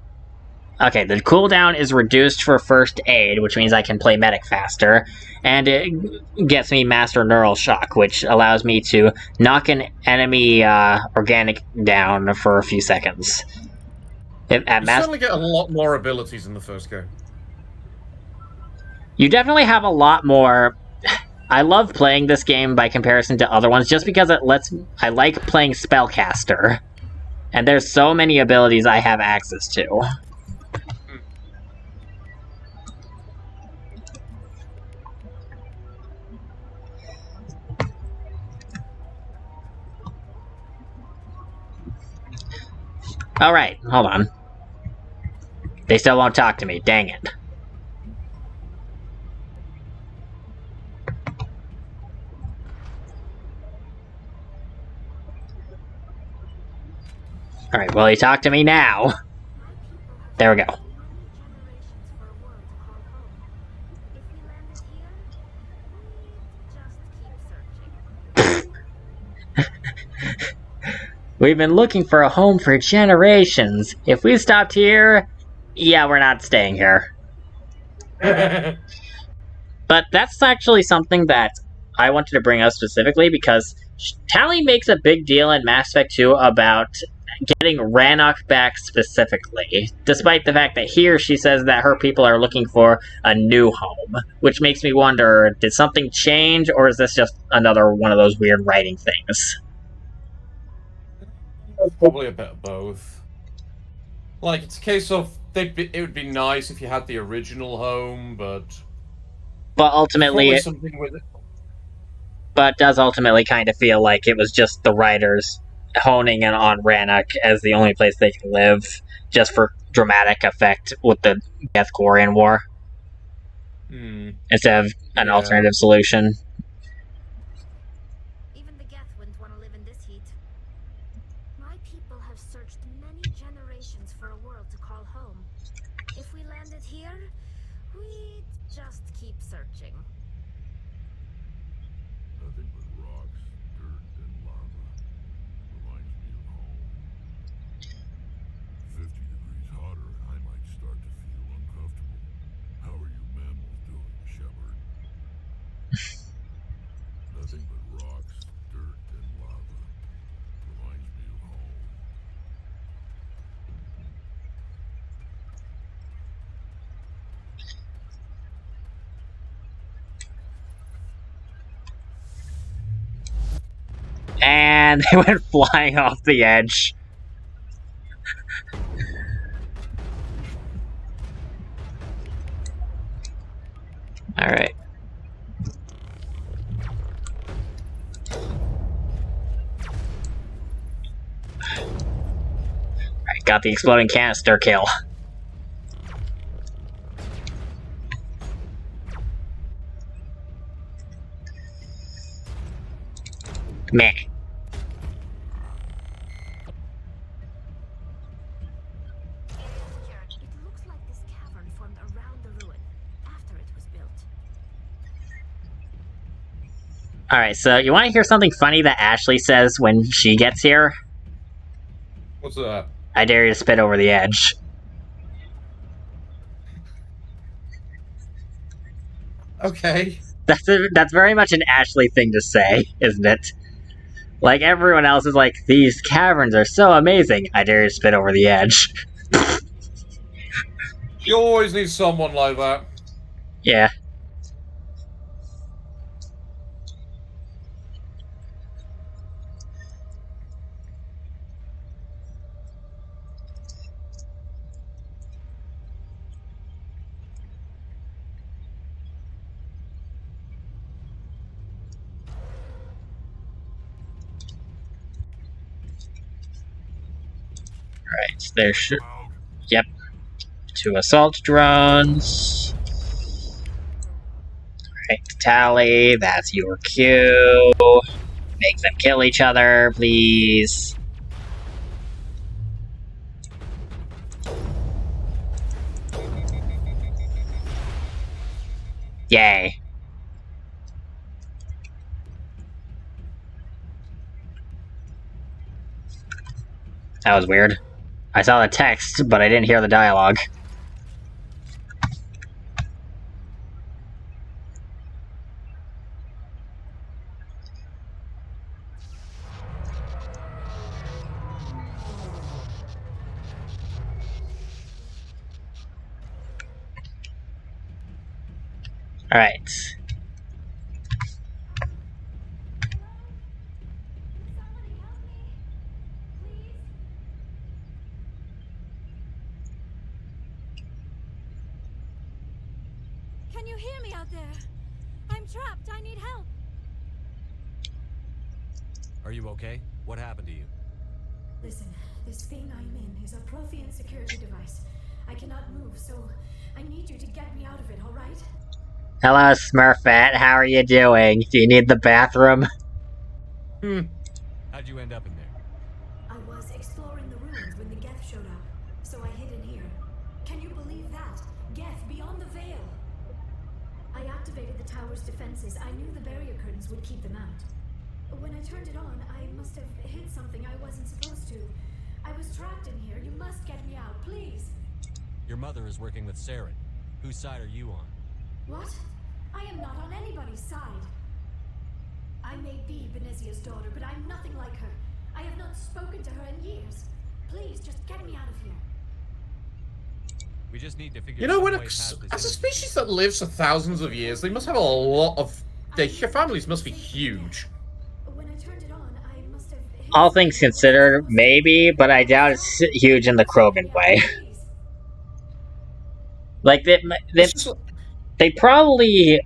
A: Okay, the cooldown is reduced for first aid, which means I can play medic faster. And it gets me Master Neural Shock, which allows me to knock an enemy organic down for a few seconds.
B: You certainly get a lot more abilities in the first game.
A: You definitely have a lot more... I love playing this game by comparison to other ones, just because it lets... I like playing Spellcaster. And there's so many abilities I have access to. Alright, hold on. They still won't talk to me, dang it. Alright, will he talk to me now? There we go. We've been looking for a home for generations. If we stopped here, yeah, we're not staying here. But that's actually something that I wanted to bring up specifically, because Tally makes a big deal in Mass Effect 2 about getting Rannoch back specifically, despite the fact that here she says that her people are looking for a new home, which makes me wonder, did something change, or is this just another one of those weird writing things?
B: Probably a bit of both. Like, it's a case of, it would be nice if you had the original home, but
A: ultimately,
B: something with it.
A: But it does ultimately kind of feel like it was just the writers honing in on Rannoch as the only place they can live, just for dramatic effect with the Geth-Glorian War. Instead of an alternative solution.
I: Even the Geth wouldn't want to live in this heat. My people have searched many searching?
H: Nothing but rocks, dirt, and lava. Reminds me of home. 50 degrees hotter and I might start to feel uncomfortable. How are you mammals doing, Shepard? Nothing but rocks, dirt, and lava. Reminds me of home.
A: And they went flying off the edge. Alright. Alright, got the exploding canister kill. Meh.
I: It looks like this cavern formed around the ruin after it was built.
A: Alright, so you want to hear something funny that Ashley says when she gets here?
B: What's that?
A: I dare you to spit over the edge.
B: Okay.
A: That's very much an Ashley thing to say, isn't it? Like, everyone else is like, these caverns are so amazing. I dare you to spit over the edge.
B: You always need someone like that.
A: Yeah. Alright, there should... Yep. 2 assault drones. Alright, Tally, that's your cue. Make them kill each other, please. Yay. That was weird. I saw the text, but I didn't hear the dialogue. Alright.
I: Can you hear me out there? I'm trapped. I need help.
D: Are you okay? What happened to you?
O: Listen, this thing I'm in is a Prothean security device. I cannot move, so I need you to get me out of it, alright?
A: Hello, Smurfette. How are you doing? Do you need the bathroom?
D: How'd you end up in there?
O: I was exploring the ruins when the Geth showed up, so I hid in here. Can you believe that? Geth beyond the veil! I activated the tower's defenses. I knew the barrier curtains would keep them out. When I turned it on, I must have hit something I wasn't supposed to. I was trapped in here. You must get me out, please!
D: Your mother is working with Saren. Whose side are you on?
O: What? I am not on anybody's side. I may be Benezia's daughter, but I'm nothing like her. I have not spoken to her in years. Please, just get me out of here.
D: We just need to figure
B: You know,
D: some
B: when
D: way past this
B: as a
D: energy.
B: species that lives for thousands of years, they must have a lot of... Their families must be huge.
O: When I turned it on, I must have hit
A: All things considered, maybe, but I doubt it's huge in the Krogan way. Like, they probably...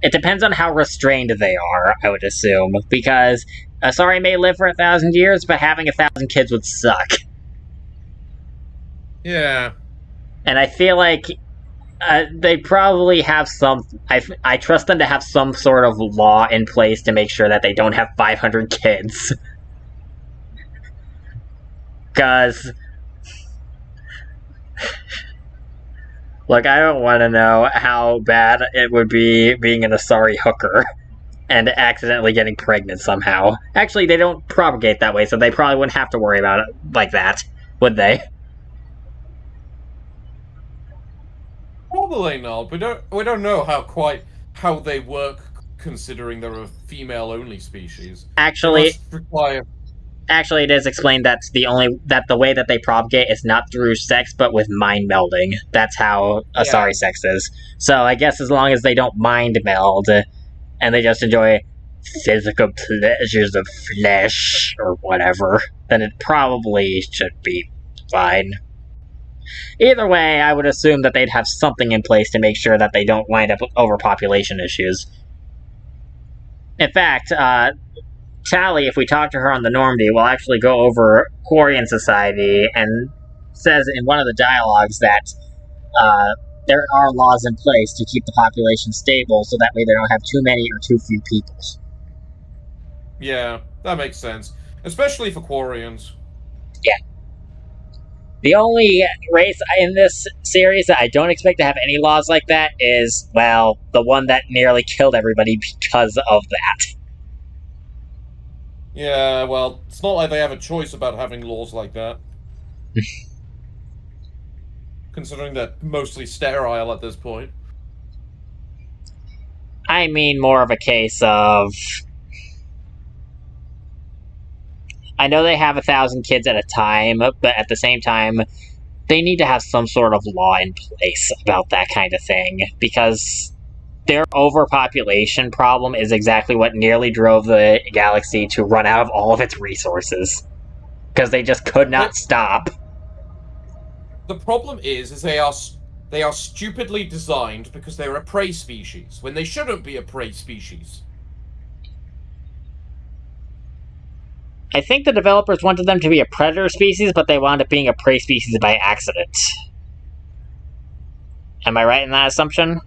A: It depends on how restrained they are, I would assume. Because Asari may live for 1,000 years, but having 1,000 kids would suck.
B: Yeah.
A: And I feel like they probably have some... I trust them to have some sort of law in place to make sure that they don't have 500 kids. Because... Like, I don't want to know how bad it would be being an Asari hooker and accidentally getting pregnant somehow. Actually, they don't propagate that way, so they probably wouldn't have to worry about it like that, would they?
B: Probably not. We don't know how they work, considering they're a female-only species.
A: Actually,
B: Require.
A: Actually, it is explained that the way that they propagate is not through sex, but with mind melding. That's how Asari sex is. So I guess as long as they don't mind meld, and they just enjoy physical pleasures of flesh or whatever, then it probably should be fine. Either way, I would assume that they'd have something in place to make sure that they don't wind up with overpopulation issues. In fact, Tally, if we talk to her on the Normandy, will actually go over Quarian society and says in one of the dialogues that there are laws in place to keep the population stable so that way they don't have too many or too few people.
B: Yeah, that makes sense. Especially for Quarians.
A: Yeah. The only race in this series that I don't expect to have any laws like that is, well, the one that nearly killed everybody because of that.
B: Yeah, well, it's not like they have a choice about having laws like that. Considering they're mostly sterile at this point.
A: I mean more of a case of... I know they have 1,000 kids at a time, but at the same time, they need to have some sort of law in place about that kind of thing, because their overpopulation problem is exactly what nearly drove the galaxy to run out of all of its resources. Because they just could not stop.
B: The problem is they are stupidly designed because they're a prey species, when they shouldn't be a prey species.
A: I think the developers wanted them to be a predator species, but they wound up being a prey species by accident. Am I right in that assumption?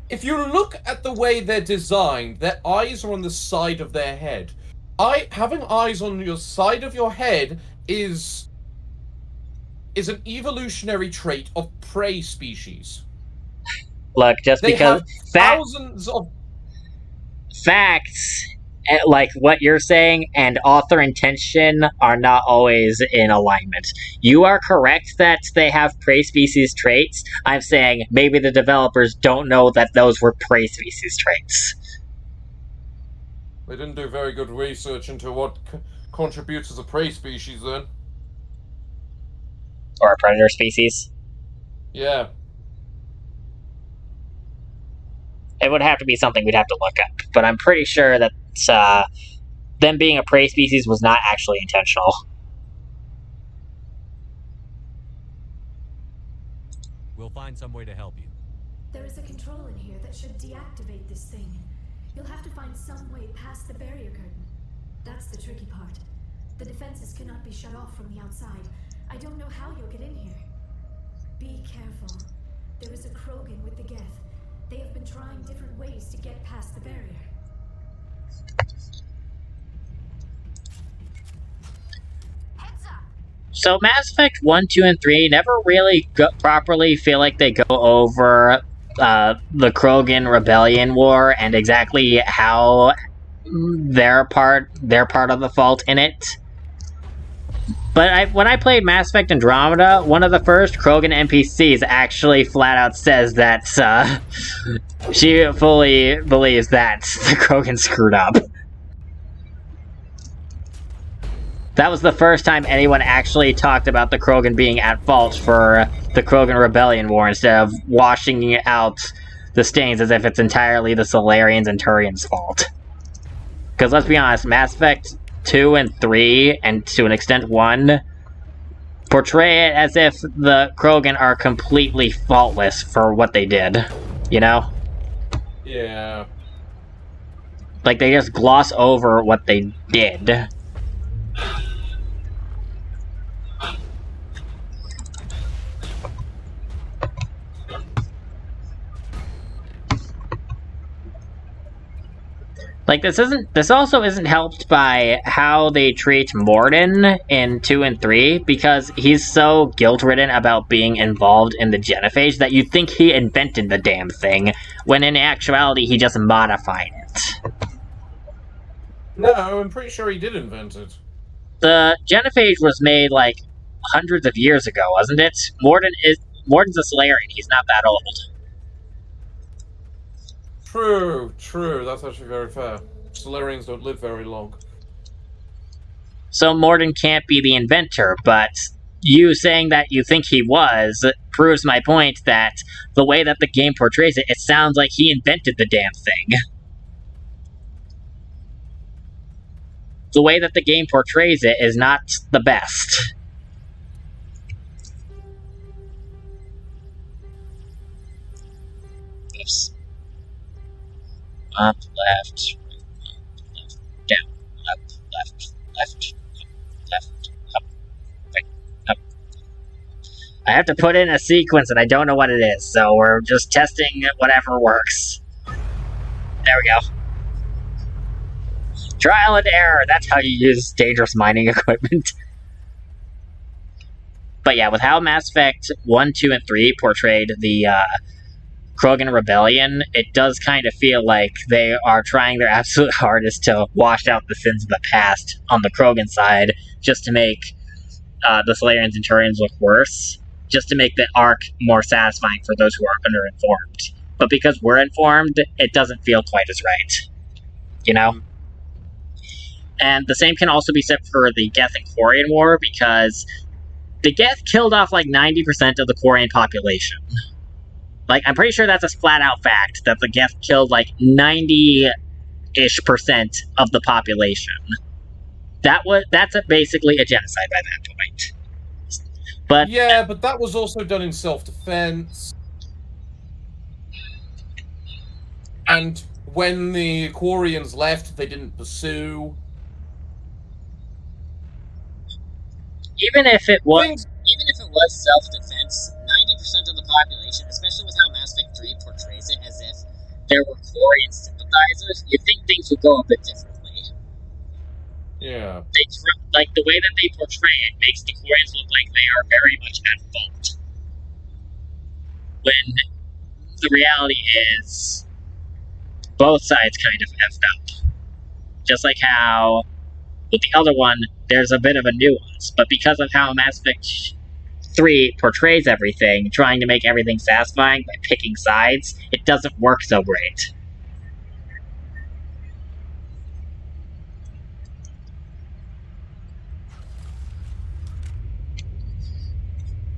B: If you look at the way they're designed, their eyes are on the side of their head. Having eyes on your side of your head is an evolutionary trait of prey species.
A: Look, just
B: they
A: because
B: have thousands of
A: facts, like what you're saying, and author intention are not always in alignment. You are correct that they have prey species traits. I'm saying maybe the developers don't know that those were prey species traits.
B: They didn't do very good research into what contributes as a prey species, then.
A: Or a predator species?
B: Yeah.
A: It would have to be something we'd have to look up, but I'm pretty sure that them being a prey species was not actually intentional.
D: We'll find some way to help you.
O: There is a control in here that should deactivate this thing. You'll have to find some way past the barrier curtain. That's the tricky part. The defenses cannot be shut off from the outside. I don't know how you'll get in here. Be careful. There is a Krogan with the Geth. They have been trying different ways to get past the barrier.
A: So Mass Effect 1, 2, and 3 never really properly feel like they go over the Krogan Rebellion War and exactly how they're part of the fault in it. But when I played Mass Effect Andromeda, one of the first Krogan NPCs actually flat out says that she fully believes that the Krogan screwed up. That was the first time anyone actually talked about the Krogan being at fault for the Krogan Rebellion War instead of washing out the stains as if it's entirely the Solarians and Turians' fault. Because let's be honest, Mass Effect 2 and 3, and to an extent 1, portray it as if the Krogan are completely faultless for what they did, you know?
B: Yeah.
A: Like, they just gloss over what they did. Like, this also isn't helped by how they treat Morden in 2 and 3, because he's so guilt-ridden about being involved in the genophage that you'd think he invented the damn thing, when in actuality he just modified it.
B: No, I'm pretty sure he did invent it.
A: The genophage was made, like, hundreds of years ago, wasn't it? Morden's a Solarian, he's not that old.
B: True, that's actually very fair. Solarians don't live very long.
A: So Morden can't be the inventor, but you saying that you think he was proves my point that the way that the game portrays it, it sounds like he invented the damn thing. The way that the game portrays it is not the best. Oops. Up, left, down, up, left, left, up, right, up. I have to put in a sequence and I don't know what it is, so we're just testing whatever works. There we go. Trial and error, that's how you use dangerous mining equipment. But yeah, with how Mass Effect 1, 2, and 3 portrayed the Krogan Rebellion, it does kind of feel like they are trying their absolute hardest to wash out the sins of the past on the Krogan side, just to make the Solarians and Turians look worse, just to make the arc more satisfying for those who are underinformed. But because we're informed, it doesn't feel quite as right. You know? And the same can also be said for the Geth and Quarian War, because the Geth killed off like 90% of the Quarian population. Like, I'm pretty sure that's a flat-out fact, that the Geth killed like 90-ish% of the population. That's basically a genocide by that point. But
B: yeah, but that was also done in self-defense. And when the Quarians left, they didn't pursue.
A: Even if it was self-defense, 90% of the population, especially with how Mass Effect 3 portrays it as if there were Quarian sympathizers, you'd think things would go a bit differently.
B: Yeah.
A: Like, the way that they portray it makes the Quarians look like they are very much at fault. When the reality is, both sides kind of effed up. Just like how, with the other one, there's a bit of a nuance, but because of how Mass Effect 3 portrays everything, trying to make everything satisfying by picking sides, it doesn't work so great.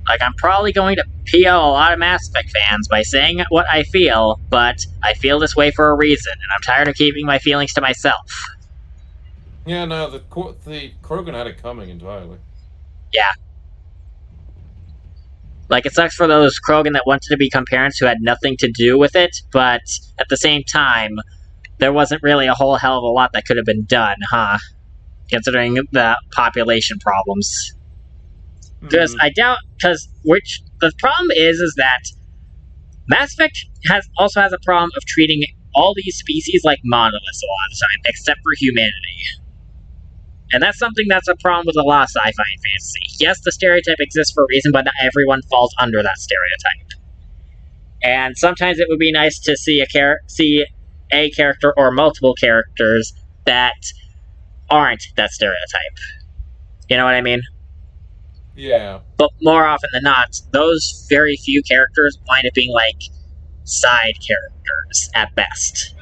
A: Like, I'm probably going to PO a lot of Mass Effect fans by saying what I feel, but I feel this way for a reason, and I'm tired of keeping my feelings to myself.
B: Yeah, no, the Krogan had it coming entirely.
A: Yeah. Like, it sucks for those Krogan that wanted to become parents who had nothing to do with it, but at the same time, there wasn't really a whole hell of a lot that could have been done, huh? Considering the population problems. Because I doubt, the problem is that Mass Effect also has a problem of treating all these species like monoliths a lot of the time, except for humanity. And that's something that's a problem with a lot of sci-fi and fantasy. Yes, the stereotype exists for a reason, but not everyone falls under that stereotype. And sometimes it would be nice to see a character or multiple characters that aren't that stereotype. You know what I mean?
B: Yeah.
A: But more often than not, those very few characters wind up being like side characters at best.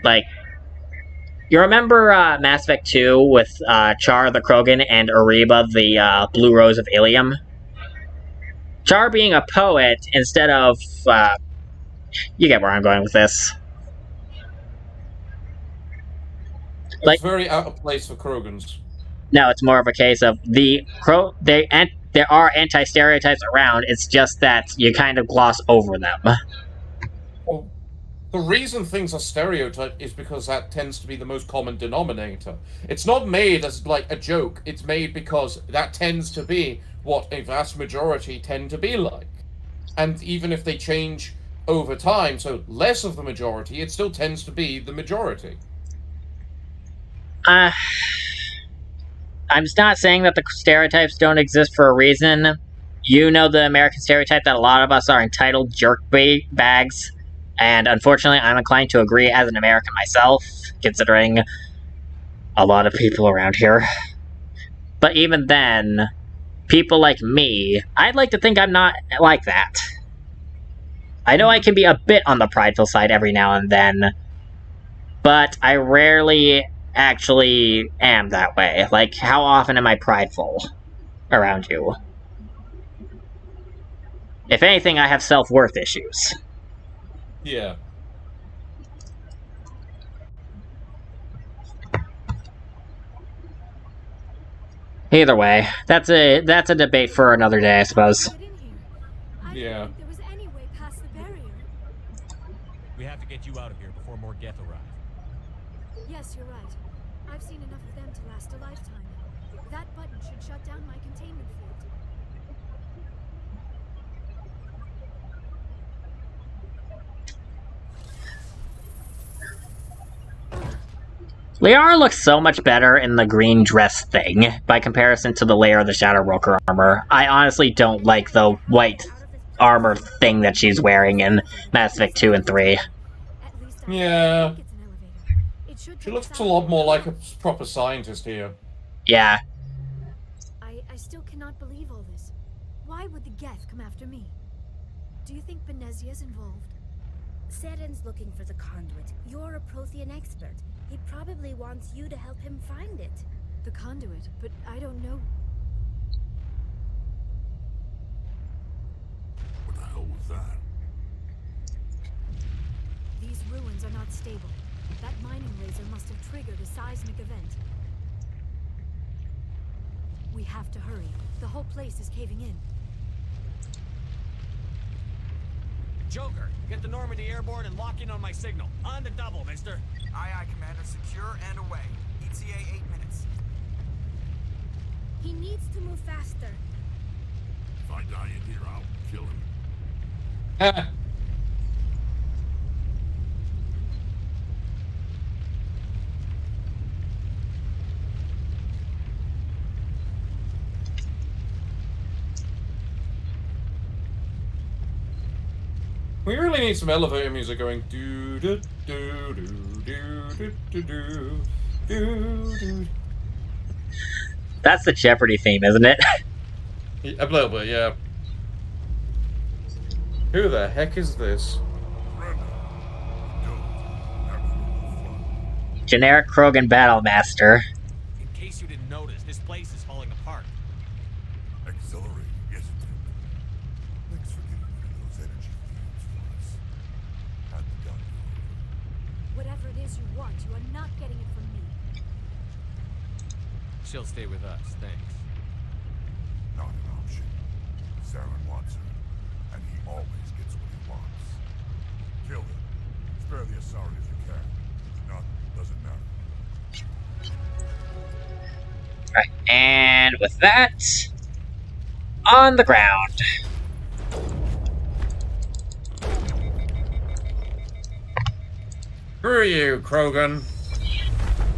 A: Like, you remember Mass Effect 2 with Char the Krogan and Ariba the Blue Rose of Ilium? Char being a poet instead of... you get where I'm going with this.
B: It's very out of place for Krogans.
A: No, it's more of a case of there are anti-stereotypes around, it's just that you kind of gloss over them.
B: Well, the reason things are stereotyped is because that tends to be the most common denominator. It's not made as, like, a joke. It's made because that tends to be what a vast majority tend to be like. And even if they change over time, so less of the majority, it still tends to be the majority.
A: I'm not saying that the stereotypes don't exist for a reason. You know the American stereotype that a lot of us are entitled jerk bags, and unfortunately I'm inclined to agree as an American myself, considering a lot of people around here. But even then, people like me, I'd like to think I'm not like that. I know I can be a bit on the prideful side every now and then, but I rarely actually am that way. Like, how often am I prideful around you? If anything, I have self-worth issues.
B: Yeah.
A: Either way, that's a debate for another day, I suppose.
B: Yeah.
O: There was any way past the barrier.
D: We have to get you out of here before more Geth arrive.
O: Yes, you're right. I've seen enough of them to last a lifetime. That button should shut down my containment field.
A: Liara looks so much better in the green dress thing, by comparison to the layer of the Shadow Broker armor. I honestly don't like the white armor thing that she's wearing in Mass Effect 2 and 3.
B: Yeah. She looks a lot more like a proper scientist here.
A: Yeah.
O: I still cannot believe all this. Why would the Geth come after me? Do you think Benezia's involved?
I: Saren's looking for the conduit. You're a Prothean expert. He probably wants you to help him find it.
O: The conduit? But I don't know.
H: What the hell was that?
O: These ruins are not stable. That mining laser must have triggered a seismic event. We have to hurry. The whole place is caving in.
D: Joker, get the Normandy airborne and lock in on my signal. On the double, mister.
F: Aye, aye, Commander. Secure and away. ETA 8 minutes.
I: He needs to move faster.
H: If I die in here, I'll kill him.
B: We really need some elevator music going do do do do do do do do do.
A: That's the Jeopardy theme, isn't it?
B: A little bit, yeah. Who the heck is this?
A: Generic Krogan Battlemaster.
D: In case you didn't notice, this place is falling apart.
H: Accelerating, yes it did. Thanks for getting rid of those energy fields for us. How'd the gun go?
O: Whatever it is you want, you are not getting it from me.
D: She'll stay with us, thanks.
H: Not an option. Saren wants her, and he always gets what he wants. Kill him. Spare the Asari if you can. If not, doesn't matter.
A: Right, and with that, on the ground.
B: Screw you, Krogan.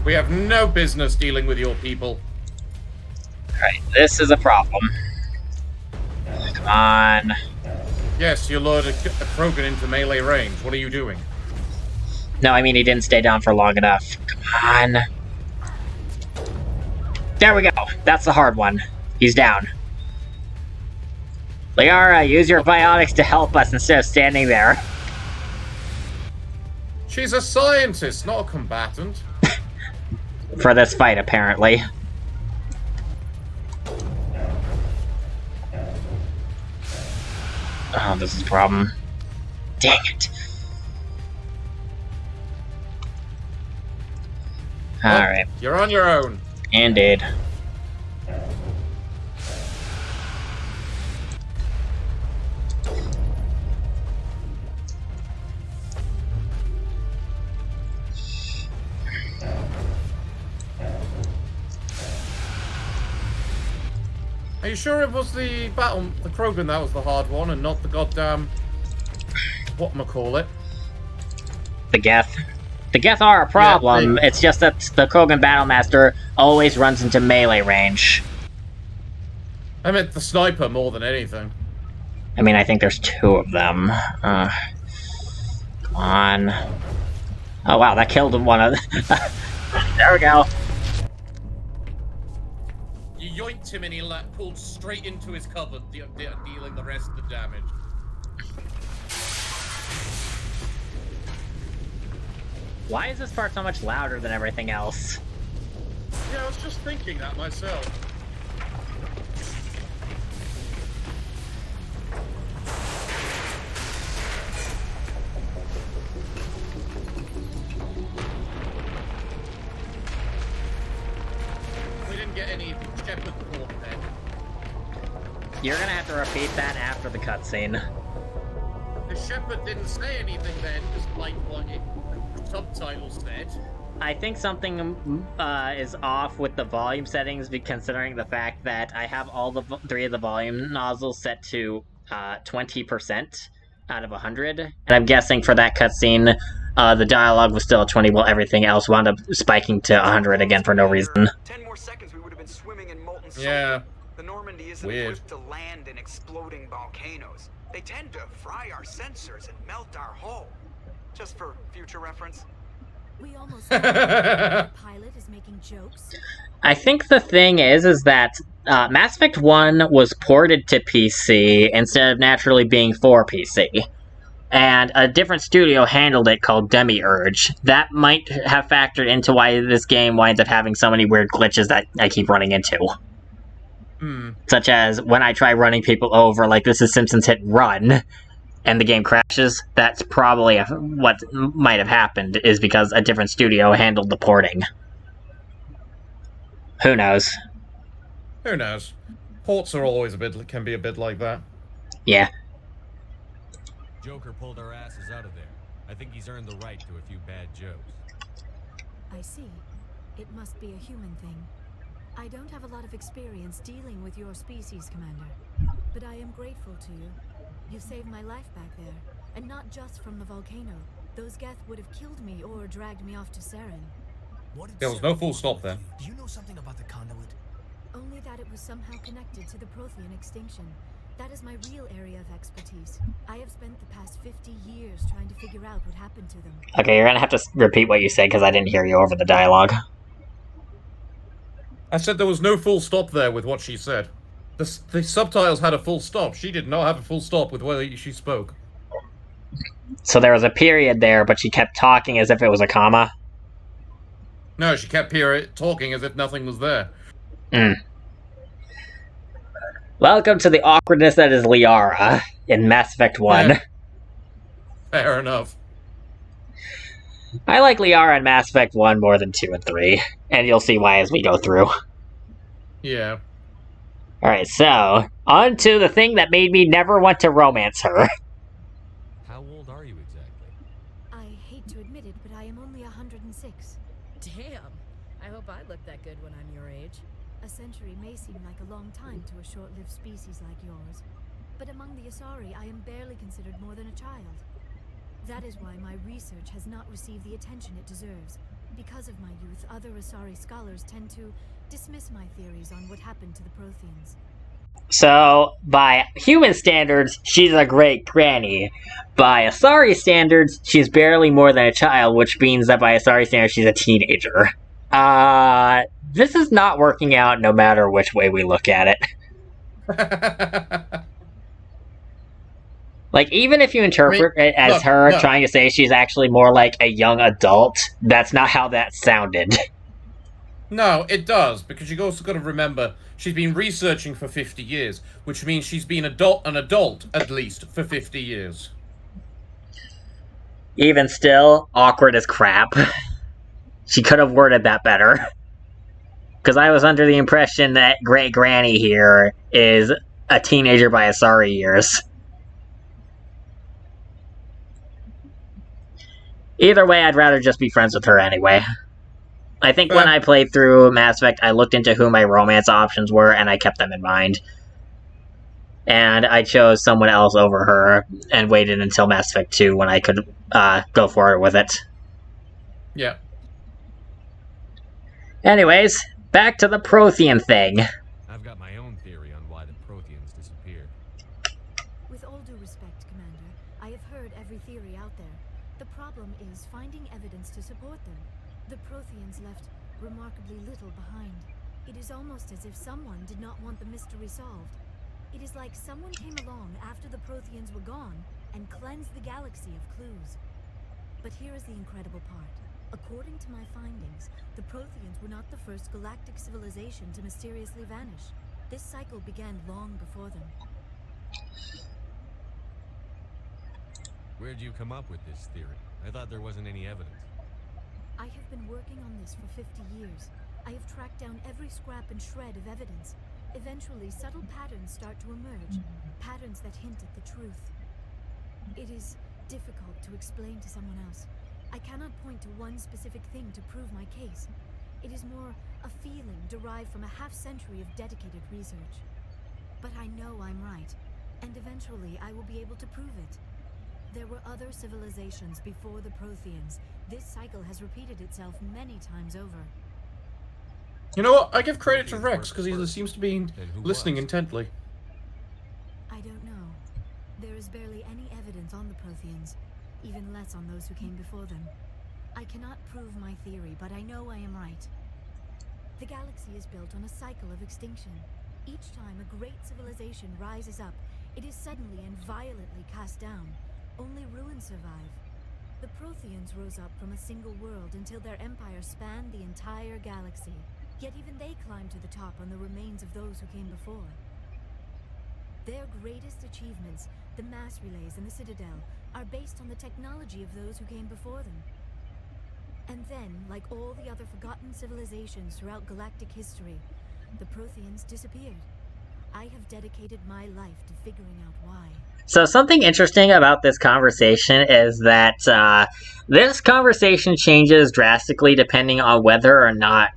B: We have no business dealing with your people.
A: Alright, this is a problem. Come on.
B: Yes, you lured a Krogan into melee range. What are you doing?
A: No, I mean he didn't stay down for long enough. Come on. There we go. That's the hard one. He's down. Liara, use your biotics to help us instead of standing there.
B: She's a scientist, not a combatant.
A: For this fight, apparently. Oh, this is a problem. Dang it. Alright.
B: You're on your own.
A: Indeed.
B: Are you sure it was the Krogan that was the hard one and not the goddamn whatchamacallit.
A: The Geth. The Geth are a problem, it's just that the Krogan Battlemaster always runs into melee range.
B: I meant the sniper more than anything.
A: I mean, I think there's 2 of them. Come on. Oh wow, that killed one of there we go.
B: You yoinked him and he pulled straight into his cover, dealing the rest of the damage.
A: Why is this part so much louder than everything else?
B: Yeah, I was just thinking that myself. We didn't get any Shepherd talk then.
A: You're gonna have to repeat that after the cutscene.
B: The Shepherd didn't say anything then, despite what subtitles said.
A: I think something is off with the volume settings, considering the fact that I have all the 3 of the volume nozzles set to 20% out of 100, and I'm guessing for that cutscene, the dialogue was still at 20, while everything else wound up spiking to 100 again for no reason.
F: 10 more seconds, we would have been swimming in molten salt.
B: Yeah.
F: The Normandy isn't equipped to land in exploding volcanoes. They tend to fry our sensors and melt our hull. Just for future reference.
O: We almost the pilot is making jokes.
A: I think the thing is that Mass Effect 1 was ported to PC instead of naturally being for PC. And a different studio handled it called Demiurge. That might have factored into why this game winds up having so many weird glitches that I keep running into. Such as when I try running people over, like this is Simpsons Hit Run, and the game crashes. That's probably what might have happened, is because a different studio handled the porting. Who knows?
B: Who knows? Ports are always can be a bit like that.
A: Yeah.
D: Joker pulled our asses out of there. I think he's earned the right to a few bad jokes.
O: I see. It must be a human thing. I don't have a lot of experience dealing with your species, Commander. But I am grateful to you. You saved my life back there. And not just from the volcano. Those Geth would have killed me or dragged me off to Saren.
B: There was no full stop there.
G: Do you know something about the conduit?
O: Only that it was somehow connected to the Prothean extinction. That is my real area of expertise. I have spent the past 50 years trying to figure out what happened to them.
A: Okay, you're gonna have to repeat what you said, because I didn't hear you over the dialogue.
B: I said there was no full stop there with what she said. The subtitles had a full stop. She did not have a full stop with whether she spoke.
A: So there was a period there, but she kept talking as if it was a comma?
B: No, she kept talking as if nothing was there.
A: Welcome to the awkwardness that is Liara in Mass Effect 1.
B: Fair enough.
A: I like Liara in Mass Effect 1 more than 2 and 3, and you'll see why as we go through.
B: Yeah.
A: Alright, so, on to the thing that made me never want to romance her.
D: How old are you exactly?
O: I hate to admit it, but I am only 106.
E: Damn! I hope I look that good when I'm your age.
O: A century may seem like a long time to a short-lived species like yours, but among the Asari, I am barely considered more than a child. That is why my research has not received the attention it deserves. Because of my youth, other Asari scholars tend to dismiss my theories on what happened to the Protheans.
A: So, by human standards, she's a great granny. By Asari standards, she's barely more than a child, which means that by Asari standards, she's a teenager. This is not working out no matter which way we look at it. Like, even if you interpret it as trying to say she's actually more like a young adult, that's not how that sounded.
B: No, it does, because you also got to remember, she's been researching for 50 years, which means she's been an adult, at least, for 50 years.
A: Even still, awkward as crap. She could have worded that better. Because I was under the impression that Great Granny here is a teenager by Asari years. Either way, I'd rather just be friends with her anyway. I think when I played through Mass Effect, I looked into who my romance options were, and I kept them in mind. and I chose someone else over her and waited until Mass Effect 2 when I could go forward with it.
B: Yeah.
A: Anyways, back to the Prothean thing.
D: I've got my own theory on why the Protheans disappeared.
O: With all due respect, Commander, I have heard every theory out there. The problem is finding evidence to support them. The Protheans left remarkably little behind. It is almost as if someone did not want the mystery solved. It is like someone came along after the Protheans were gone and cleansed the galaxy of clues. But here is the incredible part. According to my findings, the Protheans were not the first galactic civilization to mysteriously vanish. This cycle began long before them.
D: Where'd you come up with this theory? I thought there wasn't any evidence.
O: I have been working on this for 50 years. I have tracked down every scrap and shred of evidence. Eventually, subtle patterns start to emerge. Patterns that hint at the truth. It is difficult to explain to someone else. I cannot point to one specific thing to prove my case. It is more a feeling derived from a half-century of dedicated research. But I know I'm right, and eventually I will be able to prove it. There were other civilizations before the Protheans. This cycle has repeated itself many times over.
B: You know what? I give credit to Rex because he seems to be listening intently.
O: I don't know. There is barely any evidence on the Protheans, even less on those who came before them. I cannot prove my theory, but I know I am right. The galaxy is built on a cycle of extinction. Each time a great civilization rises up, it is suddenly and violently cast down. Only ruins survive. The Protheans rose up from a single world until their empire spanned the entire galaxy. Yet even they climbed to the top on the remains of those who came before. Their greatest achievements, the mass relays and the Citadel, are based on the technology of those who came before them. And then, like all the other forgotten civilizations throughout galactic history, the Protheans disappeared. I have dedicated my life to figuring out why.
A: So something interesting about this conversation is that this conversation changes drastically depending on whether or not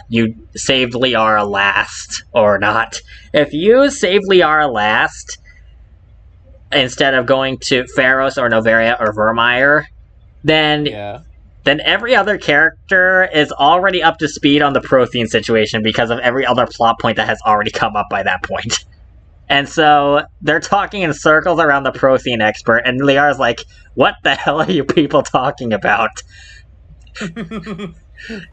A: you saved Liara last or not. If you saved Liara last, instead of going to Pharos or Noveria or Vermeer, then every other character is already up to speed on the Prothean situation because of every other plot point that has already come up by that point. And so they're talking in circles around the Prothean expert, and Liara's like, what the hell are you people talking about?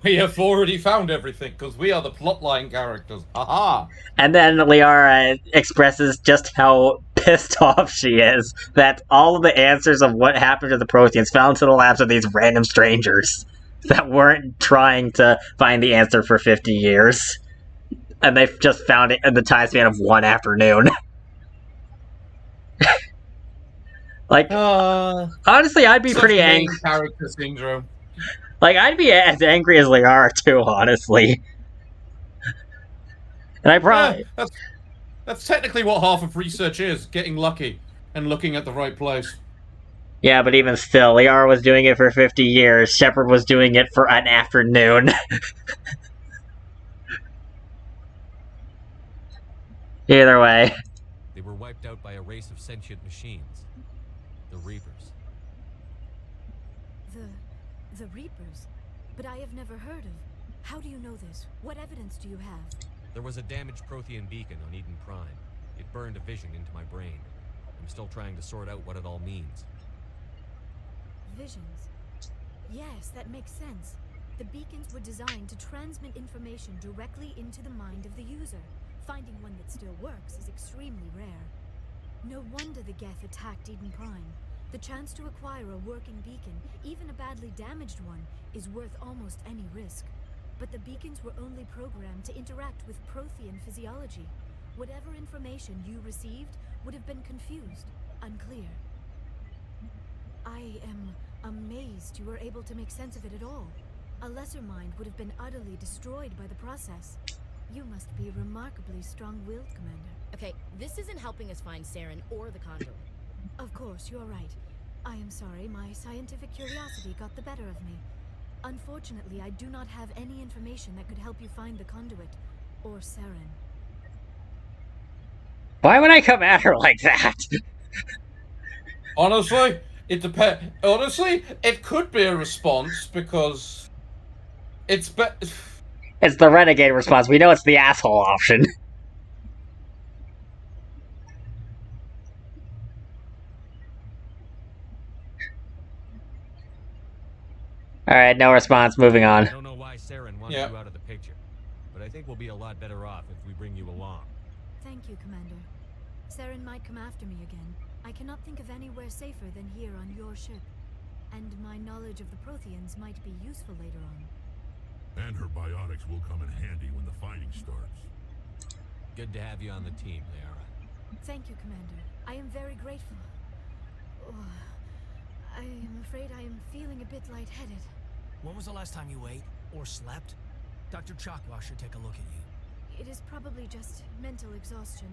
B: We have already found everything, because we are the plotline characters. Aha!
A: And then Liara expresses just how pissed off she is that all of the answers of what happened to the Protheans fell into the laps of these random strangers that weren't trying to find the answer for 50 years. And they've just found it in the time span of one afternoon. Like, honestly, I'd be pretty angry.
B: Character syndrome.
A: Like, I'd be as angry as Liara too, honestly. And I probably...
B: Yeah, that's technically what half of research is, getting lucky and looking at the right place.
A: Yeah, but even still, Liara was doing it for 50 years. Shepard was doing it for an afternoon. Either way.
D: They were wiped out by a race of sentient machines. The Reapers.
O: The Reapers? But I have never heard of. How do you know this? What evidence do you have?
D: There was a damaged Prothean beacon on Eden Prime. It burned a vision into my brain. I'm still trying to sort out what it all means.
O: Visions? Yes, that makes sense. The beacons were designed to transmit information directly into the mind of the user. Finding one that still works is extremely rare. No wonder the Geth attacked Eden Prime. The chance to acquire a working beacon, even a badly damaged one, is worth almost any risk. But the beacons were only programmed to interact with Prothean physiology. Whatever information you received would have been confused, unclear. I am amazed you were able to make sense of it at all. A lesser mind would have been utterly destroyed by the process. You must be remarkably strong-willed, Commander.
P: Okay, this isn't helping us find Saren or the Conduit.
O: Of course, you're right. I am sorry, my scientific curiosity got the better of me. Unfortunately, I do not have any information that could help you find the Conduit, or Saren.
A: Why would I come at her like that?
B: Honestly, it depends. Honestly, it could be a response because it's
A: It's the renegade response. We know it's the asshole option. Alright, no response. Moving on.
D: I don't know why Saren wanted you out of the picture, but I think we'll be a lot better off if we bring you along.
O: Thank you, Commander. Saren might come after me again. I cannot think of anywhere safer than here on your ship. And my knowledge of the Protheans might be useful later on.
H: And her biotics will come in handy when the fighting starts.
D: Good to have you on the team, Liara.
O: Thank you, Commander. I am very grateful. Oh, I am afraid I am feeling a bit lightheaded.
G: When was the last time you ate or slept? Dr. Chakwa should take a look at you.
O: It is probably just mental exhaustion,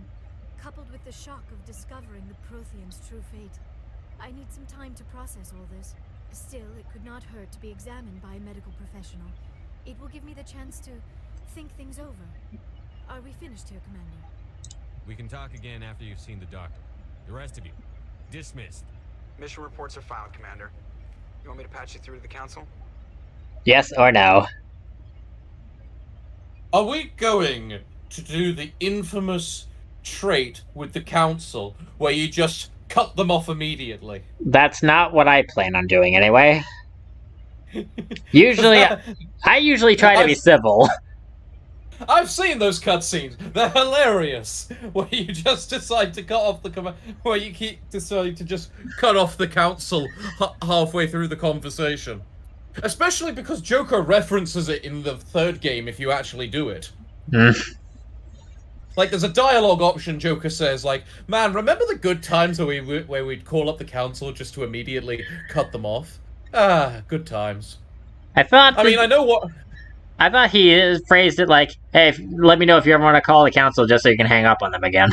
O: coupled with the shock of discovering the Protheans' true fate. I need some time to process all this. Still, it could not hurt to be examined by a medical professional. It will give me the chance to think things over. Are we finished here, Commander?
D: We can talk again after you've seen the doctor. The rest of you, dismissed.
F: Mission reports are filed, Commander. You want me to patch you through to the Council?
A: Yes or no?
B: Are we going to do the infamous trait with the Council where you just cut them off immediately?
A: That's not what I plan on doing anyway. Usually, I usually try to be civil.
B: I've seen those cutscenes. They're hilarious. Where you just decide to cut off the where you keep deciding to just cut off the Council halfway through the conversation. Especially because Joker references it in the third game if you actually do it. Like, there's a dialogue option. Joker says, like, "Man, remember the good times where we'd call up the Council just to immediately cut them off? Ah, good times."
A: I thought.
B: I mean, I know what.
A: I thought he phrased it like, "Hey, let me know if you ever want to call the Council, just so you can hang up on them again."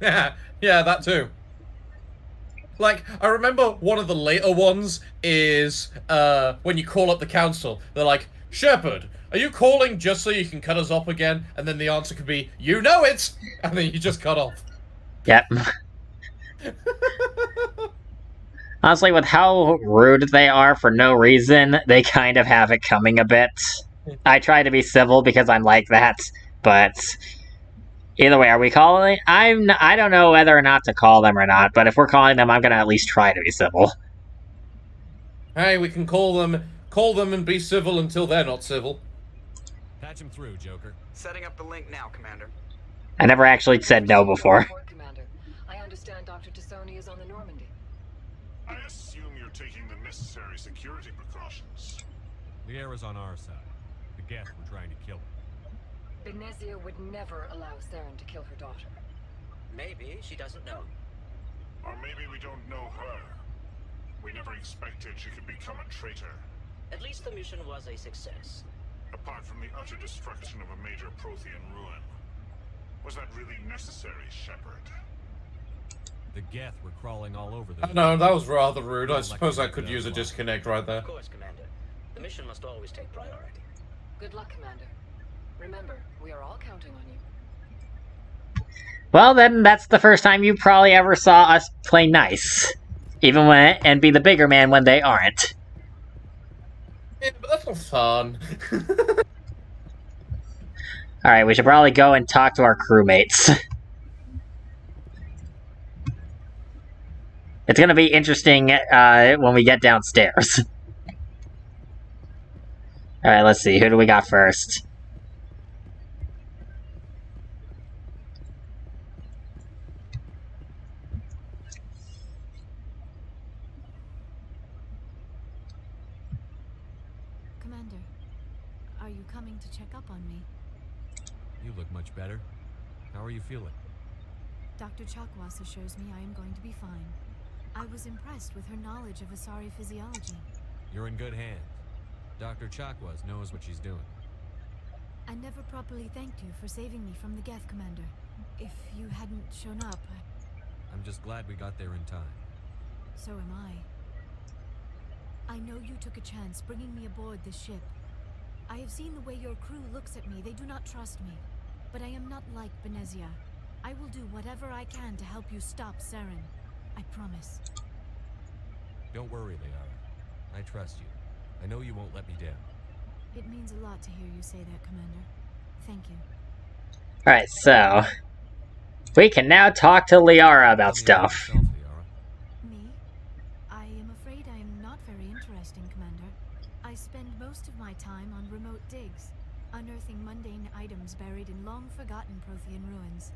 B: Yeah, that too. Like, I remember one of the later ones is when you call up the Council. They're like, "Shepard, are you calling just so you can cut us off again?" And then the answer could be, "You know it!" And then you just cut off.
A: Yep. Honestly, with how rude they are for no reason, they kind of have it coming a bit. I try to be civil because I'm like that, but either way, are we calling? I don't know whether or not to call them or not, but if we're calling them, I'm gonna at least try to be civil.
B: Hey, we can call them and be civil until they're not civil.
D: Patch him through, Joker.
F: Setting up the link now, Commander.
A: I never actually said no before.
E: Commander, I understand Dr. Tassoni is on the Normandy.
H: I assume you're taking the necessary security precautions.
D: Liara's on our side. The Geth were trying to kill her.
E: Benezia would never allow Saren to kill her daughter.
L: Maybe she doesn't know.
H: Or maybe we don't know her. We never expected she could become a traitor.
L: At least the mission was a success.
H: Apart from the utter destruction of a major Prothean ruin. Was that really necessary, Shepard?
D: The Geth were crawling all over the...
B: No, that was rather rude. I suppose I could use a disconnect right there.
L: Of course, Commander. The mission must always take priority.
E: Good luck, Commander. Remember, we are all counting on you.
A: Well, then, that's the first time you probably ever saw us play nice. Even when... and be the bigger man when they aren't.
B: Yeah, but that's not fun.
A: Alright, we should probably go and talk to our crewmates. It's gonna be interesting when we get downstairs. Alright, let's see. Who do we got first?
O: Commander, are you coming to check up on me?
D: You look much better. How are you feeling?
O: Dr. Chakwas assures me I am going to be fine. I was impressed with her knowledge of Asari physiology.
D: You're in good hands. Dr. Chakwas knows what she's doing.
O: I never properly thanked you for saving me from the Geth, Commander. If you hadn't shown up,
D: I'm just glad we got there in time.
O: So am I. I know you took a chance bringing me aboard this ship. I have seen the way your crew looks at me. They do not trust me. But I am not like Benezia.
P: I will do whatever I can to help you stop Saren. I promise.
D: Don't worry, Liara. I trust you. I know you won't let me down.
P: It means a lot to hear you say that, Commander. Thank you.
A: Alright, so... we can now talk to Liara about stuff.
D: Yourself, Liara.
P: Me? I am afraid I am not very interesting, Commander. I spend most of my time on remote digs, unearthing mundane items buried in long-forgotten Prothean ruins.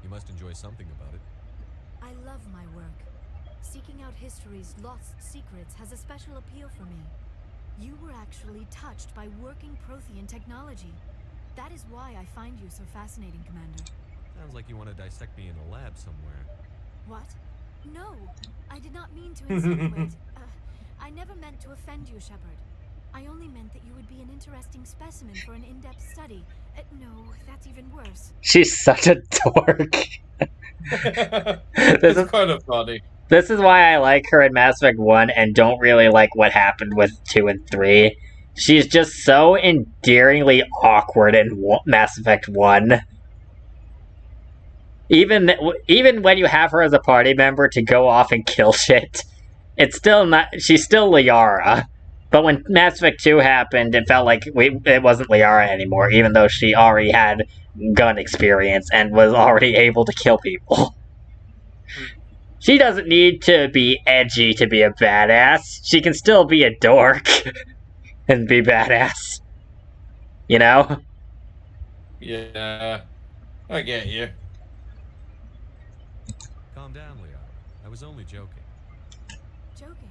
D: You must enjoy something about it.
P: I love my work. Seeking out history's lost secrets has a special appeal for me. You were actually touched by working Prothean technology. That is why I find you so fascinating, Commander.
D: Sounds like you want to dissect me in a lab somewhere.
P: What? No, I did not mean to insinuate. I never meant to offend you, Shepard. I only meant that you would be an interesting specimen for an in-depth study. No, that's even worse.
A: She's such a dork.
B: It's kind of funny.
A: This is why I like her in Mass Effect 1 and don't really like what happened with 2 and 3. She's just so endearingly awkward in Mass Effect 1. Even when you have her as a party member to go off and kill shit, it's still not. She's still Liara. But when Mass Effect 2 happened, it felt like it wasn't Liara anymore, even though she already had gun experience and was already able to kill people. She doesn't need to be edgy to be a badass. She can still be a dork and be badass. You know?
B: Yeah, I get you.
D: Calm down, Liara. I was only joking.
P: Joking?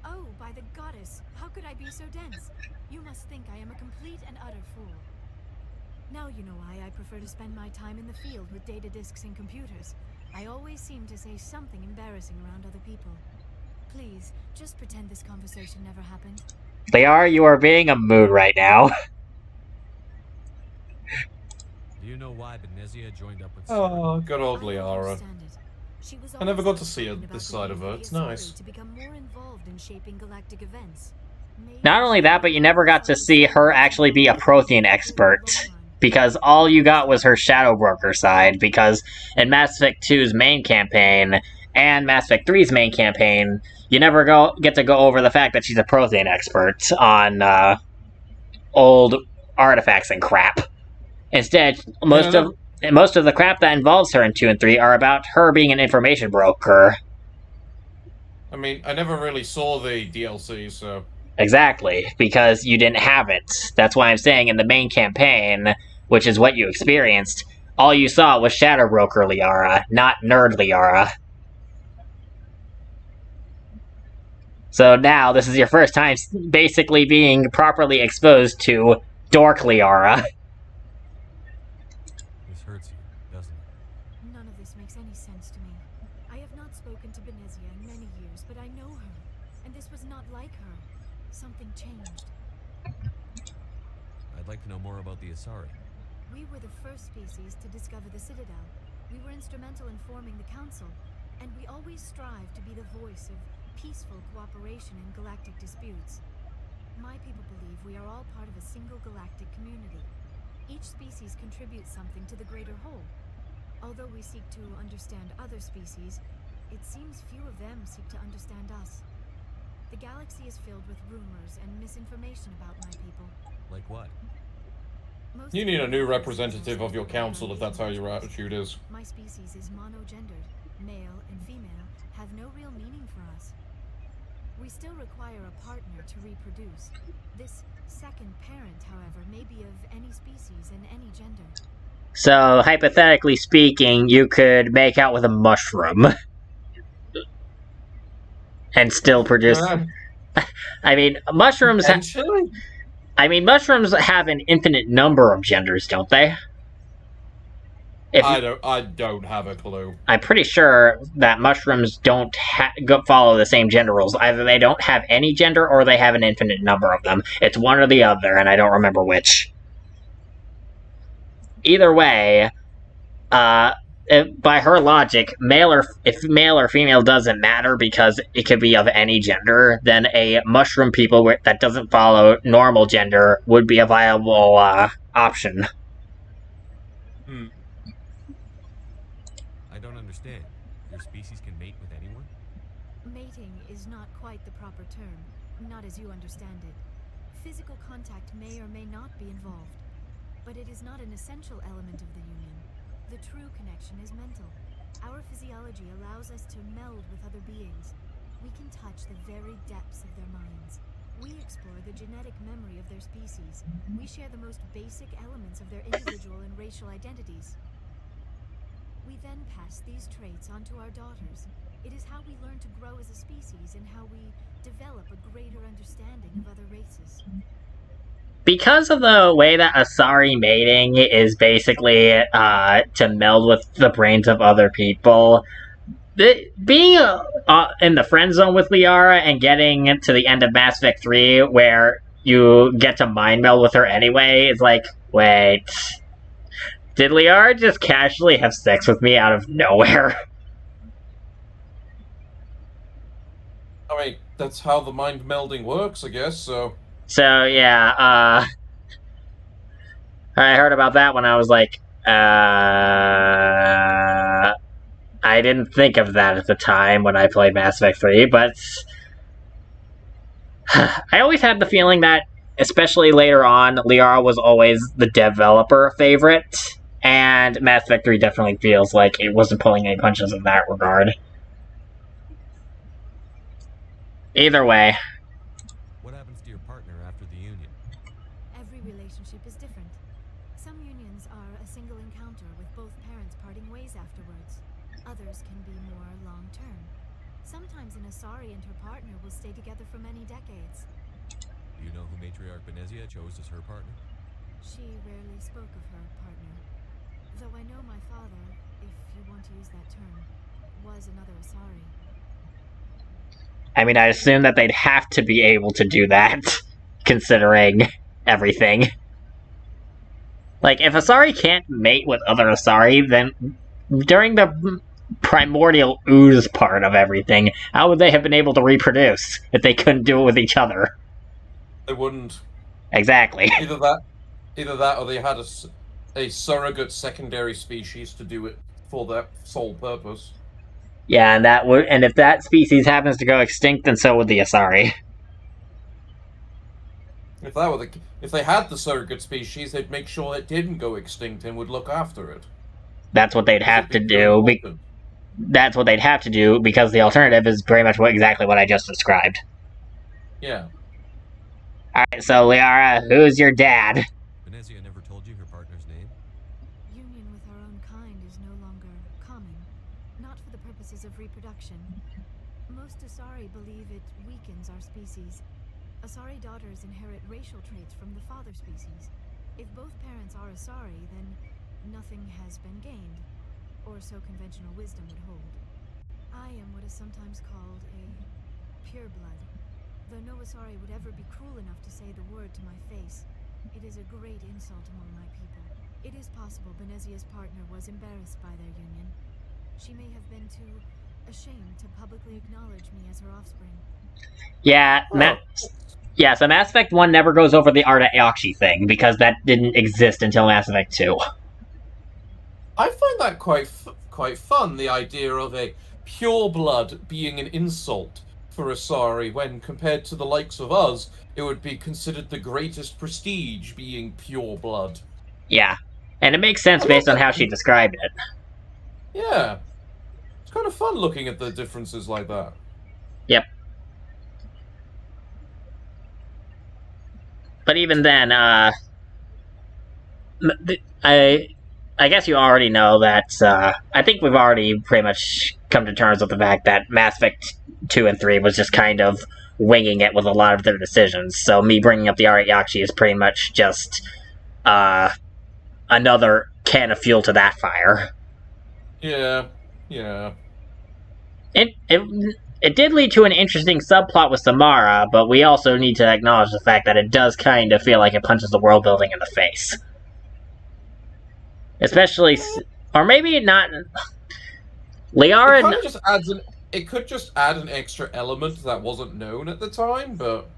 P: Oh, by the goddess, how could I be so dense? You must think I am a complete and utter fool. Now you know why I prefer to spend my time in the field with data disks and computers. I always seem to say something embarrassing around other people. Please, just pretend this conversation never happened.
A: Liara, you are being a mood right now.
D: Do you know why Benezia joined up with
B: Oh, good old Liara. I never got to see this side of her. It's nice.
P: To become more involved in shaping galactic events.
A: Not only that, but you never got to see her actually be a Prothean expert. Because all you got was her Shadow Broker side, because in Mass Effect 2's main campaign, and Mass Effect 3's main campaign, you never get to go over the fact that she's a Prothean expert on old artifacts and crap. Instead, most of the crap that involves her in 2 and 3 are about her being an information broker.
B: I mean, I never really saw the DLC, so...
A: Exactly, because you didn't have it. That's why I'm saying in the main campaign, which is what you experienced, all you saw was Shadow Broker Liara, not Nerd Liara. So now, this is your first time basically being properly exposed to Dork Liara.
D: This hurts you, doesn't it?
P: None of this makes any sense to me. I have not spoken to Benezia in many years, but I know her, and this was not like her. Something changed.
D: I'd like to know more about the Asari.
P: We were the first species to discover the Citadel. We were instrumental in forming the Council, and we always strive to be the voice of peaceful cooperation in galactic disputes. My people believe we are all part of a single galactic community. Each species contributes something to the greater whole. Although we seek to understand other species, it seems few of them seek to understand us. The galaxy is filled with rumors and misinformation about my people.
D: Like what?
B: You need a new representative of your council if that's how your attitude is.
P: My species is monogendered. Male and female have no real meaning for us. We still require a partner to reproduce. This second parent, however, may be of any species and any gender.
A: So, hypothetically speaking, you could make out with a mushroom. And still produce... I mean, mushrooms... mushrooms have an infinite number of genders, don't they?
B: I don't have a clue.
A: I'm pretty sure that mushrooms don't follow the same gender rules. Either they don't have any gender, or they have an infinite number of them. It's one or the other, and I don't remember which. Either way, by her logic, if male or female doesn't matter because it could be of any gender, then a mushroom people that doesn't follow normal gender would be a viable option.
D: don't understand. Your species can mate with anyone?
P: Mating is not quite the proper term, not as you understand it. Physical contact may or may not be involved, but it is not an essential element of the union. The true connection is mental. Our physiology allows us to meld with other beings. We can touch the very depths of their minds. We explore the genetic memory of their species. We share the most basic elements of their individual and racial identities. We then pass these traits on to our daughters. It is how we learn to grow as a species and how we develop a greater understanding of other races.
A: Because of the way that Asari mating is basically to meld with the brains of other people, being in the friend zone with Liara and getting to the end of Mass Effect 3 where you get to mind meld with her anyway is like, wait, did Liara just casually have sex with me out of nowhere?
B: I mean, that's how the mind melding works, I guess, so...
A: So, yeah, I heard about that when I was like, I didn't think of that at the time when I played Mass Effect 3, but I always had the feeling that, especially later on, Liara was always the developer favorite, and Mass Effect 3 definitely feels like it wasn't pulling any punches in that regard. Either way.
D: What happens to your partner after the union?
P: Every relationship is different. Some unions are a single encounter with both parents parting ways afterwards. Others can be more long-term. Sometimes an Asari and her partner will stay together for many decades.
D: Do you know who Matriarch Benezia chose as her partner?
P: She rarely spoke of her partner. Though I know my father, if you want to use that term, was another Asari.
A: I mean, I assume that they'd have to be able to do that, considering everything. Like, if Asari can't mate with other Asari, then during the primordial ooze part of everything, how would they have been able to reproduce if they couldn't do it with each other?
B: They wouldn't.
A: Exactly.
B: Either that or they had a surrogate secondary species to do it for that sole purpose.
A: Yeah, and if that species happens to go extinct, then so would the Asari.
B: If they had the surrogate species, they'd make sure it didn't go extinct and would look after it.
A: That's what they'd have to do. That's what they'd have to do, because the alternative is pretty much exactly what I just described.
B: Yeah.
A: Alright, so Liara, who's your dad?
D: Benezia never told you her partner's name?
P: Union with our own kind is no longer common, not for the purposes of reproduction. Most Asari believe it weakens our species. Asari daughters inherit racial traits from the father species. If both parents are Asari, then nothing has been gained, or so conventional wisdom would hold. I am what is sometimes called a pureblood. Though no Asari would ever be cruel enough to say the word to my face, it is a great insult among my people. It is possible Benezia's partner was embarrassed by their union. She may have been too ashamed to publicly acknowledge me as her offspring.
A: Yeah, so Mass Effect 1 never goes over the Arda Yakshi thing, because that didn't exist until Mass Effect 2.
B: I find that quite fun, the idea of a pureblood being an insult for Asari, when compared to the likes of us, it would be considered the greatest prestige being pureblood.
A: Yeah, and it makes sense based on how she described it.
B: Yeah. It's kind of fun looking at the differences like that.
A: Yep. But even then, I guess you already know that, I think we've already pretty much come to terms with the fact that Mass Effect 2 and 3 was just kind of winging it with a lot of their decisions, so me bringing up the Arda Yakshi is pretty much just, another can of fuel to that fire.
B: Yeah.
A: It did lead to an interesting subplot with Samara, but we also need to acknowledge the fact that it does kind of feel like it punches the world building in the face. Especially, or maybe not. Liara.
B: It could just add an extra element that wasn't known at the time, but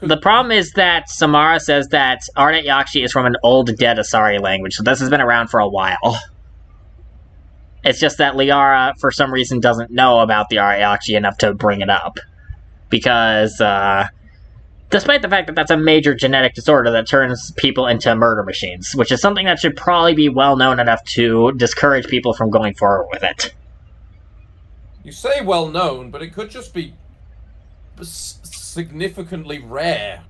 A: the problem is that Samara says that Arda Yakshi is from an old dead Asari language, so this has been around for a while. It's just that Liara, for some reason, doesn't know about the Ariachi enough to bring it up. Because, despite the fact that that's a major genetic disorder that turns people into murder machines, which is something that should probably be well known enough to discourage people from going forward with it.
B: You say well known, but it could just be significantly rare.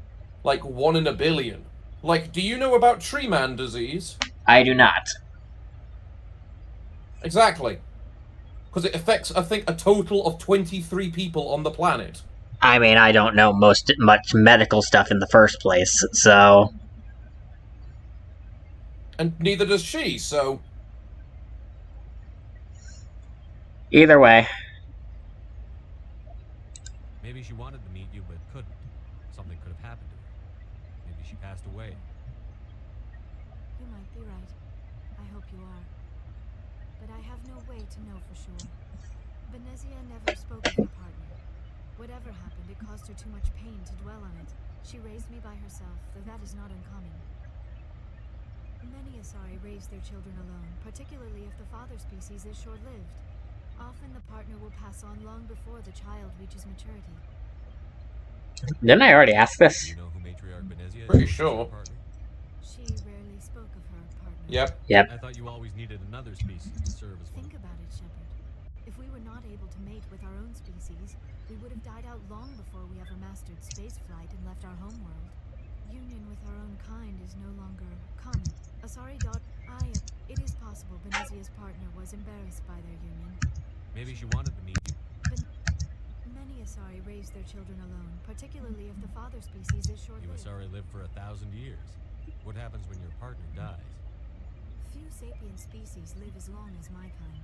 B: Like 1 in a billion. Like, do you know about Tree Man disease?
A: I do not.
B: Exactly. Because it affects, I think, a total of 23 people on the planet.
A: I mean, I don't know much medical stuff in the first place, so...
B: And neither does she, so...
A: Either way.
D: Maybe she wanted to meet you, but couldn't. Something could have happened to her. Maybe she passed away.
P: You might be right. I hope you are. But I have no way to know for sure. Venezia never spoke of her partner. Whatever happened, it caused her too much pain to dwell on it. She raised me by herself, though that is not uncommon. Many Asari raise their children alone, particularly if the father species is short-lived. Often the partner will pass on long before the child reaches maturity.
A: Didn't I already ask this?
D: Do you know who Matriarch Venezia is?
B: Pretty sure.
P: She rarely spoke of her partner.
A: Yep.
D: I thought you always needed another species to serve as one.
P: Think about it, Shepard. If we were not able to mate with our own species, we would have died out long before we ever mastered spaceflight and left our homeworld. Union with our own kind is no longer common. Asari daughter, it is possible Venezia's partner was embarrassed by their union.
D: Maybe she wanted to meet you.
P: But many Asari raise their children alone, particularly if the father species is short-lived.
D: You Asari live for 1,000 years. What happens when your partner dies?
P: Few sapient species live as long as my kind.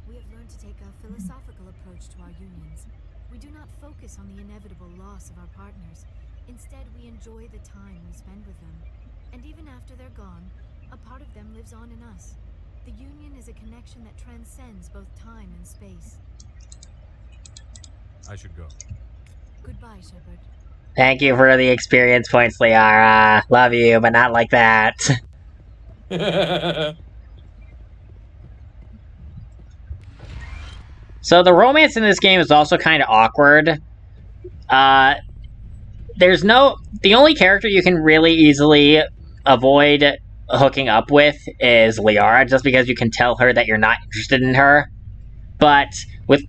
P: We have learned to take a philosophical approach to our unions. We do not focus on the inevitable loss of our partners. Instead, we enjoy the time we spend with them. And even after they're gone, a part of them lives on in us. The union is a connection that transcends both time and space.
D: I should go.
P: Goodbye, Shepard.
A: Thank you for the experience points, Liara. Love you, but not like that. So the romance in this game is also kind of awkward. The only character you can really easily avoid hooking up with is Liara, just because you can tell her that you're not interested in her. But with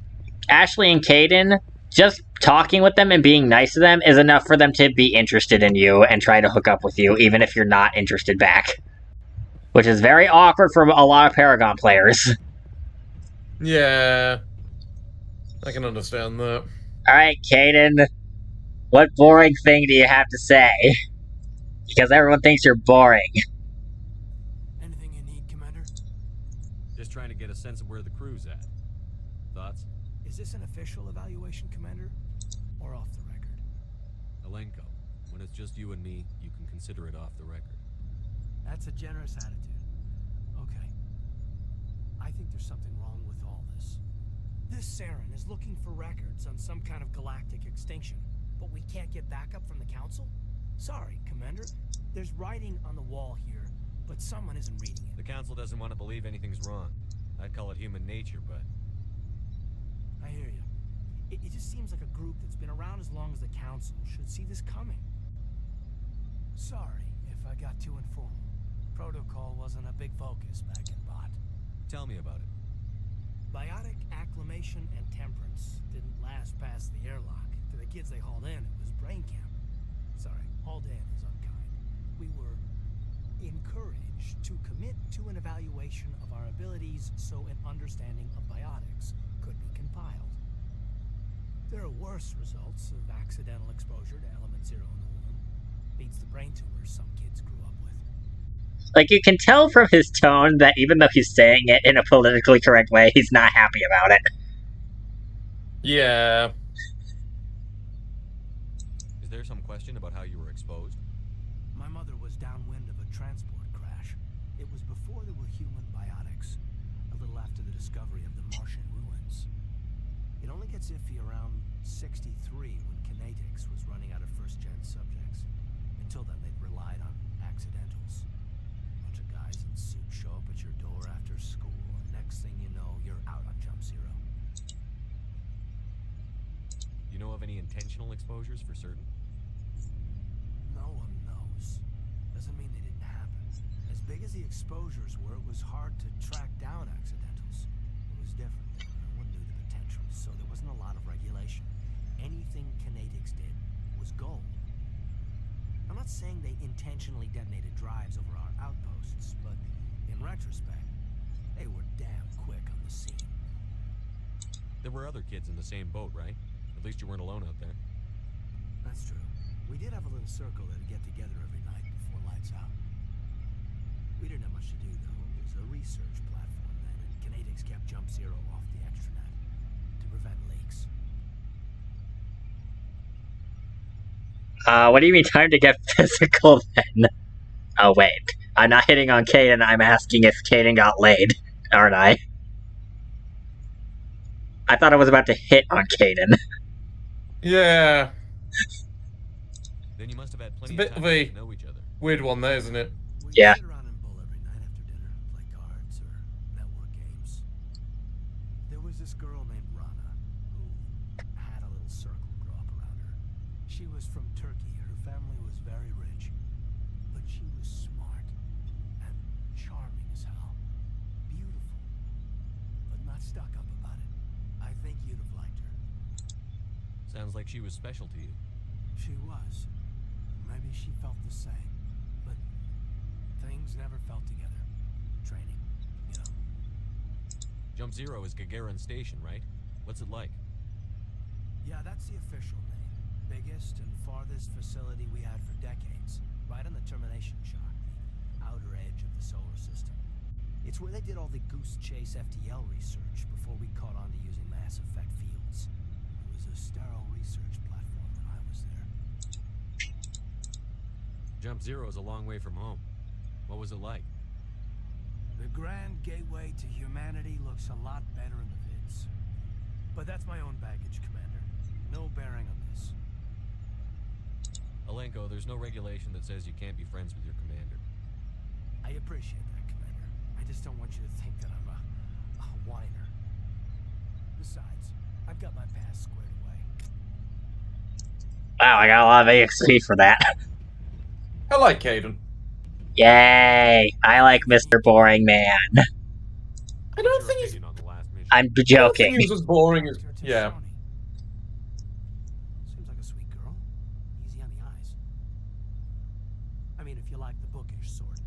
A: Ashley and Caden, just talking with them and being nice to them is enough for them to be interested in you and try to hook up with you, even if you're not interested back. Which is very awkward for a lot of Paragon players.
B: Yeah. I can understand that.
A: Alright, Caden. What boring thing do you have to say? Because everyone thinks you're boring.
G: Anything you need, Commander?
D: Just trying to get a sense of where the crew's at. Thoughts?
G: Is this an official evaluation, Commander? Or off the record?
D: Alenko, when it's just you and me, you can consider it off the record.
G: That's a generous attitude. Okay. I think there's something wrong with all this. This Saren is looking for records on some kind of galactic extinction, but we can't get backup from the Council? Sorry, Commander. There's writing on the wall here, but someone isn't reading it.
D: The Council doesn't want to believe anything's wrong. I'd call it human nature, but...
G: I hear you. It just seems like a group that's been around as long as the Council should see this coming. Sorry if I got too informal. Protocol wasn't a big focus back in Bot.
D: Tell me about it.
G: Biotic acclimation and temperance didn't last past the airlock. To the kids they hauled in, it was brain camp. Sorry, hauled in is unkind. We were encouraged to commit to an evaluation of our abilities so an understanding of biotics could be compiled. There are worse results of accidental exposure to element 0 in the womb. Beats the brain tumors some kids grew up with.
A: Like, you can tell from his tone that even though he's saying it in a politically correct way, he's not happy about it.
B: Yeah.
D: Is there some question about how you were exposed?
G: My mother was downwind of a transport crash. It was before there were human biotics, a little after the discovery of the Martian ruins. It only gets iffy around 63 when kinetics was running out of first-gen subjects. Until then, they'd relied on accidentals. A bunch of guys in suits show up at your door after school, and
Q: next thing you know, you're out on Jump Zero.
D: You know of any intentional exposures for certain?
Q: No one knows. Doesn't mean they didn't happen. As big as the exposures were, it was hard to track down accidentals. It was different. No one knew the potential, so there wasn't a lot of regulation. Anything Kinetics did was gold. I'm not saying they intentionally detonated drives over our outposts, but in retrospect, they were damn quick on the scene.
D: There were other kids in the same boat, right? At least you weren't alone out there.
Q: That's true. We did have a little circle that'd get together every night before lights out. We didn't have much to do, though. It was a research platform then, and Kinetics kept Jump Zero off the extranet to prevent leaks.
A: What do you mean time to get physical then? Oh wait, I'm not hitting on Caden, I'm asking if Caden got laid, aren't I? I thought I was about to hit on Caden.
B: Yeah.
D: Then you must have had
B: It's
D: plenty
B: a bit
D: of
B: of
D: time to
B: a
D: get to know each other.
B: weird one there, isn't it?
A: Yeah.
Q: Sit around and bull every night after dinner, play cards or network games. There was this girl named Rana who had a little circle grow up around her. She was from Turkey. Her family was very rich, but she was smart and charming as hell. Beautiful, but not stuck up about it. I think you'd have liked her.
D: Sounds like she was special to you.
Q: She was. Maybe she felt the same, but things never felt together. Training, you know.
D: Jump Zero is Gagarin Station, right? What's it like?
Q: Yeah, that's the official name. Biggest and farthest facility we had for decades. Right on the termination shock, the outer edge of the solar system. It's where they did all the Goose Chase FTL research before we caught on to using mass effect fields. It was a sterile research platform when I was there.
D: Jump Zero is a long way from home. What was it like?
Q: The grand gateway to humanity looks a lot better in the vids. But that's my own baggage, Commander. No bearing on this.
D: Alenko, there's no regulation that says you can't be friends with your commander.
Q: I appreciate that, Commander. I just don't want you to think that I'm a whiner. Besides, I've got my past squared away.
A: Wow, I got a lot of EXP for that.
B: I like Caden.
A: Yay! I like Mr. Boring Man.
B: I don't think he's...
A: I'm
B: I don't think
A: joking.
B: he's as boring as... Yeah.
Q: Seems like a sweet girl. Easy on the eyes. I mean, if you like the bookish sort.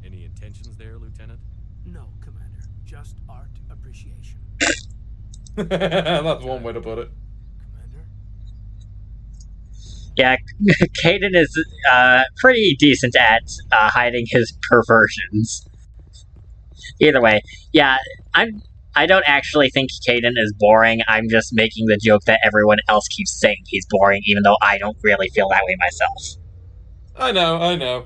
D: Any intentions there, Lieutenant?
Q: No, Commander. Just art appreciation.
B: That's one way to put it.
A: Yeah, Caden is pretty decent at hiding his perversions. Either way, yeah, I don't actually think Caden is boring. I'm just making the joke that everyone else keeps saying he's boring, even though I don't really feel that way myself.
B: I know.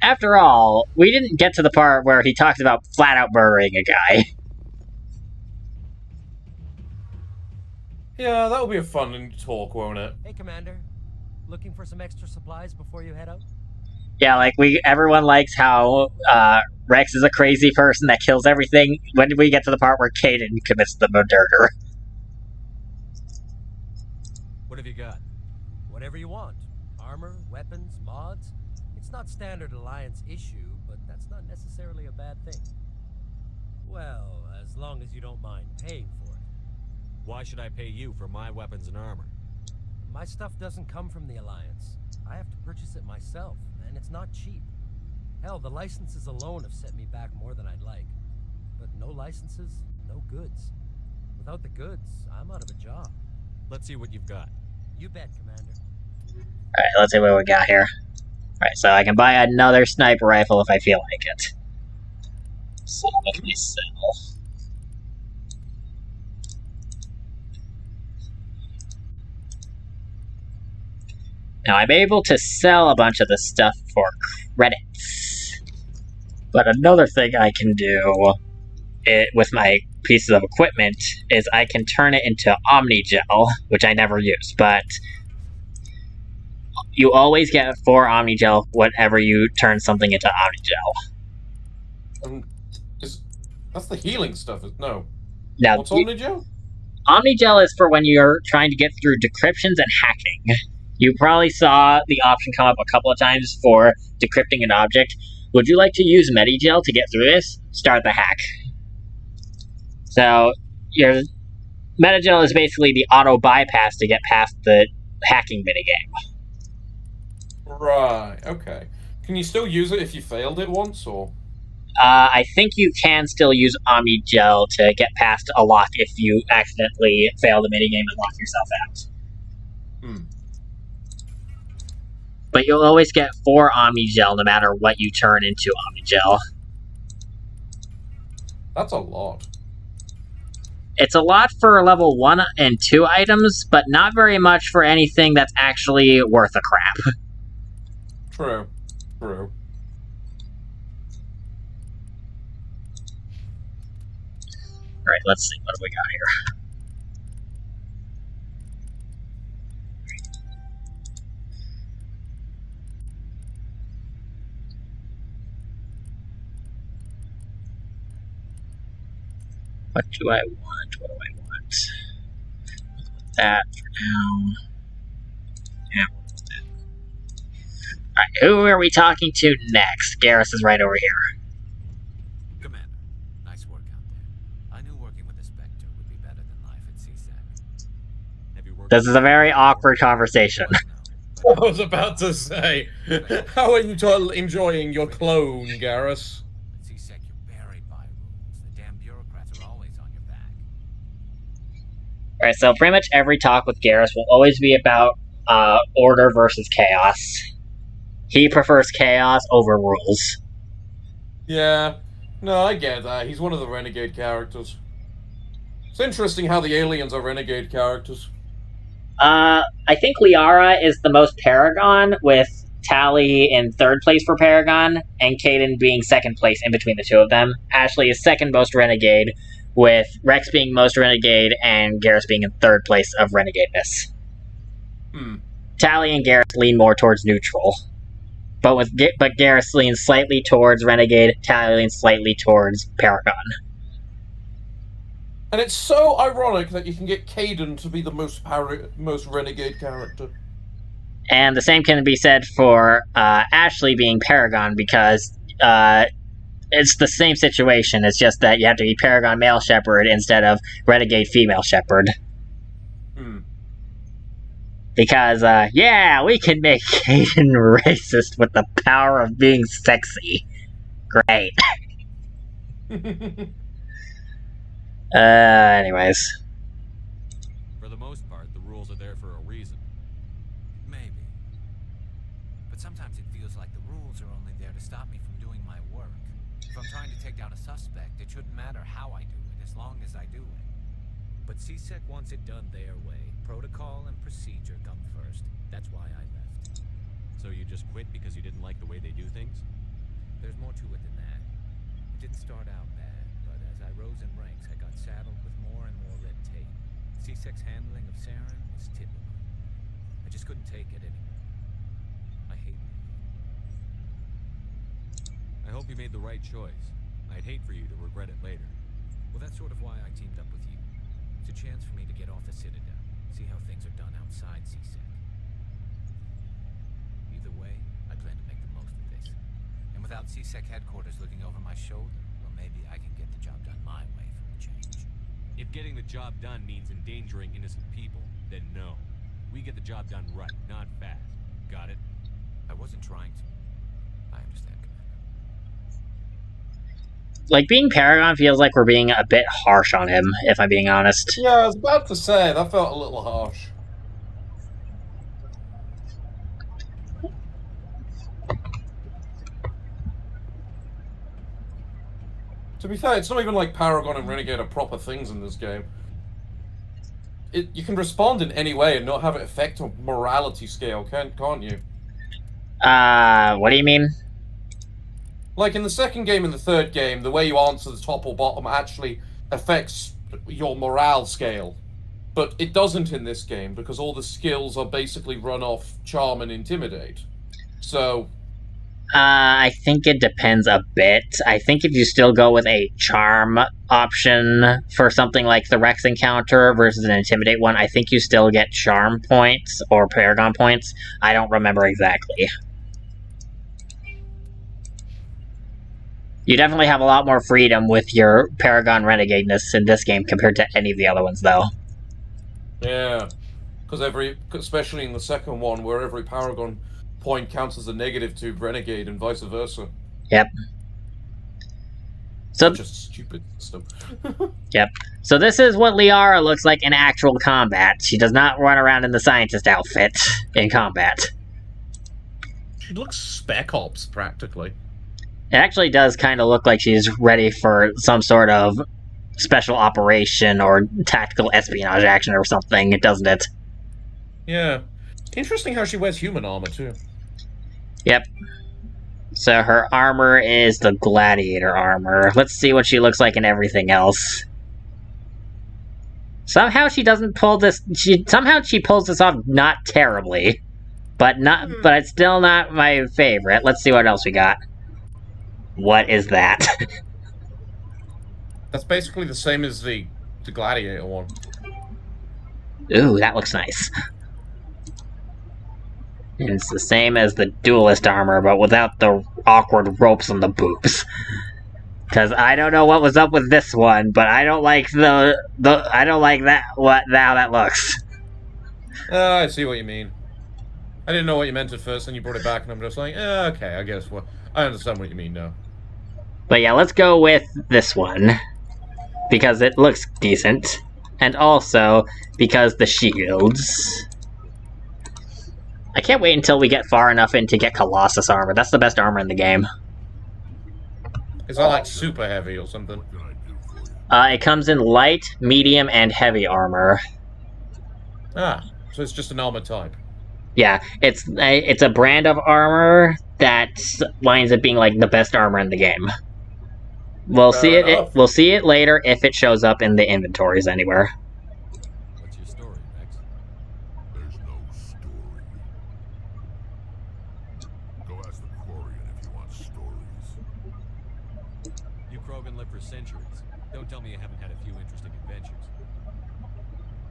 A: After all, we didn't get to the part where he talks about flat out murdering a guy.
B: Yeah, that'll be a fun talk, won't it?
L: Hey, Commander. Looking for some extra supplies before you head out?
A: Yeah, like, everyone likes how Rex is a crazy person that kills everything. When did we get to the part where Caden commits the murder?
D: What have you got?
L: Whatever you want. Armor, weapons, mods. It's not standard Alliance issue, but that's not necessarily a bad thing. Well, as long as you don't mind paying for it.
D: Why should I pay you for my weapons and armor?
L: My stuff doesn't come from the Alliance. I have to purchase it myself, and it's not cheap. Hell, the licenses alone have set me back more than I'd like. But no licenses, no goods. Without the goods, I'm out of a job.
D: Let's see what you've got.
L: You bet, Commander.
A: Alright, let's see what we got here. Alright, so I can buy another sniper rifle if I feel like it. So let me sell. Now, I'm able to sell a bunch of this stuff for credits. But another thing I can do with my pieces of equipment is I can turn it into Omnigel, which I never use, but you always get 4 Omnigel whenever you turn something into Omnigel.
B: That's the healing stuff. No.
A: Now,
B: what's Omnigel?
A: Omnigel is for when you're trying to get through decryptions and hacking. You probably saw the option come up a couple of times for decrypting an object. Would you like to use Medigel to get through this? Start the hack. So, your Medigel is basically the auto bypass to get past the hacking minigame.
B: Right, okay. Can you still use it if you failed it once, or...?
A: I think you can still use Omnigel to get past a lock if you accidentally fail the minigame and lock yourself out. But you'll always get 4 Omnigel no matter what you turn into Omnigel.
B: That's a lot.
A: It's a lot for level 1 and 2 items, but not very much for anything that's actually worth a crap.
B: True. True.
A: Alright, let's see. What do we got here? What do I want? What do I want? That for now. Yeah, we'll do that. Alright, who are we talking to next? Garrus is right over here.
R: Commander, nice work out there. I knew working with the Spectre would be better than life at CSEC.
A: This is a very awkward conversation.
B: I was about to say, how are you enjoying your clone, Garrus?
A: Alright, so pretty much every talk with Garrus will always be about order versus chaos. He prefers chaos over rules.
B: Yeah. No, I get that. He's one of the renegade characters. It's interesting how the aliens are renegade characters.
A: I think Liara is the most Paragon, with Tally in 3rd place for Paragon, and Caden being 2nd place in between the two of them. Ashley is 2nd most Renegade, with Rex being most Renegade and Garrus being in 3rd place of Renegadeness. Tally and Garrus lean more towards neutral. But Garrus leans slightly towards Renegade, Tally leans slightly towards Paragon.
B: And it's so ironic that you can get Caden to be the most renegade character.
A: And the same can be said for Ashley being Paragon, because it's the same situation. It's just that you have to be Paragon male shepherd instead of Renegade female shepherd. Because, yeah, we can make Caden racist with the power of being sexy. Great. Anyways.
D: For the most part, the rules are there for a reason.
R: Maybe. But sometimes it feels like the rules are only there to stop me from doing my work. If I'm trying to take down a suspect, it shouldn't matter how I do it, as long as I do it. But CSEC wants it done their way. Protocol and procedure come first. That's why I left.
D: So you just quit because you didn't like the way they do things?
R: There's more to it than that. It didn't start out bad, but as I rose in ranks, I got saddled with more and more red tape. CSEC's handling of Saren was typical. I just couldn't take it anymore. I hate moving.
D: I hope you made the right choice. I'd hate for you to regret it later.
R: Well, that's sort of why I teamed up with you. It's a chance for me to get off the Citadel, see how things are done outside CSEC. Either way, I plan to make the most of this. And without CSEC headquarters looking over my shoulder, well, maybe I can get the job done my way for a change.
D: If getting the job done means endangering innocent people, then no. We get the job done right, not fast. Got it?
R: I wasn't trying to. I understand, Commander.
A: Like, being Paragon feels like we're being a bit harsh on him, if I'm being honest.
B: Yeah, I was about to say, that felt a little harsh. To be fair, it's not even like Paragon and Renegade are proper things in this game. You can respond in any way and not have it affect a morality scale, can't you?
A: What do you mean?
B: Like, in the second game and the third game, the way you answer the top or bottom actually affects your morale scale. but it doesn't in this game because all the skills are basically run off charm and intimidate. So
A: I think it depends a bit. I think if you still go with a charm option for something like the Rex encounter versus an intimidate one, I think you still get charm points or paragon points. I don't remember exactly. You definitely have a lot more freedom with your Paragon Renegadeness in this game compared to any of the other ones, though.
B: yeah, because especially in the second one, where every Paragon point counts as a negative to Renegade and vice versa.
A: Yep. So,
B: such a stupid system.
A: Yep. So this is what Liara looks like in actual combat. She does not run around in the scientist outfit in combat.
B: She looks Spec Ops, practically.
A: It actually does kind of look like she's ready for some sort of special operation or tactical espionage action or something, doesn't it?
B: Yeah. Interesting how she wears human armor, too.
A: Yep. So her armor is the gladiator armor. Let's see what she looks like in everything else. Somehow she doesn't pull this... Somehow she pulls this off not terribly. But it's still not my favorite. Let's see what else we got. What is that?
B: That's basically the same as the gladiator one.
A: Ooh, that looks nice. And it's the same as the duelist armor, but without the awkward ropes on the boobs. Because I don't know what was up with this one, but I don't like I don't like that. How that looks.
B: I see what you mean. I didn't know what you meant at first, and you brought it back, and I'm just like, okay, I guess I understand what you mean now.
A: But yeah, let's go with this one because it looks decent, and also because the shields. I can't wait until we get far enough in to get Colossus armor. That's the best armor in the game.
B: Is that like super heavy or something?
A: It comes in light, medium, and heavy armor.
B: Ah, so it's just an armor type.
A: Yeah, it's a brand of armor that winds up being like the best armor in the game. We'll see it later if it shows up in the inventories anywhere.
D: What's your story, Rex?
H: There's no story. Go ask the Quarian if you want stories.
D: You Krogan live for centuries. Don't tell me you haven't had a few interesting adventures.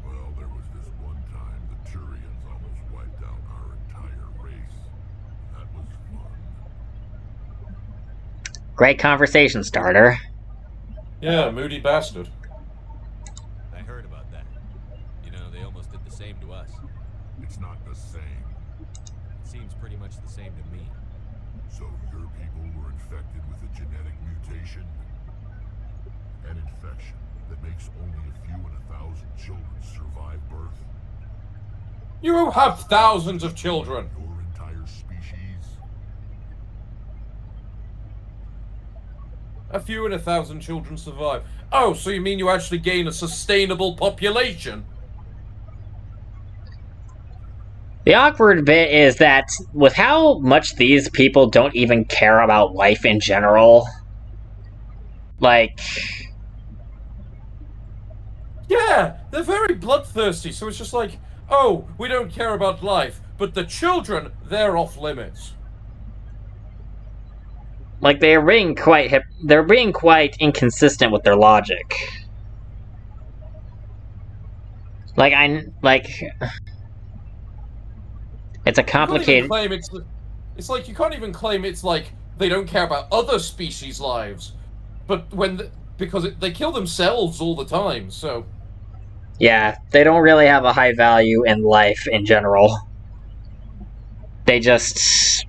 H: Well, there was this one time the Turians almost wiped out our entire race. That was fun.
A: Great conversation starter.
B: Yeah, moody bastard.
D: I heard about that. You know, they almost did the same to us.
H: It's not the same.
D: It seems pretty much the same to me.
H: So your people were infected with a genetic mutation? An infection that makes only a few in 1,000 children survive birth?
B: You have thousands of children.
H: Your entire species?
B: A few in 1,000 children survive. Oh, so you mean you actually gain a sustainable population?
A: The awkward bit is that with how much these people don't even care about life in general, like...
B: Yeah, they're very bloodthirsty, so it's just like, oh, we don't care about life, but the children, they're off limits.
A: Like, they're being quite inconsistent with their logic. It's a complicated...
B: It's like, you can't even claim it's like, they don't care about other species' lives. But because they kill themselves all the time, so...
A: Yeah, they don't really have a high value in life in general. They just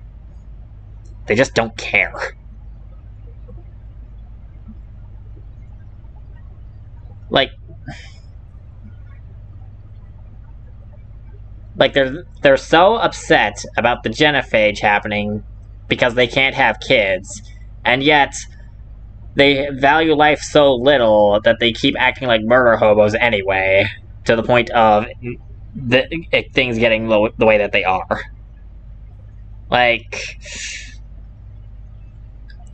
A: don't care. Like they're so upset about the genophage happening because they can't have kids, and yet they value life so little that they keep acting like murder hobos anyway, to the point of things getting the way that they are. Like,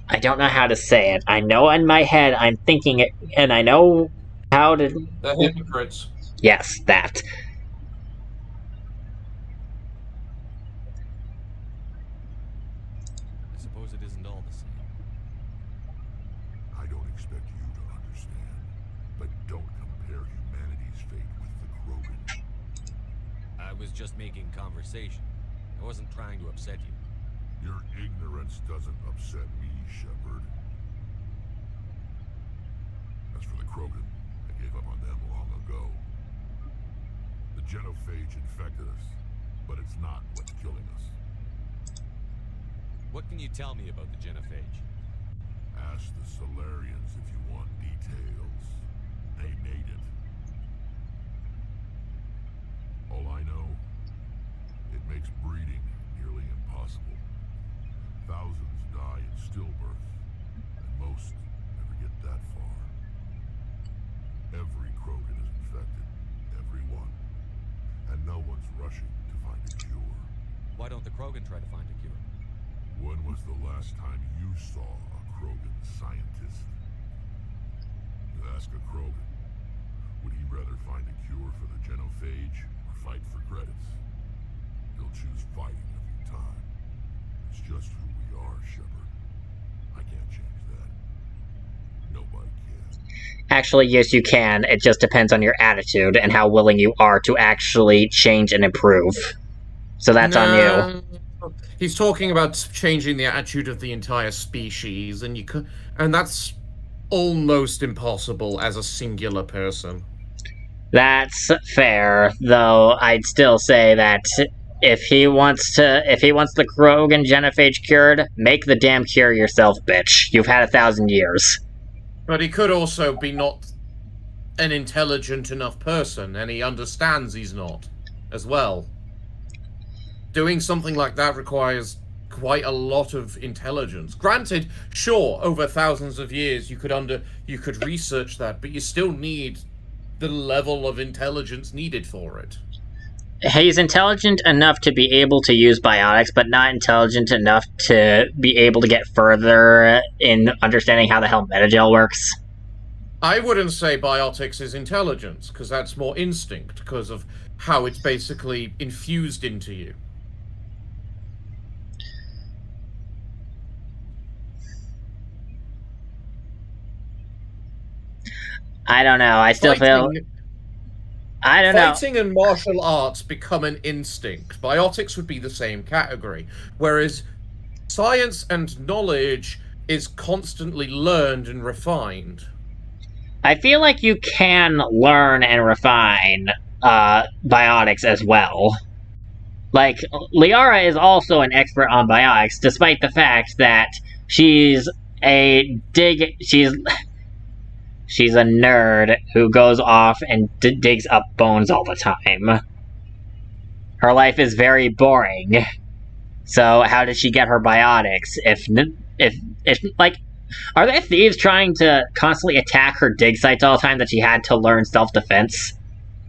A: I don't know how to say it. I know in my head I'm thinking it, and I know how to...
B: They're hypocrites.
A: Yes, that.
D: I suppose it isn't all the same.
H: I don't expect you to understand, but don't compare humanity's fate with the Krogan.
D: I was just making conversation. I wasn't trying to upset you.
H: Your ignorance doesn't upset me, Shepard. As for the Krogan, I gave up on them long ago. The genophage infected us, but it's not what's killing us.
D: What can you tell me about the genophage?
H: Ask the Solarians if you want details. They made it. All I know, it makes breeding nearly impossible. Thousands die in stillbirth, and most never get that far. Every Krogan is infected, every one. And no one's rushing to find a cure.
D: Why don't the Krogan try to find a cure?
H: When was the last time you saw a Krogan scientist? You ask a Krogan, would he rather find a cure for the genophage or fight for credits? He'll choose fighting every time. It's just who we are, Shepard. I can't change that. Nobody can.
A: Actually, yes, you can. It just depends on your attitude and how willing you are to actually change and improve. So that's on you.
B: He's talking about changing the attitude of the entire species, and and that's almost impossible as a singular person.
A: That's fair, though I'd still say that if he wants the Krogan genophage cured, make the damn cure yourself, bitch. You've had 1,000 years.
B: But he could also be not an intelligent enough person, and he understands he's not, as well. Doing something like that requires quite a lot of intelligence. Granted, sure, over thousands of years you could research that, but you still need the level of intelligence needed for it.
A: He's intelligent enough to be able to use biotics, but not intelligent enough to be able to get further in understanding how the hell metagel works.
B: I wouldn't say biotics is intelligence, because that's more instinct, because of how it's basically infused into you.
A: I don't know. I still feel... I don't know.
B: Fighting and martial arts become an instinct. Biotics would be the same category. Whereas science and knowledge is constantly learned and refined.
A: I feel like you can learn and refine biotics as well. Like, Liara is also an expert on biotics, despite the fact that she's a nerd who goes off and digs up bones all the time. Her life is very boring. So how did she get her biotics? If like, are there thieves trying to constantly attack her dig sites all the time that she had to learn self-defense?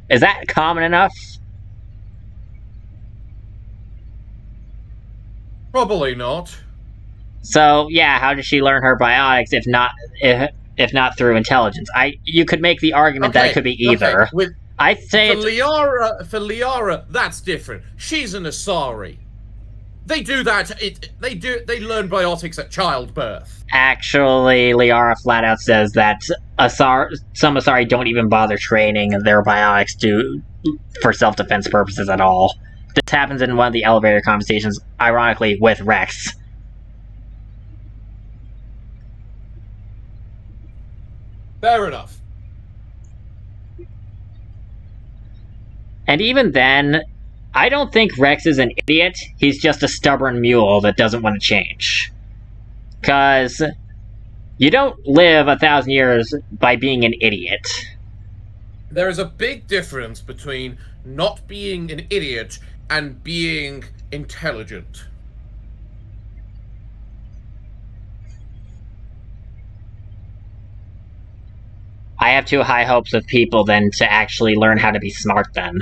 A: Is that common enough?
B: Probably not.
A: So yeah, how did she learn her biotics if not through intelligence? You could make the argument that it could be either. I'd say
B: for Liara, that's different. She's an Asari. They do that. They learn biotics at childbirth.
A: Actually, Liara flat out says that some Asari don't even bother training their biotics for self-defense purposes at all. This happens in one of the elevator conversations, ironically, with Rex.
B: Fair enough.
A: And even then, I don't think Rex is an idiot. He's just a stubborn mule that doesn't want to change. Because you don't live 1,000 years by being an idiot.
B: There is a big difference between not being an idiot and being intelligent.
A: I have too high hopes of people then to actually learn how to be smart then.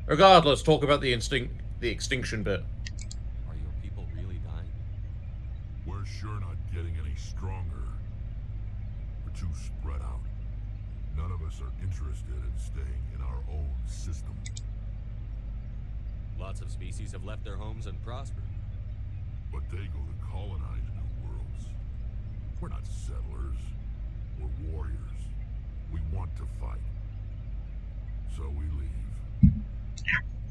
B: Regardless, talk about the extinction bit.
D: Are your people really dying?
H: We're sure not getting any stronger. We're too spread out. None of us are interested in staying in our own system.
D: Lots of species have left their homes and prospered.
H: But they go to colonize new worlds. We're not settlers. We're warriors. We want to fight. So we leave.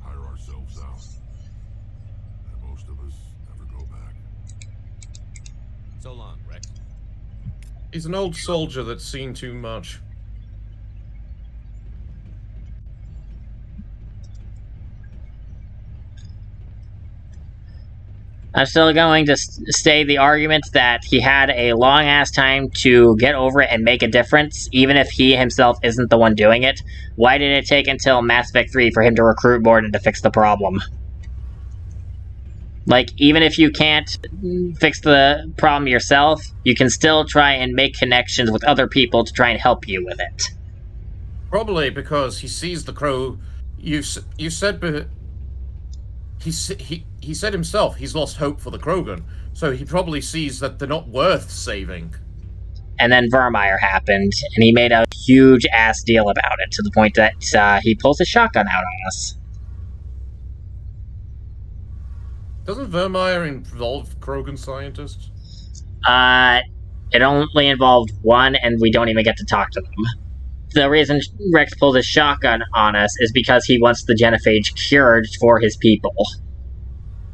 H: Hire ourselves out. And most of us never go back.
D: So long, Rex.
B: He's an old soldier that's seen too much.
A: I'm still going to stay the argument that he had a long-ass time to get over it and make a difference, even if he himself isn't the one doing it. Why did it take until Mass Effect 3 for him to recruit Mordin to fix the problem? Like, even if you can't fix the problem yourself, you can still try and make connections with other people to try and help you with it.
B: Probably because he sees the crow. You said... He said himself he's lost hope for the Krogan, so he probably sees that they're not worth saving.
A: And then Vermeer happened, and he made a huge-ass deal about it, to the point that he pulls a shotgun out on us.
B: Doesn't Vermeer involve Krogan scientists?
A: It only involved one, and we don't even get to talk to them. The reason Rex pulled his shotgun on us is because he wants the genophage cured for his people.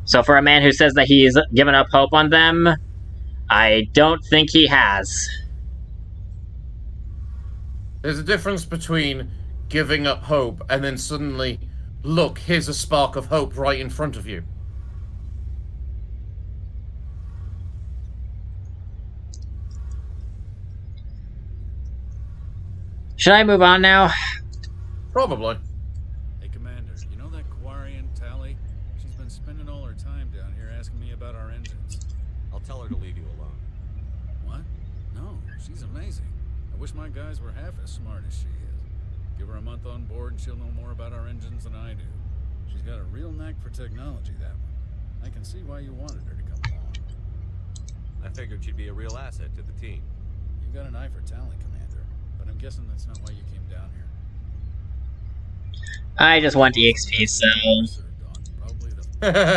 A: So for a man who says that he's given up hope on them, I don't think he has.
B: There's a difference between giving up hope and then suddenly, look, here's a spark of hope right in front of you.
A: Should I move on now?
B: Probably.
S: Hey, Commander, you know that Quarian Tally? She's been spending all her time down here asking me about our engines.
D: I'll tell her to leave you alone.
S: What? No, she's amazing. I wish my guys were half as smart as she is. Give her a month on board and she'll know more about our engines than I do. She's got a real knack for technology, that one. I can see why you wanted her to come along.
D: I figured she'd be a real asset to the team.
S: You got an eye for talent, Commander. But I'm guessing that's not why you came down here.
A: I just want EXP, so...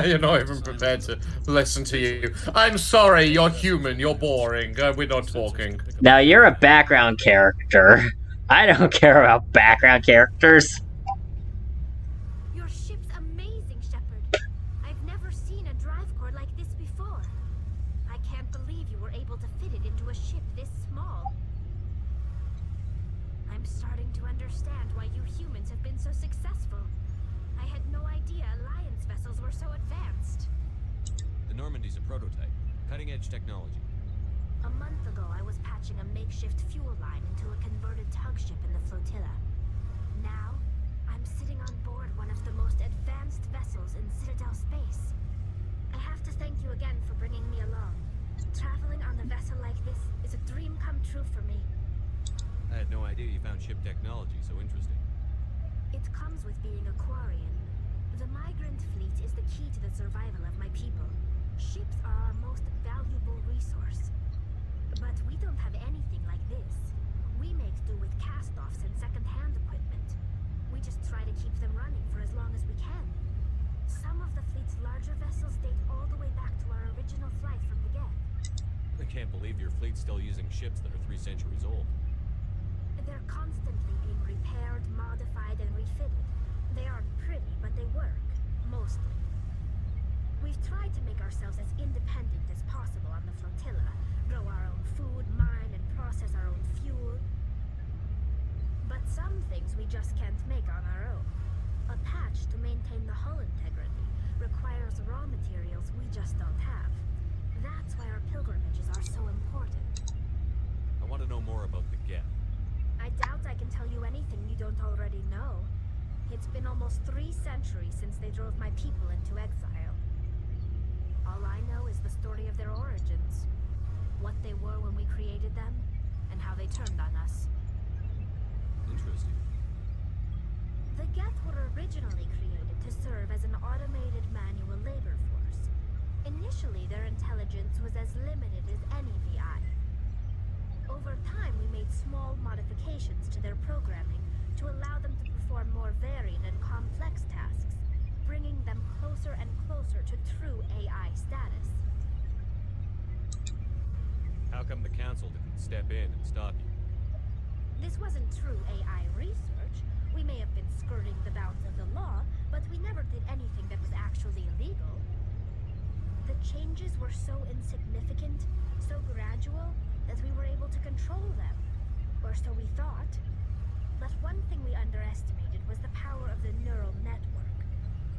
B: You're not even prepared to listen to you. I'm sorry, you're human, you're boring, we're not talking.
A: Now, you're a background character. I don't care about background characters.
I: Your ship's amazing, Shepard. I've never seen a drive core like this before. I can't believe you were able to fit it into a ship this small. I'm starting to understand why you humans have been so successful. I had no idea Alliance vessels were so advanced.
D: The Normandy's a prototype. Cutting-edge technology.
I: A month ago, I was patching a makeshift fuel line into a converted tug ship in the flotilla. Now, I'm sitting on board one of the most advanced vessels in Citadel space. I have to thank you again for bringing me along. Traveling on a vessel like this is a dream come true for me.
D: I had no idea you found ship technology so interesting.
I: It comes with being a Quarian. The migrant fleet is the key to the survival of my people. Ships are our most valuable resource. But we don't have anything like this. We make do with cast-offs and second-hand equipment. We just try to keep them running for as long as we can. Some of the fleet's larger vessels date all the way back to our original flight from the Geth.
D: I can't believe your fleet's still using ships that are 3 centuries old.
I: They're constantly being repaired, modified, and refitted. They aren't pretty, but they work. Mostly. We've tried to make ourselves as independent as possible on the flotilla. Grow our own food, mine, and process our own fuel. But some things we just can't make on our own. A patch to maintain the hull integrity requires raw materials we just don't have. That's why our pilgrimages are so important.
D: I want to know more about the Geth.
I: I doubt I can tell you anything you don't already know. It's been almost 3 centuries since they drove my people into exile. All I know is the story of their origins. What they were when we created them, and how they turned on us.
D: Interesting.
I: The Geth were originally created to serve as an automated manual labor force. Initially, their intelligence was as limited as any VI. Over time, we made small modifications to their programming to allow them to perform more varied and complex tasks, bringing them closer and closer to true AI status.
D: How come the council didn't step in and stop you?
I: This wasn't true AI research. We may have been skirting the bounds of the law, but we never did anything that was actually illegal. The changes were so insignificant, so gradual, that we were able to control them. Or so we thought. But one thing we underestimated was the power of the neural network.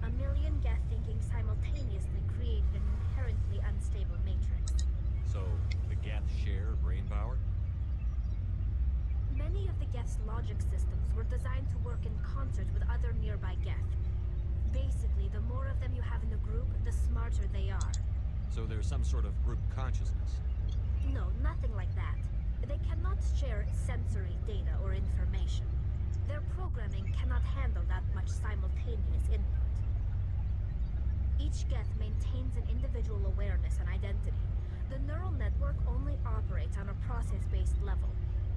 I: A million Geth thinking simultaneously created an inherently unstable matrix.
D: So, the Geth share brain power?
I: Many of the Geth's logic systems were designed to work in concert with other nearby Geth. Basically, the more of them you have in the group, the smarter they are.
D: So there's some sort of group consciousness?
I: No, nothing like that. They cannot share sensory data or information. Their programming cannot handle that much simultaneous input. Each Geth maintains an individual awareness and identity. The neural network only operates on a process-based level.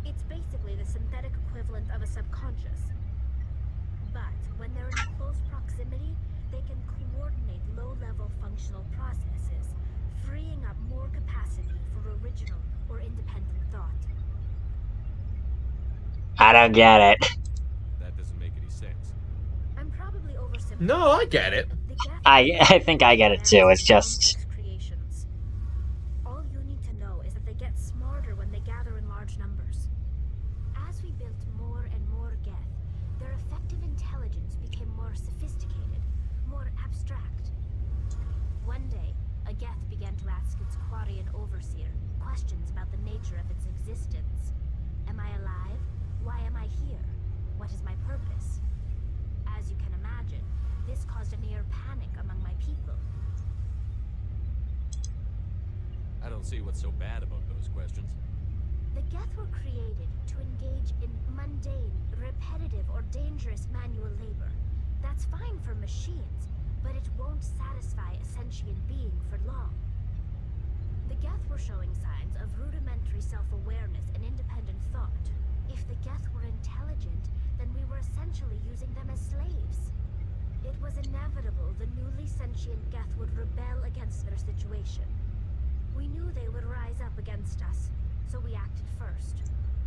I: It's basically the synthetic equivalent of a subconscious. But when they're in close proximity, they can coordinate low-level functional processes, freeing up more capacity for original or independent thought.
A: I don't get it.
D: That doesn't make any sense.
I: I'm probably oversimplifying.
B: No, I get it.
A: I think I get it too. It's just...
I: Creations. All you need to know is that they get smarter when they gather in large numbers. As we built more and more Geth, their effective intelligence became more sophisticated, more abstract. One day, a Geth began to ask its Quarian overseer questions about the nature of its existence. Am I alive? Why am I here? What is my purpose? As you can imagine, this caused a near panic among my people.
D: I don't see what's so bad about those questions.
I: The Geth were created to engage in mundane, repetitive, or dangerous manual labor. That's fine for machines, but it won't satisfy a sentient being for long. The Geth were showing signs of rudimentary self-awareness and independent thought. If the Geth were intelligent, then we were essentially using them as slaves. It was inevitable the newly sentient Geth would rebel against their situation. We knew they would rise up against us, so we acted first.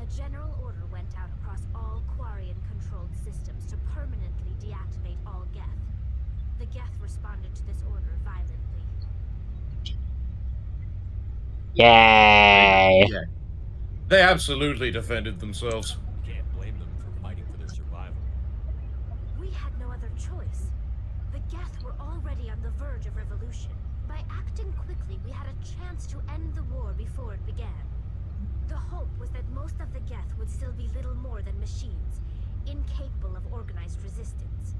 I: A general order went out across all Quarian-controlled systems to permanently deactivate all Geth. The Geth responded to this order violently.
A: Yay!
B: Yeah. They absolutely defended themselves.
D: You can't blame them for fighting for their survival.
I: We had no other choice. The Geth were already on the verge of revolution. By acting quickly, we had a chance to end the war before it began. The hope was that most of the Geth would still be little more than machines, incapable of organized resistance.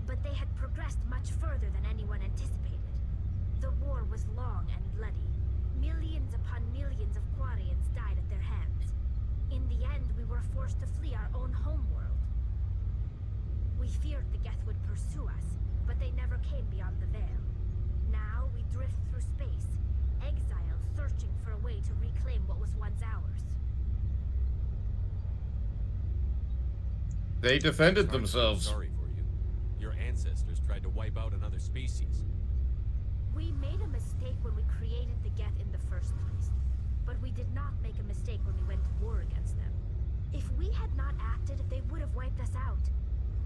I: But they had progressed much further than anyone anticipated. The war was long and bloody. Millions upon millions of Quarians died at their hands. In the end, we were forced to flee our own homeworld. We feared the Geth would pursue us, but they never came beyond the veil. Now we drift through space, exiled, searching for a way to reclaim what was once ours.
B: They defended themselves.
D: Sorry for you. Your ancestors tried to wipe out another species.
I: We made a mistake when we created the Geth in the first place, but we did not make a mistake when we went to war against them. If we had not acted, they would have wiped us out.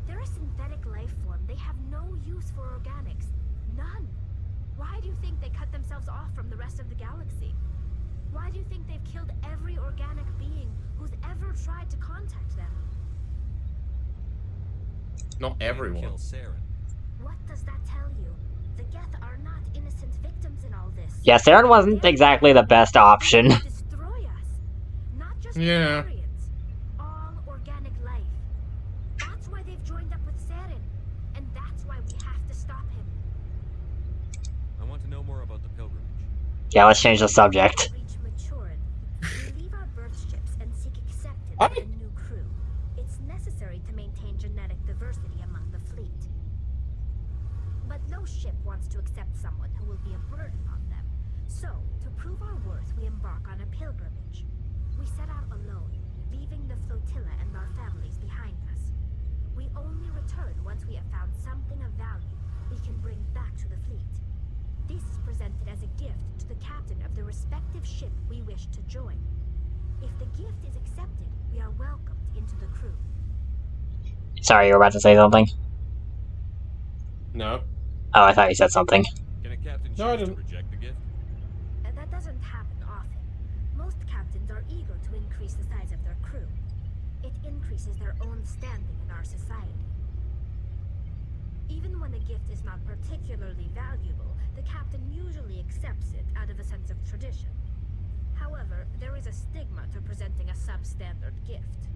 I: They're a synthetic life form. They have no use for organics. None. Why do you think they cut themselves off from the rest of the galaxy? Why do you think they've killed every organic being who's ever tried to contact them?
B: Not everyone.
D: Kill Saren.
I: What does that tell you? The Geth are not innocent victims in all this.
A: Yeah, Saren wasn't exactly the best option.
I: Destroy us. Not just
B: Yeah.
I: Quarians. All organic life. That's why they've joined up with Saren. And that's why we have to stop him.
D: I want to know more about the pilgrimage.
A: Yeah, let's change the subject.
I: Reach maturity. We leave our birth ships and seek acceptance
B: What?
I: with a new crew. It's necessary to maintain genetic diversity among the fleet. But no ship wants to accept someone who will be a burden on them. So, to prove our worth, we embark on a pilgrimage. We set out alone, leaving the flotilla and our families behind us. We only return once we have found something of value we can bring back to the fleet. This is presented as a gift to the captain of the respective ship we wish to join. If the gift is accepted, we are welcomed into the crew.
A: Sorry, you were about to say something?
B: No.
A: Oh, I thought you said something.
D: Can a captain
B: No, I
D: choose to
B: didn't.
D: reject the gift?
I: That doesn't happen often. Most captains are eager to increase the size of their crew. It increases their own standing in our society. Even when a gift is not particularly valuable, the captain usually accepts it out of a sense of tradition. However, there is a stigma to presenting a substandard gift.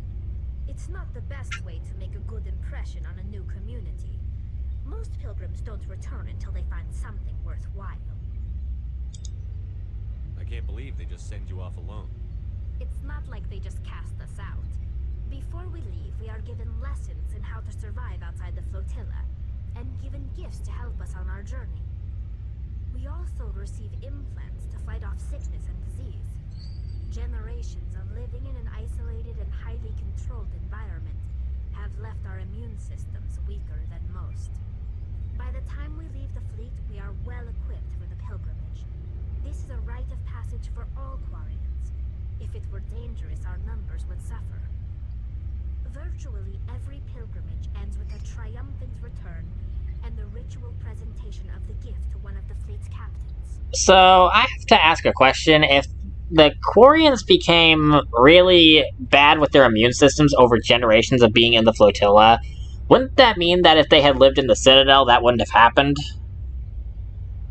I: It's not the best way to make a good impression on a new community. Most pilgrims don't return until they find something worthwhile.
D: I can't believe they just send you off alone.
I: It's not like they just cast us out. Before we leave, we are given lessons in how to survive outside the flotilla, and given gifts to help us on our journey. We also receive implants to fight off sickness and disease. Generations of living in an isolated and highly controlled environment have left our immune systems weaker than most. By the time we leave the fleet, we are well equipped for the pilgrimage. This is a rite of passage for all Quarians. If it were dangerous, our numbers would suffer. Virtually every pilgrimage ends with a triumphant return and the ritual presentation of the gift to one of the fleet's captains.
A: So, I have to ask a question. If the Quarians became really bad with their immune systems over generations of being in the flotilla, wouldn't that mean that if they had lived in the Citadel, that wouldn't have happened?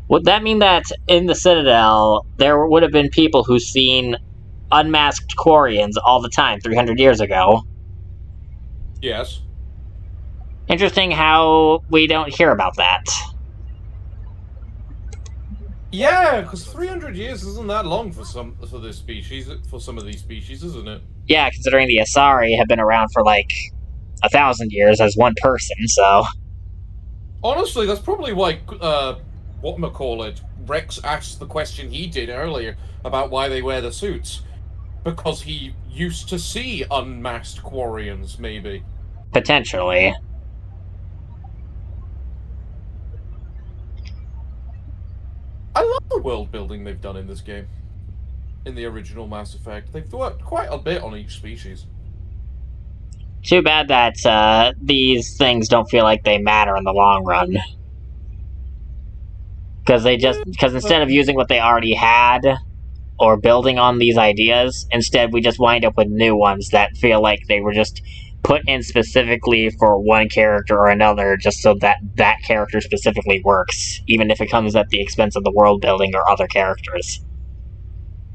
A: Would that mean that in the Citadel, there would have been people who've seen unmasked Quarians all the time 300 years ago?
B: Yes.
A: Interesting how we don't hear about that.
B: Yeah, because 300 years isn't that long for this species, for some of these species, isn't it?
A: Yeah, considering the Asari have been around for like 1,000 years as one person, so...
B: Honestly, that's probably why, whatchamacallit, Rex asked the question he did earlier about why they wear the suits. Because he used to see unmasked Quarians, maybe.
A: Potentially.
B: I love the world building they've done in this game. In the original Mass Effect. They've worked quite a bit on each species.
A: Too bad that these things don't feel like they matter in the long run. Because instead of using what they already had, or building on these ideas, instead we just wind up with new ones that feel like they were just put in specifically for one character or another, just so that that character specifically works, even if it comes at the expense of the world building or other characters.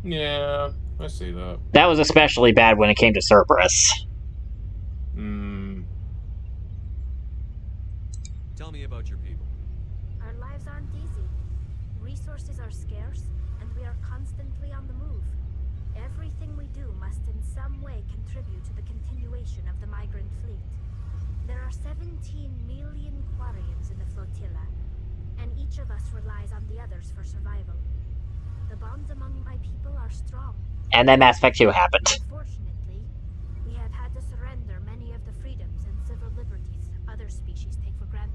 B: Yeah, I see that.
A: That was especially bad when it came to Cerberus.
D: Tell me about your people.
I: Our lives aren't easy. Resources are scarce, and we are constantly on the move. Everything we do must in some way contribute to the continuation of the migrant fleet. There are 17 million Quarians in the flotilla, and each of us relies on the others for survival. The bonds among my people are strong.
A: And then Mass Effect 2 happened.
I: Unfortunately, we have had to surrender many of the freedoms and civil liberties other species take for granted.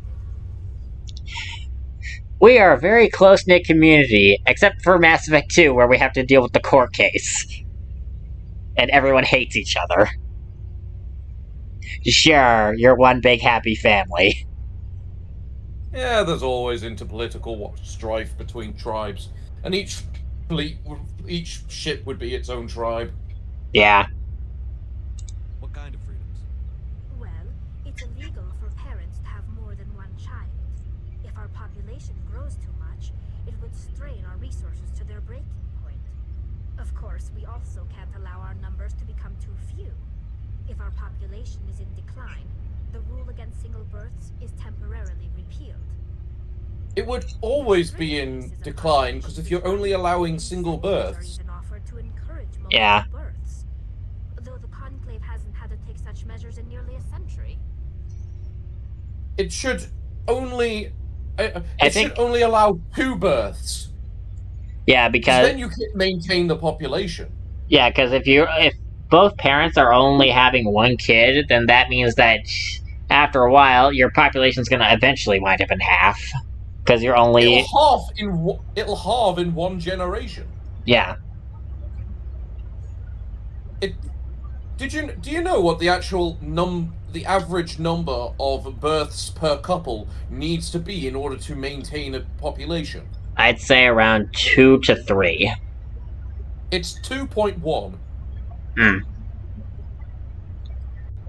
A: We are a very close-knit community, except for Mass Effect 2, where we have to deal with the court case. And everyone hates each other. Sure, you're one big happy family.
B: Yeah, there's always interpolitical strife between tribes. And each ship would be its own tribe.
A: Yeah.
D: What kind of freedoms?
I: Well, it's illegal for parents to have more than one child. If our population grows too much, it would strain our resources to their breaking point. Of course, we also can't allow our numbers to become too few. If our population is in decline, the rule against single births is temporarily repealed.
B: It would always be in decline, because if you're only allowing single births...
A: Yeah.
I: Births, though the Conclave hasn't had to take such measures in nearly a century.
B: It should only... should only allow 2 births.
A: Yeah, because...
B: then you can maintain the population.
A: Yeah, because if both parents are only having one kid, then that means that after a while, your population's going to eventually wind up in half. Because you're only...
B: It'll halve in one generation.
A: Yeah.
B: Do you know what the actual the average number of births per couple needs to be in order to maintain a population?
A: I'd say around 2 to 3.
B: It's 2.1.
A: Hmm.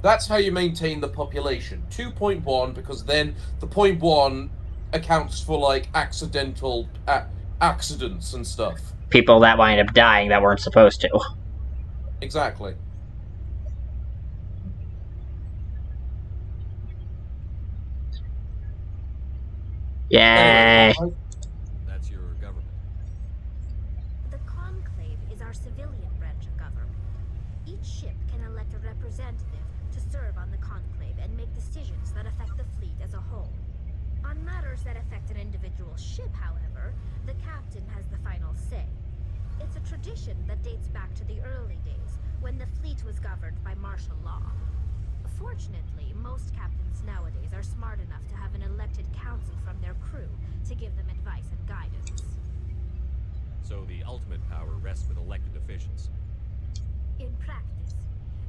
B: That's how you maintain the population. 2.1, because then the 0.1 accounts for, like, accidental accidents and stuff.
A: People that wind up dying that weren't supposed to.
B: Exactly.
A: Yay!
B: Anyway,
D: That's your government.
I: The Conclave is our civilian branch of government. Each ship can elect a representative to serve on the Conclave and make decisions that affect the fleet as a whole. On matters that affect an individual ship, however, the captain has the final say. It's a tradition that dates back to the early days, when the fleet was governed by martial law. Fortunately, most captains nowadays are smart enough to have an elected council from their crew to give them advice and guidance.
D: So the ultimate power rests with elected officials.
I: In practice,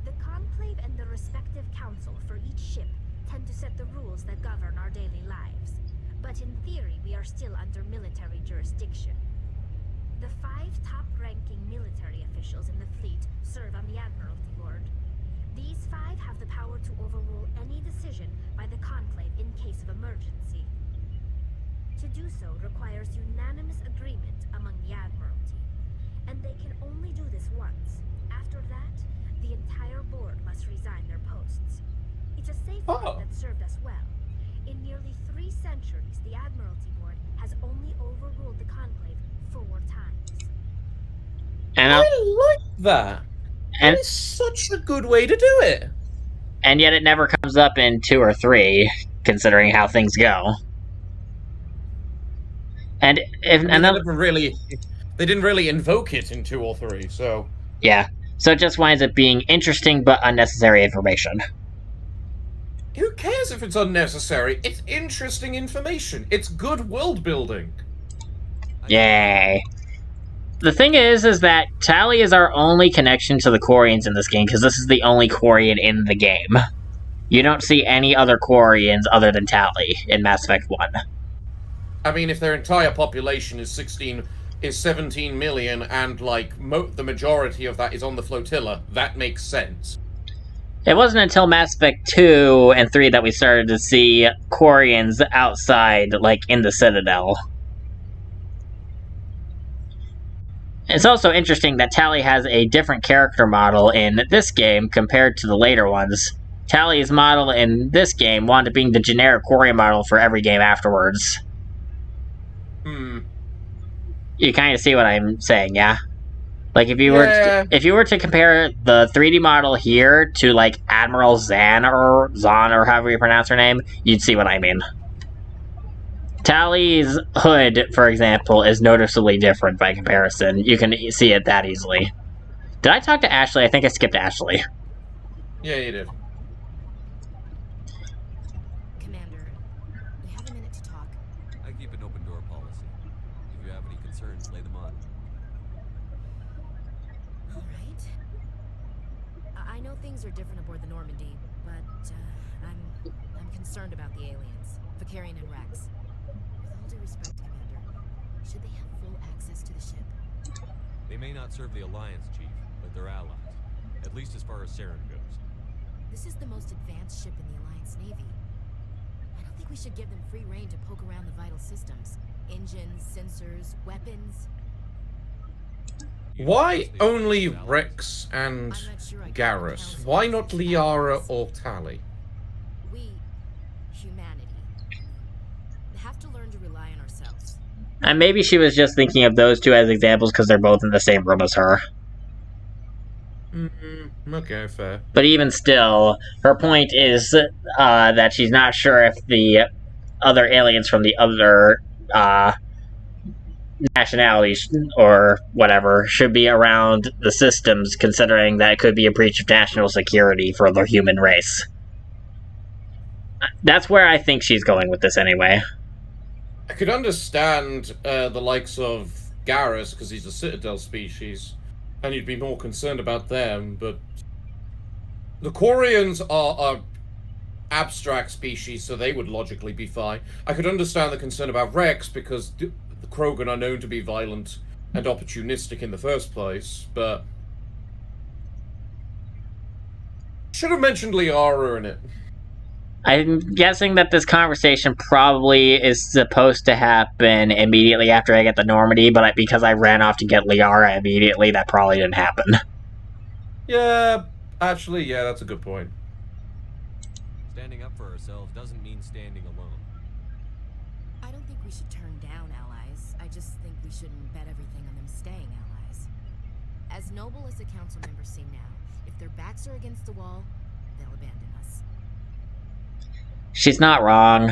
I: the Conclave and the respective council for each ship tend to set the rules that govern our daily lives. But in theory, we are still under military jurisdiction. The 5 top-ranking military officials in the fleet serve on the Admiralty Board. These 5 have the power to overrule any decision by the Conclave in case of emergency. To do so requires unanimous agreement among the Admiralty, and they can only do this once. After that, the entire board must resign their posts. It's a safeguard that served us well. In nearly 3 centuries, the Admiralty Board has only overruled the Conclave 4 times.
A: And
B: I like that.
A: And
B: it's such a good way to do it.
A: And yet it never comes up in 2 or 3, considering how things go. And if
B: they didn't really invoke it in 2 or 3, so
A: yeah, so it just winds up being interesting but unnecessary information.
B: Who cares if it's unnecessary? It's interesting information. It's good world building.
A: Yay. The thing is that Tali is our only connection to the Quarians in this game, because this is the only Quarian in the game. You don't see any other Quarians other than Tali in Mass Effect 1.
B: I mean, if their entire population is 17 million, and, like, the majority of that is on the flotilla, that makes sense.
A: It wasn't until Mass Effect 2 and 3 that we started to see Quarians outside, like, in the Citadel. It's also interesting that Tali has a different character model in this game compared to the later ones. Tali's model in this game wound up being the generic Quarian model for every game afterwards. You kind of see what I'm saying, yeah? Like, if you were to compare the 3D model here to, like, Admiral Zan or however you pronounce her name, you'd see what I mean. Tali's hood, for example, is noticeably different by comparison. You can see it that easily. Did I talk to Ashley? I think I skipped Ashley.
B: Yeah, you did.
T: Commander, you have a minute to talk.
D: I keep an open door policy. If you have any concerns, lay them on.
T: All right. I know things are different aboard the Normandy, but I'm concerned about the aliens, Vicarian and Rex. With all due respect, Commander, should they have full access to the ship?
D: They may not serve the Alliance, Chief, but they're allies. At least as far as Saren goes.
T: This is the most advanced ship in the Alliance Navy. I don't think we should give them free rein to poke around the vital systems. Engines, sensors, weapons.
B: Why only Rex and Garrus? Why not Liara or Tali?
T: We, humanity, have to learn to rely on ourselves.
A: And maybe she was just thinking of those two as examples because they're both in the same room as her.
B: Okay, fair.
A: But even still, her point is that she's not sure if the other aliens from the other nationality or whatever should be around the systems, considering that it could be a breach of national security for the human race. That's where I think she's going with this anyway.
B: I could understand the likes of Garrus, because he's a Citadel species, and you'd be more concerned about them, but the Quarians are abstract species, so they would logically be fine. I could understand the concern about Rex, because the Krogan are known to be violent and opportunistic in the first place, but should have mentioned Liara in it.
A: I'm guessing that this conversation probably is supposed to happen immediately after I get the Normandy, but because I ran off to get Liara immediately, that probably didn't happen.
B: Yeah, actually, yeah, that's a good point.
D: Standing up for ourselves doesn't mean standing alone.
T: I don't think we should turn down allies. I just think we shouldn't bet everything on them staying allies. As noble as the council members seem now, if their backs are against the wall, they'll abandon us.
A: She's not wrong.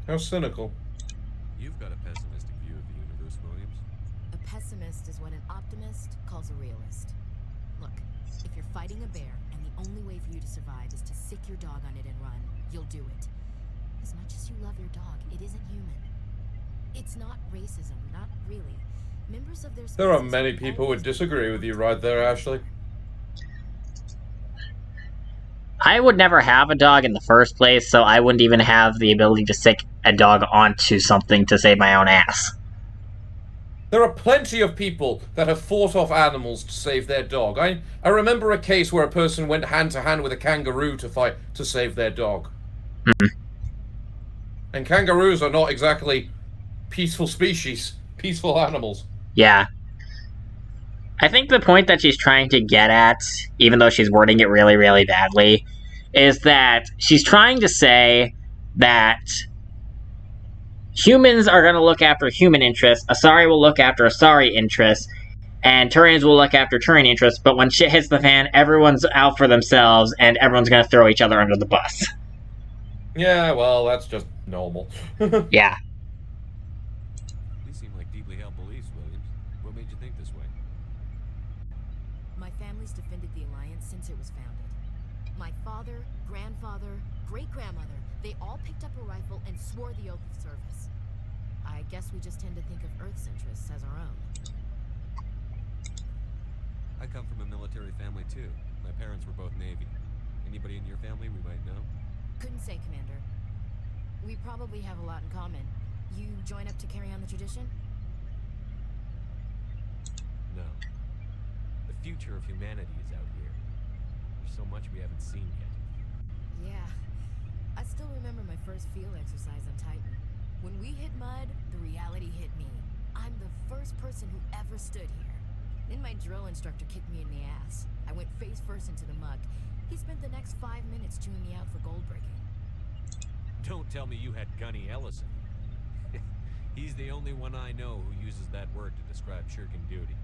B: How cynical.
D: You've got a pessimistic view of the universe, Williams.
T: A pessimist is what an optimist calls a realist. Look, if you're fighting a bear and the only way for you to survive is to sick your dog on it and run, you'll do it. As much as you love your dog, it isn't human. It's not racism, not really. Members of their
B: There are many people who would disagree with you right there, Ashley.
A: I would never have a dog in the first place, so I wouldn't even have the ability to sick a dog onto something to save my own ass.
B: There are plenty of people that have fought off animals to save their dog. I remember a case where a person went hand to hand with a kangaroo to save their dog. And kangaroos are not exactly peaceful species, peaceful animals.
A: Yeah. I think the point that she's trying to get at, even though she's wording it really, really badly, is that she's trying to say that humans are going to look after human interests, Asari will look after Asari interests, and Turians will look after Turian interests, but when shit hits the fan, everyone's out for themselves, and everyone's going to throw each other under the bus.
B: Yeah, well, that's just normal.
A: Yeah.
D: These seem like deeply held beliefs, Williams. What made you think this way?
T: My family's defended the Alliance since it was founded. My father, grandfather, great-grandmother, they all picked up a rifle and swore the oath of service. I guess we just tend to think of Earth's interests as our own.
D: I come from a military family too. My parents were both Navy. Anybody in your family we might know?
T: Couldn't say, Commander. We probably have a lot in common. You join up to carry on the tradition?
D: No. The future of humanity is out here. There's so much we haven't seen yet.
T: Yeah. I still remember my first field exercise on Titan. When we hit mud, the reality hit me. I'm the first person who ever stood here. Then my drill instructor kicked me in the ass. I went face first into the muck. He spent the next 5 minutes chewing me out for gold breaking.
D: Don't tell me you had Gunny Ellison. He's the only one I know who uses that word to describe shirking duty.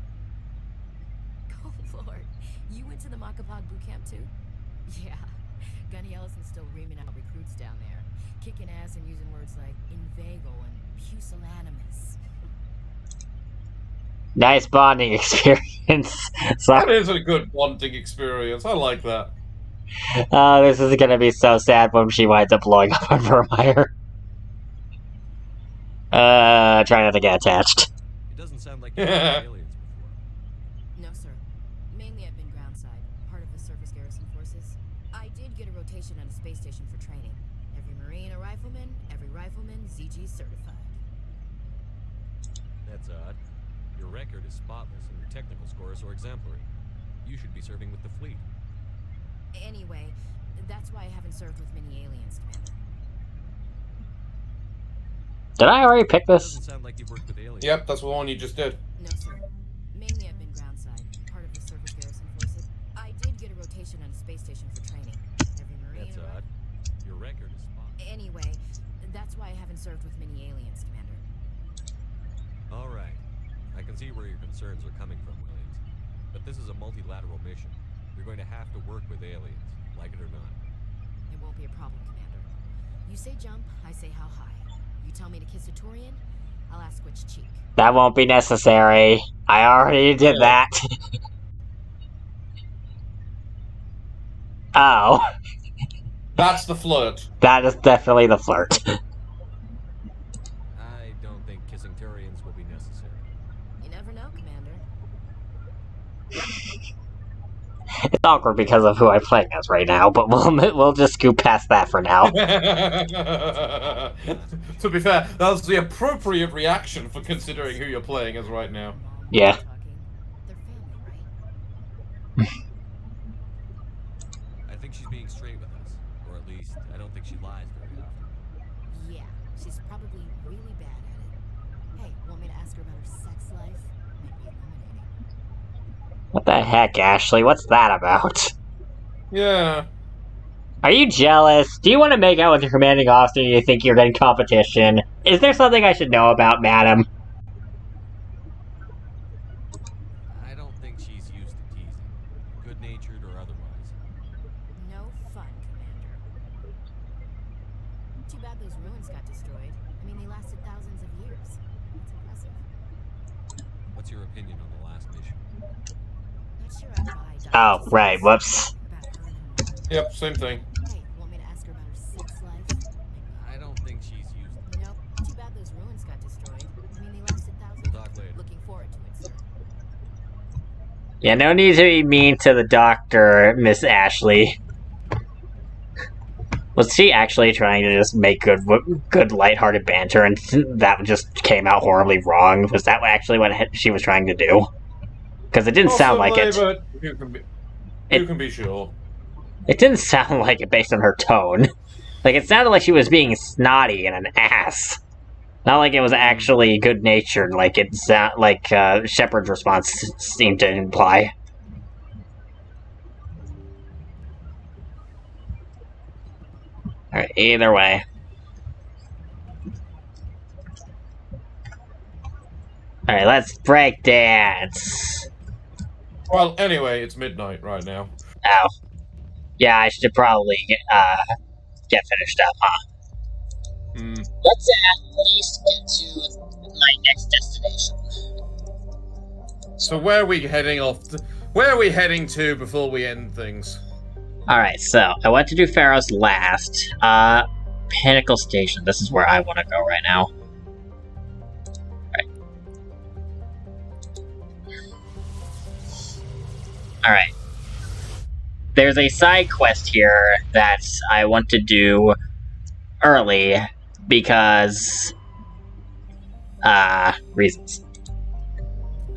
T: Oh, Lord. You went to the Makapog boot camp, too? Yeah. Gunny Ellison's still reaming out recruits down there. Kicking ass and using words like inveigle and pusillanimous.
A: Nice bonding experience.
B: That is a good bonding experience. I like that.
A: This is gonna be so sad when she winds up blowing up on Vermeer. Try not to get attached.
D: It doesn't sound like you've been aliens before.
T: No, sir. Mainly I've been groundside, part of the surface garrison forces. I did get a rotation on a space station for training. Every Marine a rifleman, every rifleman ZG certified.
D: That's odd. Your record is spotless and your technical scores are exemplary. You should be serving with the fleet.
T: Anyway, that's why I haven't served with many aliens, Commander.
A: Did I already pick this?
D: Doesn't sound like you've worked with aliens.
B: Yep, that's the one you just did.
T: No, sir. Mainly I've been groundside, part of the surface garrison forces. I did get a rotation on a space station for training. Every Marine.
D: That's odd. Your record is spotless.
T: Anyway, that's why I haven't served with many aliens, Commander.
D: All right. I can see where your concerns are coming from, Williams. But this is a multilateral mission. You're going to have to work with aliens, like it or not.
T: It won't be a problem, Commander. You say jump, I say how high. You You tell me to kiss a Turian, I'll ask which cheek.
A: That won't be necessary. I already did that. Oh.
B: That's the flirt.
A: That is definitely the flirt.
D: I don't think kissing Turians will be necessary.
T: You never know, Commander.
A: It's awkward because of who I'm playing as right now, but we'll just scoot past that for now.
B: To be fair, that was the appropriate reaction for considering who you're playing as right now.
A: Yeah.
D: I think she's being straight with us. Or at least, I don't think she lies very often.
T: Yeah, she's probably really bad at it. Hey, want me to ask her about her sex life? Might be illuminating.
A: What the heck, Ashley? What's that about?
B: Yeah.
A: Are you jealous? Do you want to make out with your commanding officer and you think you're getting competition? Is there something I should know about, madam?
D: I don't think she's used to teasing. Good-natured or otherwise.
T: No fun, Commander. Too bad those ruins got destroyed. I mean, they lasted thousands of years. That's impressive.
D: What's your opinion on the last mission?
T: Not sure I'd buy Dr.
A: Oh, right, whoops.
B: Yep, same thing.
T: Hey, want me to ask her about her sex life?
D: I don't think she's used to
T: Nope. Too bad those ruins got destroyed. I mean, they lasted thousands.
D: We'll talk later.
T: Looking forward to it, sir.
A: Yeah, no need to be mean to the doctor, Miss Ashley. Was she actually trying to just make good lighthearted banter and that just came out horribly wrong? Was that actually what she was trying to do? Because it didn't sound like it.
B: But who can be sure?
A: It didn't sound like it based on her tone. Like, it sounded like she was being snotty and an ass. Not like it was actually good-natured, like Shepard's response seemed to imply. Alright, either way. Alright, let's break dance.
B: Well, anyway, it's midnight right now.
A: Oh. Yeah, I should probably get finished up, huh?
U: Let's at least get to my next destination.
B: So where are we heading off? Where are we heading to before we end things?
A: Alright, so I want to do Pharaoh's last. Pinnacle Station. This is where I want to go right now. Alright. There's a side quest here that I want to do early because reasons.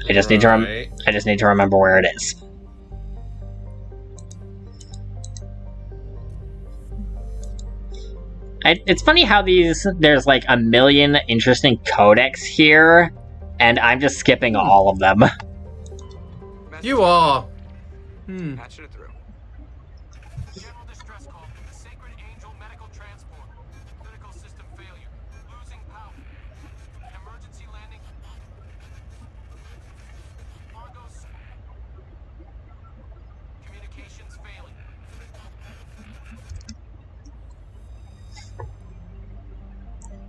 A: I just need to remember where it is. It's funny how there's like a million interesting codex here, and I'm just skipping all of them.
B: You are.
V: Patching it through.
L: General distress call. Sacred Angel medical transport. Critical system failure. Losing power. Emergency landing. Argos. Communications failing.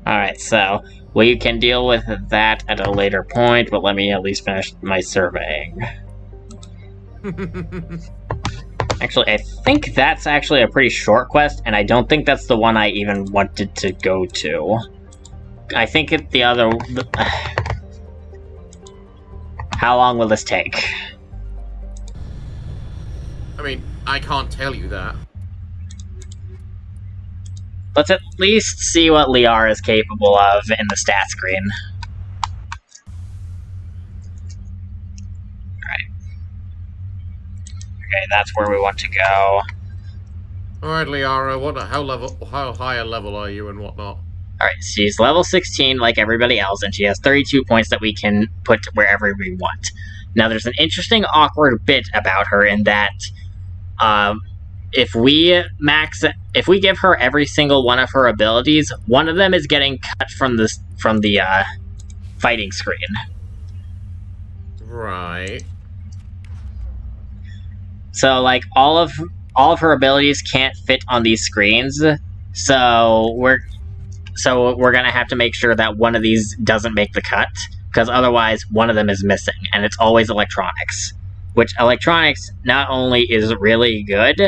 A: Alright, so we can deal with that at a later point, but let me at least finish my surveying. Actually, I think that's actually a pretty short quest, and I don't think that's the one I even wanted to go to. I think the other... How long will this take?
B: I mean, I can't tell you that.
A: Let's at least see what Liara is capable of in the stat screen. Alright. Okay, that's where we want to go.
B: Alright, Liara, how high a level are you and whatnot?
A: Alright, she's level 16 like everybody else, and she has 32 points that we can put wherever we want. Now, there's an interesting, awkward bit about her in that, if we give her every single one of her abilities, one of them is getting cut from the fighting screen.
B: Right.
A: So, like, all of her abilities can't fit on these screens. So So we're gonna have to make sure that one of these doesn't make the cut, because otherwise one of them is missing, and it's always electronics. Which electronics not only is really good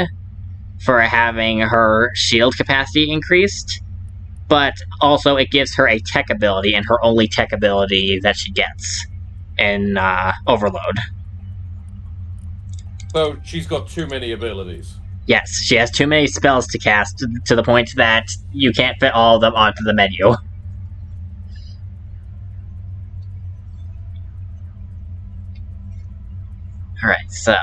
A: for having her shield capacity increased, but also it gives her a tech ability, and her only tech ability that she gets in Overload.
B: So she's got too many abilities.
A: Yes, she has too many spells to cast to the point that you can't fit all of them onto the menu. Alright, so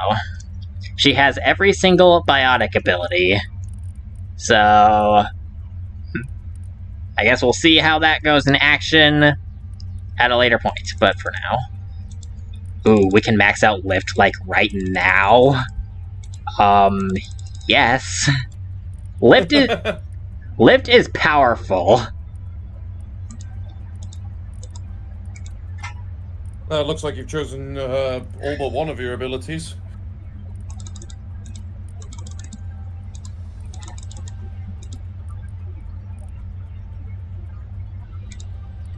A: she has every single biotic ability. So I guess we'll see how that goes in action at a later point, but for now. Ooh, we can max out Lift, like, right now? Yes. Lift is powerful.
B: It looks like you've chosen all but one of your abilities.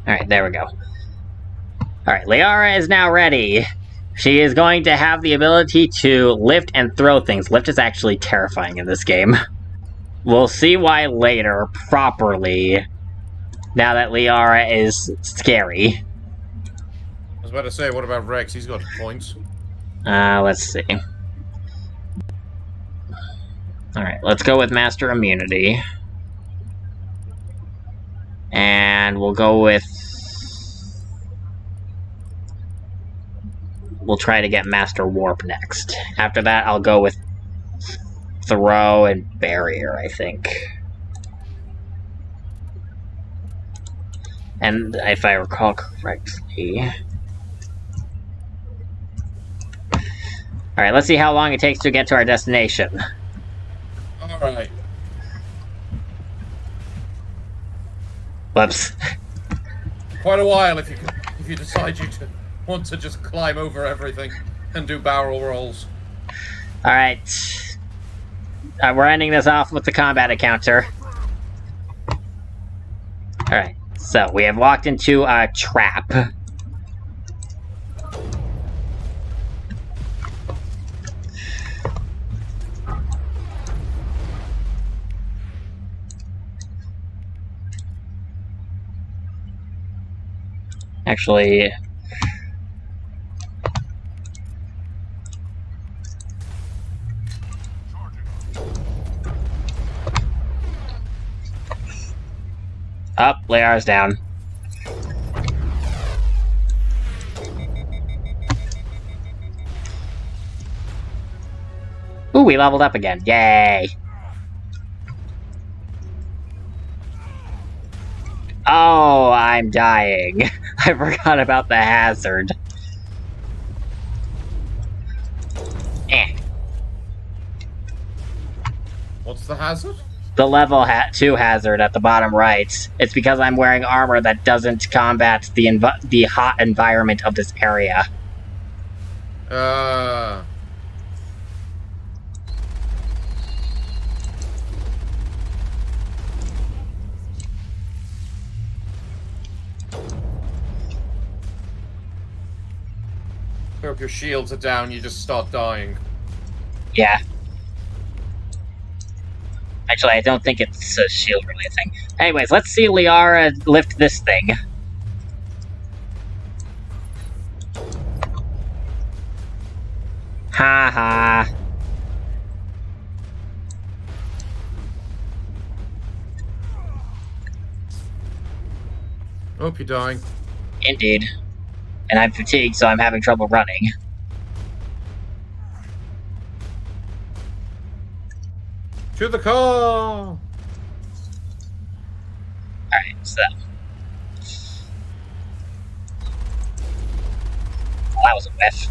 A: Alright, there we go. Alright, Liara is now ready. She is going to have the ability to lift and throw things. Lift is actually terrifying in this game. We'll see why later, properly, now that Liara is scary.
B: I was about to say, what about Rex? He's got points.
A: Let's see. Alright, let's go with Master Immunity. And we'll go with... We'll try to get Master Warp next. After that, I'll go with Throw and Barrier, I think. And if I recall correctly... Alright, let's see how long it takes to get to our destination.
B: Alright.
A: Whoops.
B: Quite a while if you decide you want to just climb over everything and do barrel rolls.
A: Alright. We're ending this off with the combat encounter. Alright, so we have walked into a trap. Actually... Up, Liara's down. Ooh, we leveled up again. Yay! Oh, I'm dying. I forgot about the hazard.
B: What's the hazard?
A: The level 2 hazard at the bottom right. It's because I'm wearing armor that doesn't combat the hot environment of this area.
B: So if your shields are down, you just start dying.
A: Yeah. Actually, I don't think it's a shield-related thing. Anyways, let's see Liara lift this thing. Ha ha.
B: Hope you're dying.
A: Indeed. And I'm fatigued, so I'm having trouble running.
B: To the car!
A: Alright, so... Well, that was a whiff.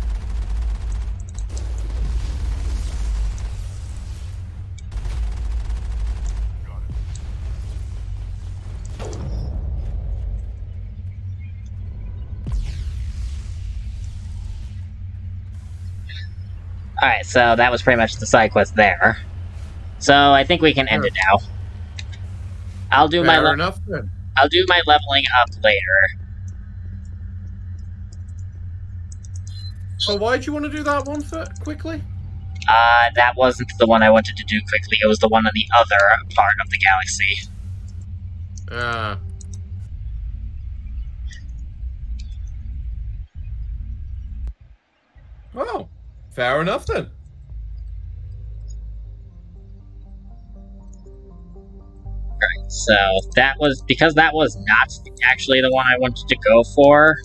A: Alright, so that was pretty much the side quest there. So I think we can end it now. I'll do
B: Fair enough, then.
A: I'll do my leveling up later.
B: So why do you want to do that one quickly?
A: That wasn't the one I wanted to do quickly. It was the one on the other part of the galaxy.
B: Ah. Oh, fair enough then.
A: Right, so that was, because that was not actually the one I wanted to go for.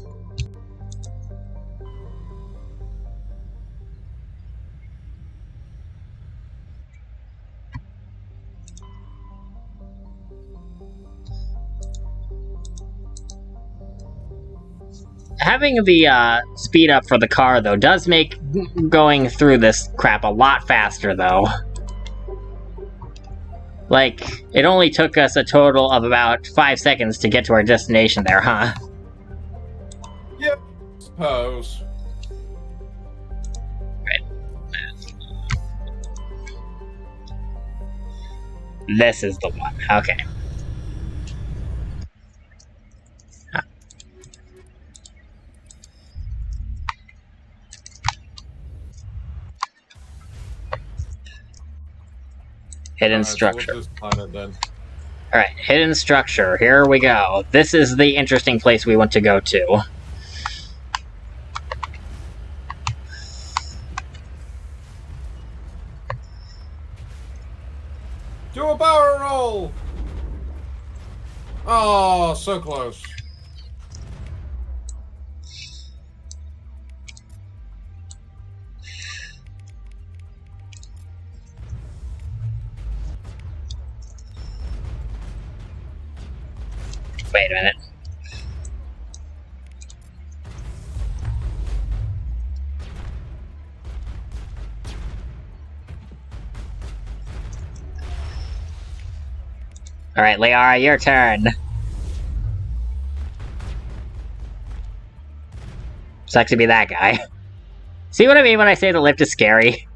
A: Having the speed up for the car, though, does make going through this crap a lot faster, though. Like, it only took us a total of about 5 seconds to get to our destination there, huh?
B: Yep, suppose.
A: This is the one. Okay. Hidden structure. Alright, hidden structure. Here we go. This is the interesting place we want to go to.
B: Do a barrel roll! Oh, so close.
A: Wait a minute. Alright, Liara, your turn. Sucks to be that guy. See what I mean when I say the lift is scary?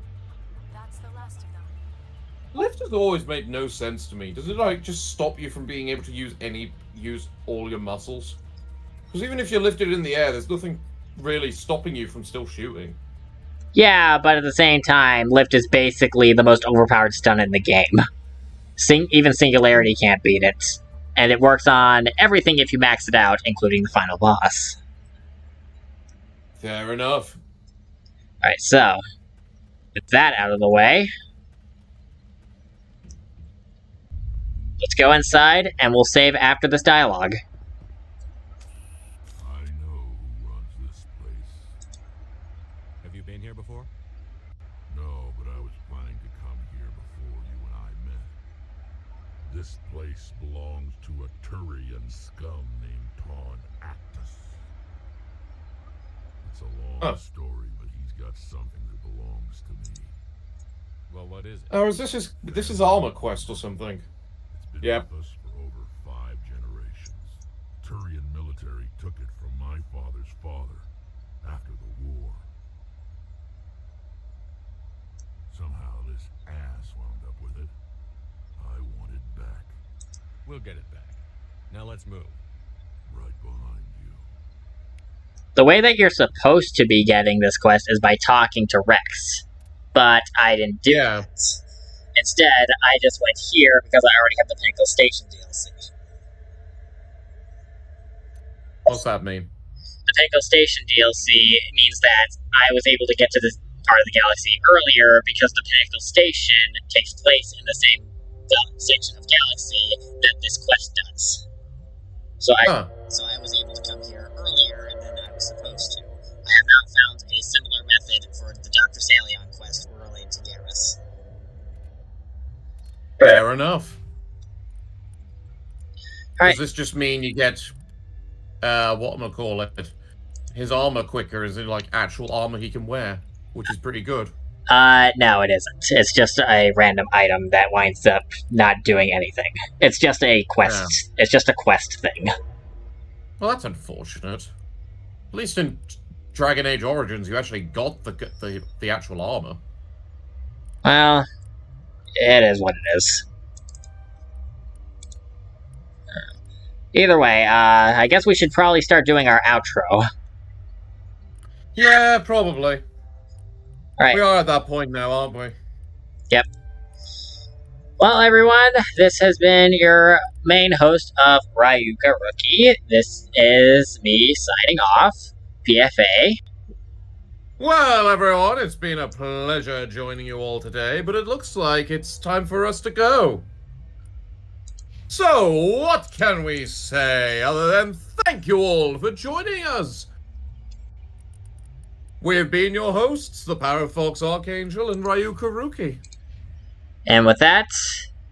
B: Lift has always made no sense to me. Does it, like, just stop you from being able to use all your muscles? Because even if you're lifted in the air, there's nothing really stopping you from still shooting.
A: Yeah, but at the same time, lift is basically the most overpowered stun in the game. Even Singularity can't beat it. And it works on everything if you max it out, including the final boss.
B: Fair enough.
A: Alright, so, with that out of the way, let's go inside, and we'll save after this dialogue.
H: I know who runs this place.
D: Have you been here before?
H: No, but I was planning to come here before you and I met. This place belongs to a Turian scum named Taun Actus. It's a long story, but he's got something that belongs to me.
D: Well, what is it?
B: Oh, this is Armor Quest or something?
H: It's been with us for over 5 generations. Turian military took it from my father's father after the war. Somehow this ass wound up with it. I want it back.
D: We'll get it back. Now let's move.
H: Right behind you.
A: The way that you're supposed to be getting this quest is by talking to Rex. But I didn't do it. Instead, I just went here because I already have the Pinnacle Station DLC.
B: What's that mean?
A: The Pinnacle Station DLC means that I was able to get to this part of the galaxy earlier because the Pinnacle Station takes place in the same section of galaxy that this quest does. So I was able to come here earlier than I was supposed to. I have not found a similar method for the Dr. Salion quest related to Garrus.
B: Fair enough.
A: Right.
B: Does this just mean you get, his armor quicker? Is it like actual armor he can wear? Which is pretty good.
A: No, it isn't. It's just a random item that winds up not doing anything. It's just a quest. Yeah. It's just a quest thing.
B: Well, that's unfortunate. At least in Dragon Age Origins, you actually got the actual armor.
A: Well, it is what it is. Either way, I guess we should probably start doing our outro.
B: Yeah, probably.
A: Alright.
B: We are at that point now, aren't we?
A: Yep. Well, everyone, this has been your main host of Ryuka Rookie. This is me signing off. PFA.
B: Well, everyone, it's been a pleasure joining you all today, but it looks like it's time for us to go. So, what can we say other than thank you all for joining us? We've been your hosts, the Parafox Archangel and Ryuka Rookie.
A: And with that,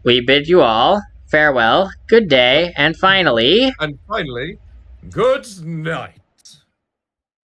A: we bid you all farewell, good day, and finally...
B: And finally, good night.